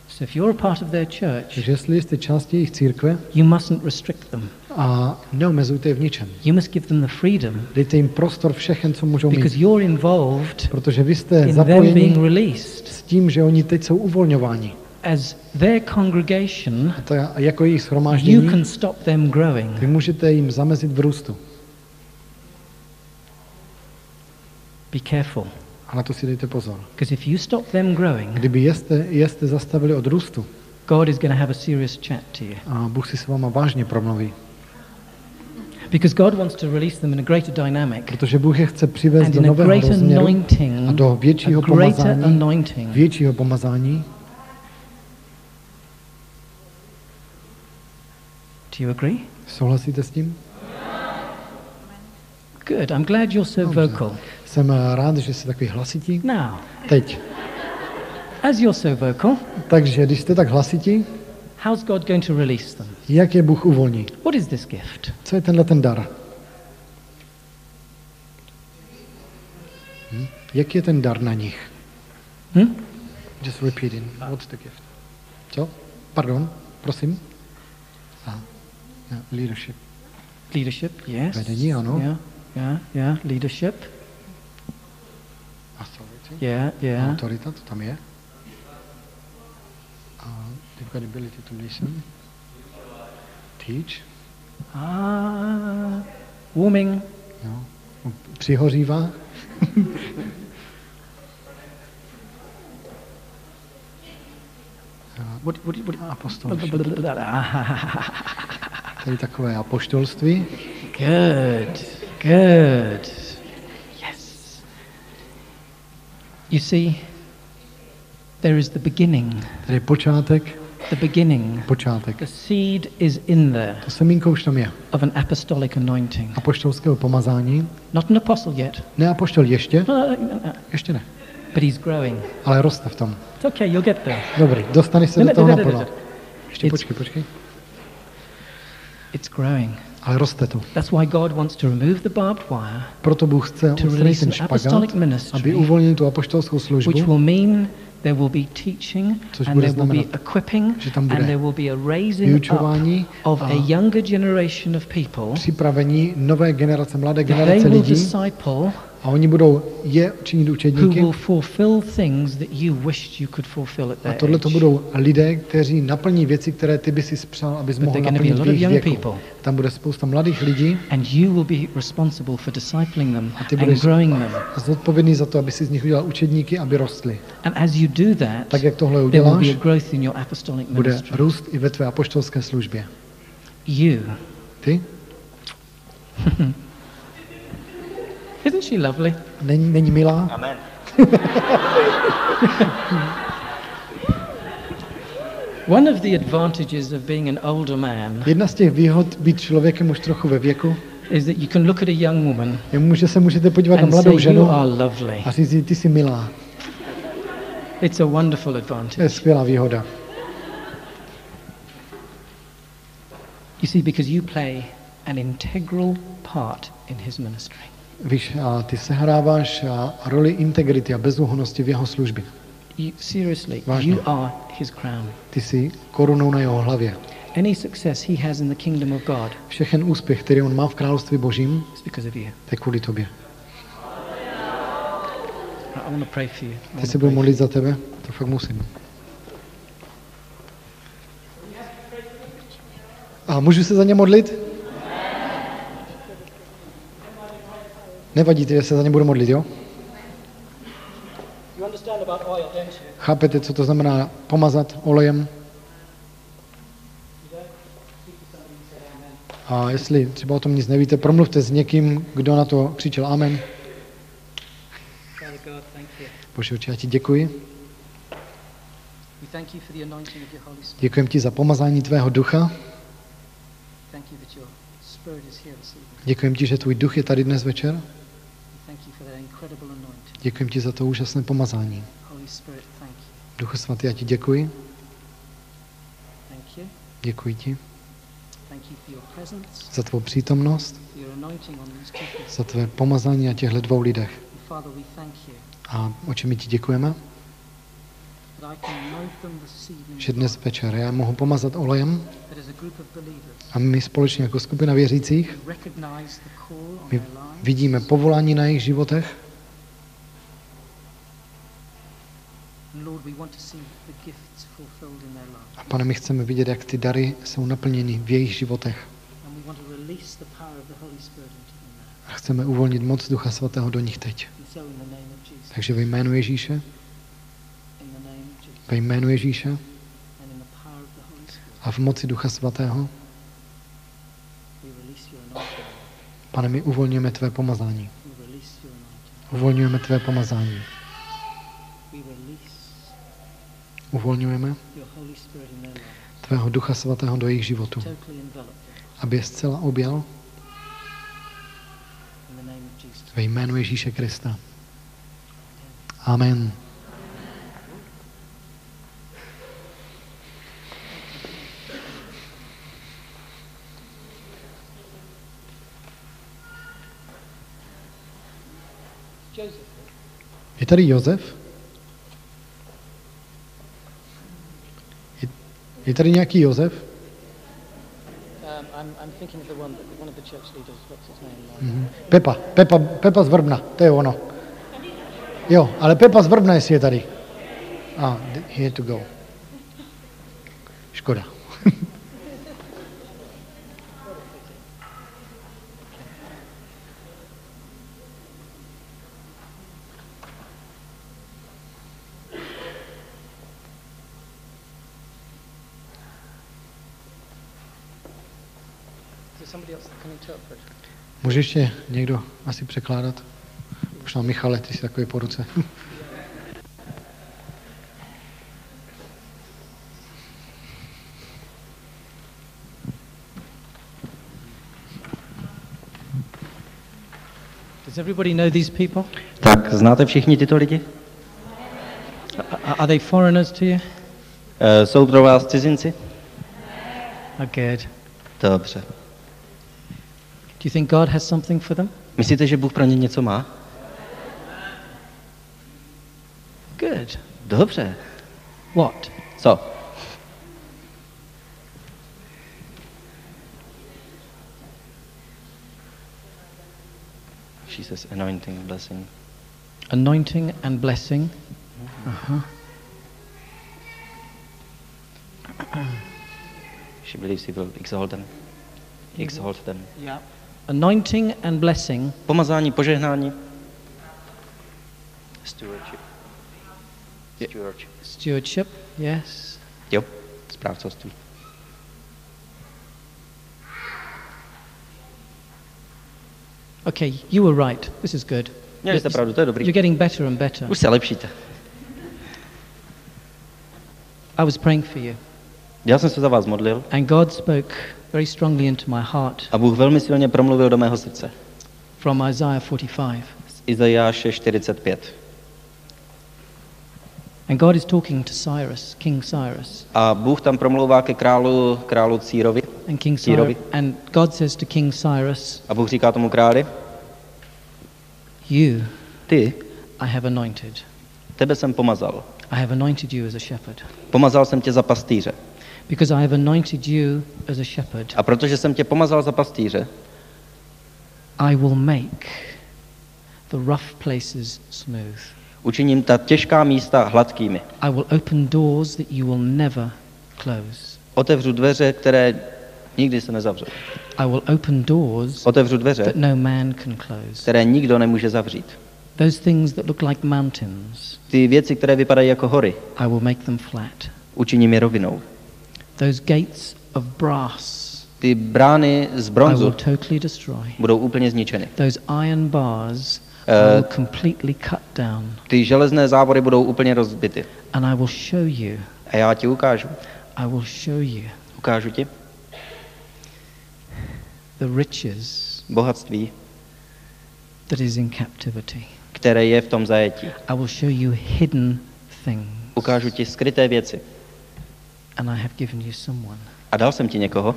[SPEAKER 1] So if you're a part of their church,
[SPEAKER 2] Takže jestli jste částí jejich církve
[SPEAKER 1] you mustn't restrict them.
[SPEAKER 2] a neomezujte je v ničem.
[SPEAKER 1] You must give them the freedom
[SPEAKER 2] Dejte jim prostor všechen, co můžou
[SPEAKER 1] because
[SPEAKER 2] mít.
[SPEAKER 1] you're involved
[SPEAKER 2] Protože vy jste
[SPEAKER 1] in them
[SPEAKER 2] zapojeni
[SPEAKER 1] being released
[SPEAKER 2] s tím, že oni teď jsou uvolňováni.
[SPEAKER 1] as their congregation.
[SPEAKER 2] A to jako jejich
[SPEAKER 1] You
[SPEAKER 2] shromáždění,
[SPEAKER 1] can stop them growing.
[SPEAKER 2] vy můžete jim zamezit v růstu.
[SPEAKER 1] Be careful,
[SPEAKER 2] A na to si dejte pozor.
[SPEAKER 1] because if you stop them growing,
[SPEAKER 2] Kdyby jste zastavili od růstu,
[SPEAKER 1] God is going to have a serious chat to you.
[SPEAKER 2] a Bůh si s váma vážně promluví.
[SPEAKER 1] Because God wants to release them in a greater dynamic
[SPEAKER 2] Protože Bůh je chce přivést
[SPEAKER 1] and
[SPEAKER 2] do
[SPEAKER 1] in a
[SPEAKER 2] nového
[SPEAKER 1] greater
[SPEAKER 2] rozměru a
[SPEAKER 1] anointing,
[SPEAKER 2] do
[SPEAKER 1] a
[SPEAKER 2] většího
[SPEAKER 1] greater
[SPEAKER 2] pomazání.
[SPEAKER 1] anointing.
[SPEAKER 2] Většího pomazání.
[SPEAKER 1] Do you agree?
[SPEAKER 2] Souhlasíte s tím?
[SPEAKER 1] Good. I'm glad you're so
[SPEAKER 2] Dobře.
[SPEAKER 1] vocal.
[SPEAKER 2] Jsem rád, že jste takový hlasití.
[SPEAKER 1] Now,
[SPEAKER 2] Teď.
[SPEAKER 1] as you're so vocal,
[SPEAKER 2] Takže když jste tak hlasití,
[SPEAKER 1] how's God going to release them?
[SPEAKER 2] jak je Bůh uvolní?
[SPEAKER 1] What is this gift?
[SPEAKER 2] Co je tenhle ten dar? Jaký je ten dar na nich? Just repeating. What's the gift? Co? Pardon, prosím. Leadership.
[SPEAKER 1] Leadership, yes.
[SPEAKER 2] Vedení, ano.
[SPEAKER 1] Yeah. Leadership.
[SPEAKER 2] Authority.
[SPEAKER 1] Yeah.
[SPEAKER 2] Autorita, to tam je. They've got ability to listen. Teach.
[SPEAKER 1] Warming.
[SPEAKER 2] Jo. Přihořívá.
[SPEAKER 1] What?
[SPEAKER 2] Apostolství. Tady takové apoštolství.
[SPEAKER 1] Good. Yes. You see, there is the beginning.
[SPEAKER 2] Tady je počátek.
[SPEAKER 1] The beginning.
[SPEAKER 2] Počátek.
[SPEAKER 1] The seed is in there
[SPEAKER 2] To semínko už tam je.
[SPEAKER 1] of an apostolic anointing.
[SPEAKER 2] Apoštolského pomazání.
[SPEAKER 1] Not an apostle yet,
[SPEAKER 2] Ne apoštol ještě. Ještě ne.
[SPEAKER 1] but he's growing.
[SPEAKER 2] Ale roste v tom.
[SPEAKER 1] It's okay, you'll get there.
[SPEAKER 2] Dobrý, dostaneš se do toho naplno. Ještě
[SPEAKER 1] It's-
[SPEAKER 2] počkej.
[SPEAKER 1] It's growing.
[SPEAKER 2] Ale roste to.
[SPEAKER 1] That's why God wants to remove the barbed wire,
[SPEAKER 2] Proto Bůh chce
[SPEAKER 1] to
[SPEAKER 2] odstranit
[SPEAKER 1] release
[SPEAKER 2] ten
[SPEAKER 1] an
[SPEAKER 2] špagát,
[SPEAKER 1] apostolic ministry,
[SPEAKER 2] aby uvolnil tu apoštolskou službu,
[SPEAKER 1] which will mean there will be teaching
[SPEAKER 2] Což
[SPEAKER 1] and
[SPEAKER 2] bude
[SPEAKER 1] there will be
[SPEAKER 2] znamenat,
[SPEAKER 1] equipping
[SPEAKER 2] že tam
[SPEAKER 1] and
[SPEAKER 2] bude
[SPEAKER 1] there will be a raising
[SPEAKER 2] vyučování
[SPEAKER 1] up of a younger generation of people
[SPEAKER 2] připravení nové generace, mladé
[SPEAKER 1] that they
[SPEAKER 2] generace
[SPEAKER 1] will
[SPEAKER 2] lidí
[SPEAKER 1] disciple
[SPEAKER 2] a oni budou činit
[SPEAKER 1] who
[SPEAKER 2] učedníky
[SPEAKER 1] will fulfill things that you wished you could fulfill at
[SPEAKER 2] a
[SPEAKER 1] their
[SPEAKER 2] tohle to
[SPEAKER 1] age.
[SPEAKER 2] budou lidé, kteří naplní věci, které ty by si spřál, abys
[SPEAKER 1] But
[SPEAKER 2] mohl
[SPEAKER 1] they're gonna be a
[SPEAKER 2] naplnit
[SPEAKER 1] lot
[SPEAKER 2] v
[SPEAKER 1] of
[SPEAKER 2] jejich
[SPEAKER 1] young
[SPEAKER 2] věku.
[SPEAKER 1] people.
[SPEAKER 2] Tam bude spousta mladých lidí
[SPEAKER 1] And you will be responsible for discipling them
[SPEAKER 2] a ty
[SPEAKER 1] and
[SPEAKER 2] budeš
[SPEAKER 1] growing them.
[SPEAKER 2] zodpovědný za to, aby si z nich udělal učedníky, aby rostli.
[SPEAKER 1] And as you do that,
[SPEAKER 2] Tak jak tohle
[SPEAKER 1] there will
[SPEAKER 2] uděláš,
[SPEAKER 1] be a growth in your apostolic
[SPEAKER 2] bude
[SPEAKER 1] ministry.
[SPEAKER 2] růst i ve tvé apoštolské službě.
[SPEAKER 1] You.
[SPEAKER 2] Ty?
[SPEAKER 1] Isn't she lovely?
[SPEAKER 2] Není milá?
[SPEAKER 4] Amen.
[SPEAKER 1] One of the advantages of being an older man
[SPEAKER 2] Jedna z těch výhod být člověkem už trochu ve věku
[SPEAKER 1] is that you can look at a young woman
[SPEAKER 2] že se můžete podívat na
[SPEAKER 1] and
[SPEAKER 2] mladou
[SPEAKER 1] say, you
[SPEAKER 2] ženu
[SPEAKER 1] are lovely.
[SPEAKER 2] a říct jí, ty jsi milá.
[SPEAKER 1] It's a wonderful
[SPEAKER 2] To je
[SPEAKER 1] advantage.
[SPEAKER 2] skvělá výhoda.
[SPEAKER 1] You see, because you play an integral part in his ministry.
[SPEAKER 2] Víš, a ty sehráváš roli integrity a bezúhonnosti v jeho službě.
[SPEAKER 1] Seriously,
[SPEAKER 2] Vážně.
[SPEAKER 1] you are his crown.
[SPEAKER 2] Ty jsi korunou na jeho hlavě.
[SPEAKER 1] Any success he has in the kingdom of God
[SPEAKER 2] Všechen úspěch, který on má v království božím,
[SPEAKER 1] is because of you.
[SPEAKER 2] to je kvůli tobě.
[SPEAKER 1] I want to pray for you.
[SPEAKER 2] Teď se budu modlit za tebe, to fakt musím. A můžu se za ně modlit? Nevadí, že se za ně budu modlit, jo? Chápete, co to znamená pomazat olejem? A jestli třeba o tom nic nevíte, promluvte s někým, kdo na to křičel amen. Bože, Otče, já ti děkuji. Děkujem ti za pomazání tvého ducha. Děkujem ti, že tvůj duch je tady dnes večer. Děkujem ti za to úžasné pomazání. Duchu svatý, já ti děkuji. Děkuji ti za tvou přítomnost, za tvé pomazání na těchto dvou lidech. A Otče, my ti děkujeme, že dnes večer já mohu pomazat olejem a my společně jako skupina věřících my vidíme povolání na jejich životech. A Pane, my chceme vidět, jak ty dary jsou naplněny v jejich životech. A chceme uvolnit moc Ducha Svatého do nich teď. Takže ve jménu Ježíše, ve jménu Ježíše a v moci Ducha Svatého, Pane, my uvolňujeme tvé pomazání. Uvolňujeme tvé pomazání. Uvolňujeme tvého Ducha Svatého do jejich životu, aby je zcela objal ve jménu Ježíše Krista. Amen. Je tady Josef? Je tady nějaký Josef? Pepa z Vrbna, to je ono. Jo, ale Pepa z Vrbna, jestli je tady. He had to go. Škoda. Může ještě někdo asi překládat? Možná Michale, ty jsi takový po ruce.
[SPEAKER 1] Does everybody know these people?
[SPEAKER 4] Tak, znáte všichni tyto lidi?
[SPEAKER 1] Are they foreigners to you?
[SPEAKER 4] Jsou pro vás cizinci?
[SPEAKER 1] Good.
[SPEAKER 4] Dobře.
[SPEAKER 1] Do you think God has something for them?
[SPEAKER 4] Myslíte, že Bůh pro ně něco má?
[SPEAKER 1] Good.
[SPEAKER 4] Dobře.
[SPEAKER 1] What?
[SPEAKER 4] Co? She says anointing, blessing.
[SPEAKER 1] Anointing and blessing.
[SPEAKER 4] She believes he will exalt them. Exalt them.
[SPEAKER 1] Yeah. Anointing and blessing.
[SPEAKER 4] Pomazání, požehnání. Stewardship. Stewardship.
[SPEAKER 1] Stewardship, yes.
[SPEAKER 4] Jo, správcovství.
[SPEAKER 1] Okay, you were right. This is good.
[SPEAKER 4] Měli jste pravdu, to je dobrý.
[SPEAKER 1] You're getting better and better.
[SPEAKER 4] Už se lepšíte.
[SPEAKER 1] I was praying for you.
[SPEAKER 4] Já jsem se za vás modlil
[SPEAKER 1] and God spoke very strongly into my heart
[SPEAKER 4] A Bůh velmi silně promluvil do mého srdce.
[SPEAKER 1] from Isaiah 45.
[SPEAKER 4] Z Izajáše 45.
[SPEAKER 1] And God is talking to Cyrus, King Cyrus.
[SPEAKER 4] A Bůh tam promlouvá ke králu Círovi.
[SPEAKER 1] And King
[SPEAKER 4] Círovi.
[SPEAKER 1] Cyrus, and God says to King Cyrus,
[SPEAKER 4] A Bůh říká tomu králi,
[SPEAKER 1] you
[SPEAKER 4] ty,
[SPEAKER 1] I have anointed.
[SPEAKER 4] tebe jsem pomazal.
[SPEAKER 1] I have anointed you as a shepherd.
[SPEAKER 4] Pomazal jsem tě za pastýře.
[SPEAKER 1] Because I have anointed you as a shepherd,
[SPEAKER 4] A protože jsem tě pomazal za pastýře,
[SPEAKER 1] I will make the rough places smooth.
[SPEAKER 4] učiním ta těžká místa hladkými.
[SPEAKER 1] I will open doors that you will never close.
[SPEAKER 4] Otevřu dveře, které nikdy se nezavřou.
[SPEAKER 1] I will open doors
[SPEAKER 4] Otevřu dveře,
[SPEAKER 1] that no man can close.
[SPEAKER 4] které nikdo nemůže zavřít.
[SPEAKER 1] Those things that look like mountains,
[SPEAKER 4] Ty věci, které vypadají jako hory,
[SPEAKER 1] I will make them flat.
[SPEAKER 4] učiním je rovinou.
[SPEAKER 1] Those gates of brass,
[SPEAKER 4] Ty brány z
[SPEAKER 1] I will
[SPEAKER 4] bronzu
[SPEAKER 1] totally destroy.
[SPEAKER 4] budou úplně zničeny.
[SPEAKER 1] Those iron bars, I will completely cut down.
[SPEAKER 4] Ty železné závory budou úplně rozbity.
[SPEAKER 1] And I will show you,
[SPEAKER 4] A já ti ukážu.
[SPEAKER 1] I will show you
[SPEAKER 4] Ukážu ti
[SPEAKER 1] the riches
[SPEAKER 4] bohatství,
[SPEAKER 1] that is in captivity.
[SPEAKER 4] které je v tom zajetí.
[SPEAKER 1] I will show you hidden things.
[SPEAKER 4] Ukážu ti skryté věci.
[SPEAKER 1] And I have given you someone
[SPEAKER 4] A dal jsem ti někoho,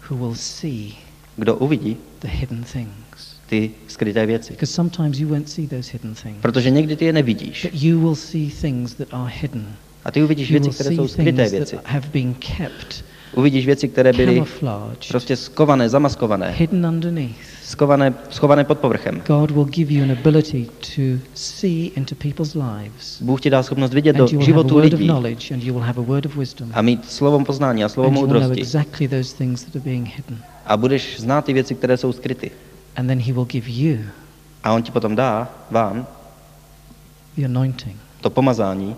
[SPEAKER 1] who will see
[SPEAKER 4] kdo uvidí
[SPEAKER 1] the hidden things.
[SPEAKER 4] ty skryté věci.
[SPEAKER 1] Because sometimes you won't see those hidden things.
[SPEAKER 4] Protože někdy ty je nevidíš.
[SPEAKER 1] But you will see things that are hidden.
[SPEAKER 4] A ty uvidíš
[SPEAKER 1] You
[SPEAKER 4] věci,
[SPEAKER 1] will
[SPEAKER 4] které
[SPEAKER 1] see
[SPEAKER 4] jsou skryté
[SPEAKER 1] things
[SPEAKER 4] věci.
[SPEAKER 1] that have been kept
[SPEAKER 4] Uvidíš věci, které byly
[SPEAKER 1] camouflaged,
[SPEAKER 4] prostě skované, zamaskované,
[SPEAKER 1] hidden underneath.
[SPEAKER 4] schované pod povrchem.
[SPEAKER 1] God will give you an ability to see into people's lives.
[SPEAKER 4] Bůh ti dá schopnost vidět do
[SPEAKER 1] And you will have a
[SPEAKER 4] životu
[SPEAKER 1] word of
[SPEAKER 4] lidí
[SPEAKER 1] knowledge and you will have a word of wisdom.
[SPEAKER 4] a mít slovo poznání a slovo
[SPEAKER 1] And you will know
[SPEAKER 4] moudrosti.
[SPEAKER 1] exactly those things that are being hidden.
[SPEAKER 4] A budeš znát ty věci, které jsou skryty.
[SPEAKER 1] And then he will give you
[SPEAKER 4] A on ti potom dá, vám,
[SPEAKER 1] the anointing
[SPEAKER 4] to pomazání,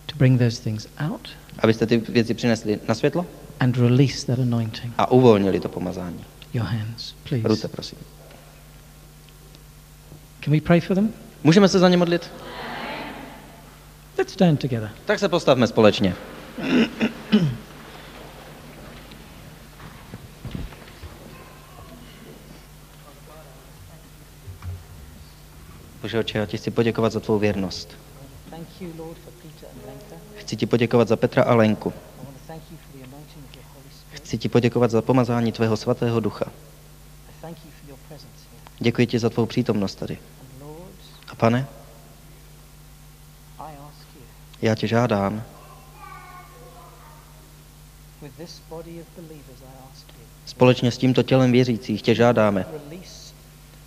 [SPEAKER 1] to bring those things out
[SPEAKER 4] abyste ty věci přinesli na světlo
[SPEAKER 1] and release that anointing.
[SPEAKER 4] a uvolnili to pomazání.
[SPEAKER 1] Your hands, please.
[SPEAKER 4] Ruce, prosím.
[SPEAKER 1] Can we pray for them?
[SPEAKER 4] Můžeme se za ně modlit?
[SPEAKER 1] Let's stand together.
[SPEAKER 4] Tak se postavme společně. Bože oče, já ti chci poděkovat za tvou věrnost.
[SPEAKER 1] Thank you, Lord, for Peter and Lenka.
[SPEAKER 4] Chci ti poděkovat za Petra a Lenku.
[SPEAKER 1] I want to thank you for the anointing of your Holy Spirit.
[SPEAKER 4] Chci ti poděkovat za pomazání tvého svatého ducha.
[SPEAKER 1] I thank you for your presence here.
[SPEAKER 4] Děkuji ti za tvou přítomnost tady.
[SPEAKER 1] And Lord,
[SPEAKER 4] A pane,
[SPEAKER 1] I ask you,
[SPEAKER 4] já tě žádám,
[SPEAKER 1] with this body of believers, I ask you,
[SPEAKER 4] společně s tímto tělem věřících tě žádáme,
[SPEAKER 1] release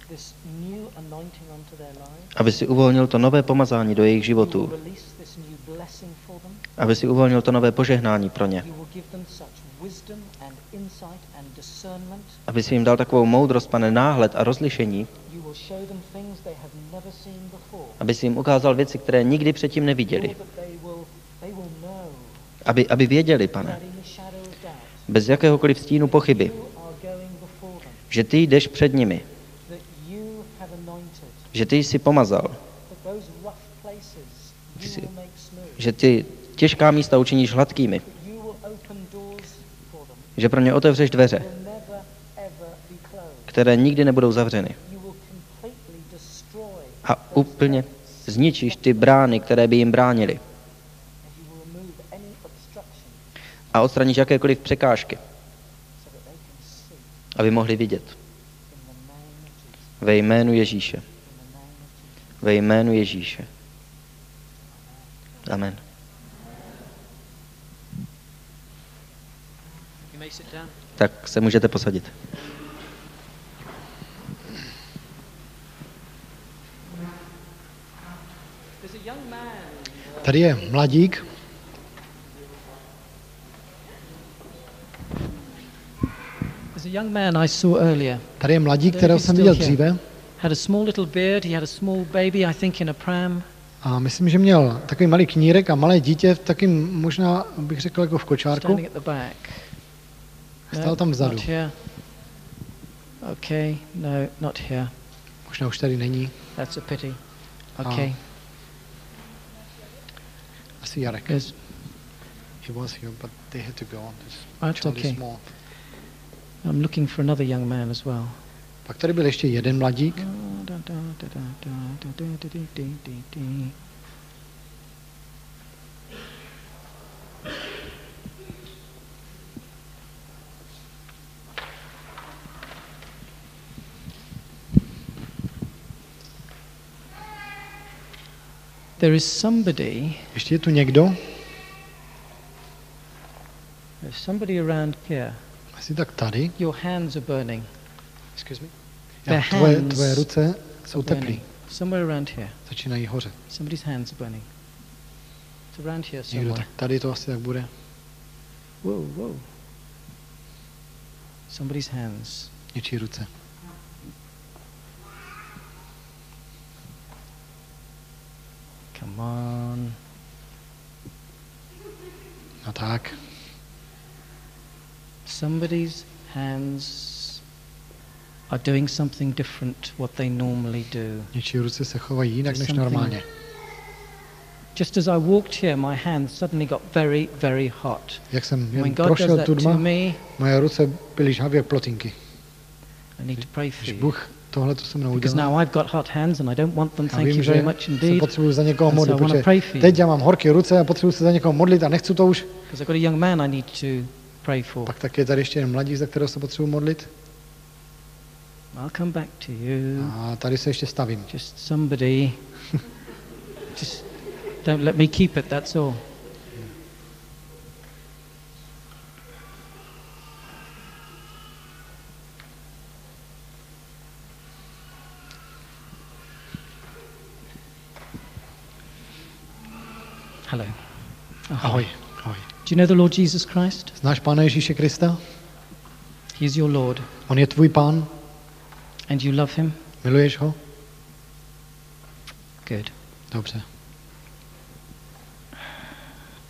[SPEAKER 1] this new anointing onto their lives.
[SPEAKER 4] aby si uvolnil to nové pomazání do jejich
[SPEAKER 1] You will
[SPEAKER 4] životů,
[SPEAKER 1] release this new blessing for them.
[SPEAKER 4] aby si uvolnil to nové požehnání pro ně,
[SPEAKER 1] You will give them such wisdom and insight and discernment.
[SPEAKER 4] aby si jim dal takovou moudrost, pane, náhled a rozlišení,
[SPEAKER 1] You will show them things they have never seen before.
[SPEAKER 4] aby si jim ukázal věci, které nikdy předtím neviděli,
[SPEAKER 1] Lord, that they will know
[SPEAKER 4] aby věděli, pane,
[SPEAKER 1] that in the shadow of doubt,
[SPEAKER 4] bez jakéhokoliv stínu pochyby,
[SPEAKER 1] you are going before them,
[SPEAKER 4] že ty jdeš před nimi,
[SPEAKER 1] that you have anointed,
[SPEAKER 4] že ty jsi pomazal,
[SPEAKER 1] that those rough places you
[SPEAKER 4] Jsi-
[SPEAKER 1] will make smooth,
[SPEAKER 4] že ty těžká místa učiníš hladkými,
[SPEAKER 1] that you will open doors for them,
[SPEAKER 4] že pro ně otevřeš dveře,
[SPEAKER 1] will never ever be closed.
[SPEAKER 4] které nikdy nebudou zavřeny.
[SPEAKER 1] You will completely destroy
[SPEAKER 4] A úplně zničíš ty brány, které by jim bránily.
[SPEAKER 1] and you will remove any obstruction
[SPEAKER 4] A odstraníš jakékoliv překážky,
[SPEAKER 1] so that they can see
[SPEAKER 4] aby mohli vidět.
[SPEAKER 1] in the name of Jesus.
[SPEAKER 4] Ve jménu Ježíše.
[SPEAKER 1] In the name of Jesus.
[SPEAKER 4] Ve jménu Ježíše. Amen.
[SPEAKER 1] You may sit down.
[SPEAKER 4] Tak se můžete posadit.
[SPEAKER 1] There's a young man.
[SPEAKER 2] Tady je mladík,
[SPEAKER 1] There's a young man I saw earlier.
[SPEAKER 2] tady je mladík, kterého jsem viděl dříve
[SPEAKER 1] Had a small little beard. He had a small baby, I think, in a pram.
[SPEAKER 2] a myslím, že měl takový malý knírek a malé dítě v takým, možná bych řekl, jako v kočárku.
[SPEAKER 1] Standing at the back.
[SPEAKER 2] Stál tam vzadu.
[SPEAKER 1] Not here. Okay, no, not here.
[SPEAKER 2] Možná už tady není.
[SPEAKER 1] That's a pity. Okay.
[SPEAKER 2] Asi Jarek.
[SPEAKER 1] There's,
[SPEAKER 2] He was here, but they had to go on. This
[SPEAKER 1] Right,
[SPEAKER 2] child is
[SPEAKER 1] okay.
[SPEAKER 2] small.
[SPEAKER 1] I'm looking for another young man as well.
[SPEAKER 2] Pak tady byl ještě jeden mladík.
[SPEAKER 1] There is somebody.
[SPEAKER 2] Ještě je tu někdo.
[SPEAKER 1] There's somebody around here.
[SPEAKER 2] Asi tak tady.
[SPEAKER 1] Your hands are burning.
[SPEAKER 2] Excuse me.
[SPEAKER 1] Their
[SPEAKER 2] Tvoje ruce jsou
[SPEAKER 1] burning.
[SPEAKER 2] teplý.
[SPEAKER 1] Somewhere around here.
[SPEAKER 2] Začínají hořet.
[SPEAKER 1] Somebody's hands are burning. It's around here
[SPEAKER 2] Někdo
[SPEAKER 1] somewhere.
[SPEAKER 2] tak tady to asi tak bude.
[SPEAKER 1] Whoa. Somebody's hands.
[SPEAKER 2] Něčí ruce.
[SPEAKER 1] Come on.
[SPEAKER 2] No tak.
[SPEAKER 1] Somebody's hands are doing something different what they normally do.
[SPEAKER 2] Něčí ruce se chovají jinak než
[SPEAKER 1] Something-
[SPEAKER 2] normálně.
[SPEAKER 1] Just as I walked here, my hands suddenly got very, very hot.
[SPEAKER 2] Jak jsem
[SPEAKER 1] When
[SPEAKER 2] jen
[SPEAKER 1] God does
[SPEAKER 2] prošel
[SPEAKER 1] that
[SPEAKER 2] tu
[SPEAKER 1] to
[SPEAKER 2] dma,
[SPEAKER 1] me,
[SPEAKER 2] moje ruce byly žhavě plotinky.
[SPEAKER 1] I need to pray for
[SPEAKER 2] Když
[SPEAKER 1] you.
[SPEAKER 2] Bůh tohle to se mnou
[SPEAKER 1] Because
[SPEAKER 2] udělal,
[SPEAKER 1] now I've got hot hands and I don't want them.
[SPEAKER 2] já
[SPEAKER 1] Thank
[SPEAKER 2] vím,
[SPEAKER 1] you
[SPEAKER 2] že
[SPEAKER 1] very much
[SPEAKER 2] se
[SPEAKER 1] indeed.
[SPEAKER 2] potřebuji za někoho
[SPEAKER 1] And so
[SPEAKER 2] modlit,
[SPEAKER 1] I wanna
[SPEAKER 2] protože
[SPEAKER 1] pray for you.
[SPEAKER 2] teď já mám horké ruce a potřebuji se za někoho modlit a nechci to už.
[SPEAKER 1] Because I've got a young man I need to pray for.
[SPEAKER 2] Pak tak je tady ještě jeden mladík, za kterého se potřebuji modlit.
[SPEAKER 1] I'll come back to you.
[SPEAKER 2] A tady se ještě stavím.
[SPEAKER 1] Just somebody. Just don't let me keep it, that's all. Hello.
[SPEAKER 2] Ahoj. Ahoj.
[SPEAKER 1] Do you know the Lord Jesus Christ?
[SPEAKER 2] Znáš Pána Ježíše Krista?
[SPEAKER 1] He is your Lord.
[SPEAKER 2] On je tvůj Pán?
[SPEAKER 1] And you love him?
[SPEAKER 2] Miluješ ho?
[SPEAKER 1] Good.
[SPEAKER 2] Dobře.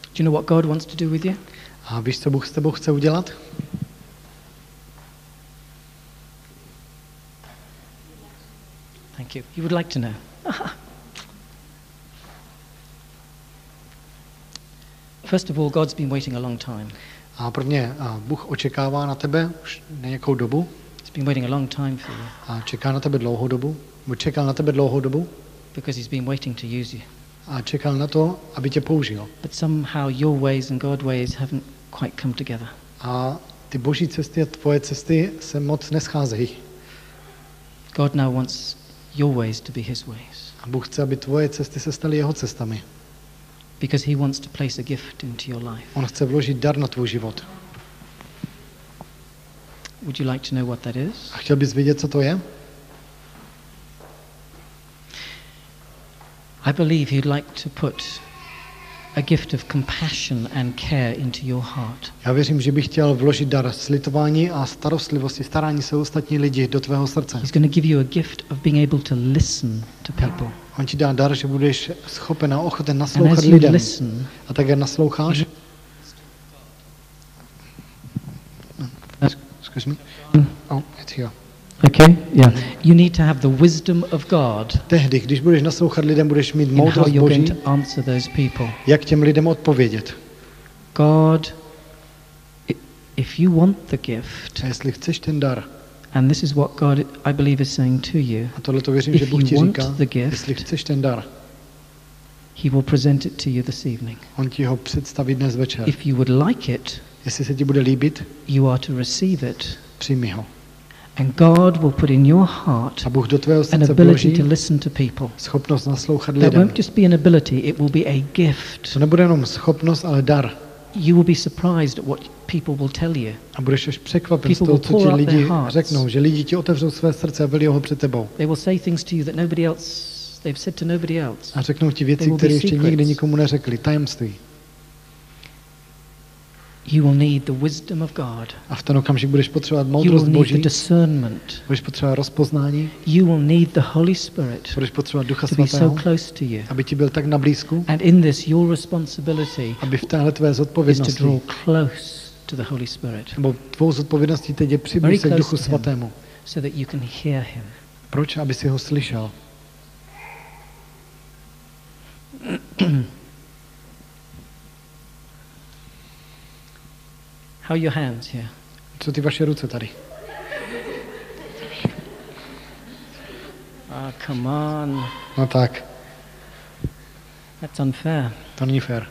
[SPEAKER 1] Do you know what God wants to do with you?
[SPEAKER 2] A víš, co Bůh s tebou chce udělat?
[SPEAKER 1] Thank you. You would like to know. First of all, God's been waiting a long time.
[SPEAKER 2] A prvně Bůh očekává na tebe už nějakou dobu
[SPEAKER 1] He's been waiting a long time for you
[SPEAKER 2] a čeká na tebe dlouhou dobu. Čekal na tebe dlouhou dobu
[SPEAKER 1] because he's been waiting to use you.
[SPEAKER 2] a čekal na to, aby tě použil.
[SPEAKER 1] But somehow your ways and God's ways haven't quite come together.
[SPEAKER 2] A ty boží cesty a tvoje cesty se moc nescházejí.
[SPEAKER 1] God now wants your ways to be his ways
[SPEAKER 2] A Bůh chce, aby tvoje cesty se staly jeho cestami.
[SPEAKER 1] because he wants to place a gift into your life.
[SPEAKER 2] On chce vložit dar na tvůj život.
[SPEAKER 1] Would you like to know what that is?
[SPEAKER 2] A chtěl bys vědět, co to je?
[SPEAKER 1] I believe he'd like to put a gift of compassion and care into your heart.
[SPEAKER 2] Já věřím, že bych chtěl vložit dar slitování a starostlivosti, starání se o ostatní lidi do tvého srdce.
[SPEAKER 1] He's going to give you a gift of being able to listen to people.
[SPEAKER 2] On ti dá dar, že budeš schopen a ochoten
[SPEAKER 1] And
[SPEAKER 2] naslouchat
[SPEAKER 1] as you
[SPEAKER 2] lidem.
[SPEAKER 1] listen,
[SPEAKER 2] A tak, jak nasloucháš, excuse me. Oh, it's here.
[SPEAKER 1] okay, yeah, you need to have the wisdom of God
[SPEAKER 2] Tehdy, když budeš naslouchat lidem, budeš mít
[SPEAKER 1] in how
[SPEAKER 2] moudrost
[SPEAKER 1] you're going
[SPEAKER 2] Boží,
[SPEAKER 1] to answer those people.
[SPEAKER 2] jak těm lidem odpovědět.
[SPEAKER 1] God, if you want the gift,
[SPEAKER 2] A jestli chceš ten dar,
[SPEAKER 1] and this is what God, I believe, is saying to you,
[SPEAKER 2] a tohle to věřím,
[SPEAKER 1] If
[SPEAKER 2] že Bůh
[SPEAKER 1] you
[SPEAKER 2] ti
[SPEAKER 1] want
[SPEAKER 2] říká,
[SPEAKER 1] the gift,
[SPEAKER 2] jestli chceš ten dar,
[SPEAKER 1] he will present it to you this evening.
[SPEAKER 2] on ti ho představí dnes večer.
[SPEAKER 1] If you would like it,
[SPEAKER 2] Jestli se ti bude líbit,
[SPEAKER 1] you are to receive it.
[SPEAKER 2] přijmi ho.
[SPEAKER 1] And God will put in your heart
[SPEAKER 2] A Bůh do tvého
[SPEAKER 1] an
[SPEAKER 2] srdce
[SPEAKER 1] ability
[SPEAKER 2] vloží
[SPEAKER 1] to listen to people.
[SPEAKER 2] schopnost naslouchat
[SPEAKER 1] That
[SPEAKER 2] lidem.
[SPEAKER 1] won't just be an ability, it will be a gift.
[SPEAKER 2] To nebude jenom schopnost, ale dar.
[SPEAKER 1] You will be surprised at what people will tell you.
[SPEAKER 2] A budeš až překvapen z
[SPEAKER 1] People
[SPEAKER 2] toho,
[SPEAKER 1] will
[SPEAKER 2] co
[SPEAKER 1] pour
[SPEAKER 2] ti
[SPEAKER 1] out
[SPEAKER 2] lidi
[SPEAKER 1] their hearts.
[SPEAKER 2] řeknou, že lidi ti otevřou své srdce a vylí ho před tebou.
[SPEAKER 1] They will say things to you that nobody else, they've said to nobody else.
[SPEAKER 2] A řeknou ti věci,
[SPEAKER 1] They will be
[SPEAKER 2] které ještě
[SPEAKER 1] secrets.
[SPEAKER 2] nikdy nikomu neřekli. Tajemství.
[SPEAKER 1] You will need the wisdom of God.
[SPEAKER 2] A v ten okamžik budeš potřebovat
[SPEAKER 1] You
[SPEAKER 2] moudrost
[SPEAKER 1] will need the
[SPEAKER 2] Boží,
[SPEAKER 1] discernment.
[SPEAKER 2] budeš potřebovat rozpoznání,
[SPEAKER 1] You will need the Holy Spirit
[SPEAKER 2] budeš potřebovat Ducha
[SPEAKER 1] to be
[SPEAKER 2] Svatého,
[SPEAKER 1] so close to you.
[SPEAKER 2] aby ti byl tak na blízku,
[SPEAKER 1] And in this, your responsibility
[SPEAKER 2] aby v téhle tvé
[SPEAKER 1] is to
[SPEAKER 2] zodpovědnosti,
[SPEAKER 1] draw close to the Holy Spirit
[SPEAKER 2] nebo tvou zodpovědností teď je přiblíž se k
[SPEAKER 1] close
[SPEAKER 2] Duchu
[SPEAKER 1] to him.
[SPEAKER 2] Svatému.
[SPEAKER 1] so that you can hear him.
[SPEAKER 2] Proč? Aby si ho slyšel.
[SPEAKER 1] How are your hands here?
[SPEAKER 2] Co ty vaše ruce tady?
[SPEAKER 1] Come on.
[SPEAKER 2] No tak,
[SPEAKER 1] That's unfair.
[SPEAKER 2] to není fér.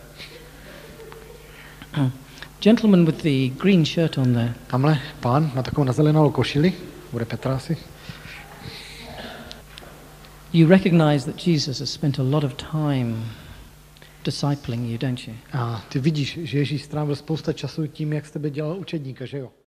[SPEAKER 1] Gentleman with the green shirt on there.
[SPEAKER 2] Tamhle pán má takovou nazelenou košili, bude Petra asi.
[SPEAKER 1] You recognize that Jesus has spent a lot of time discipling you, don't you?
[SPEAKER 2] A ty vidíš, že Ježíš strávil spousta času tím, jak z tebe dělal učedníka, že jo?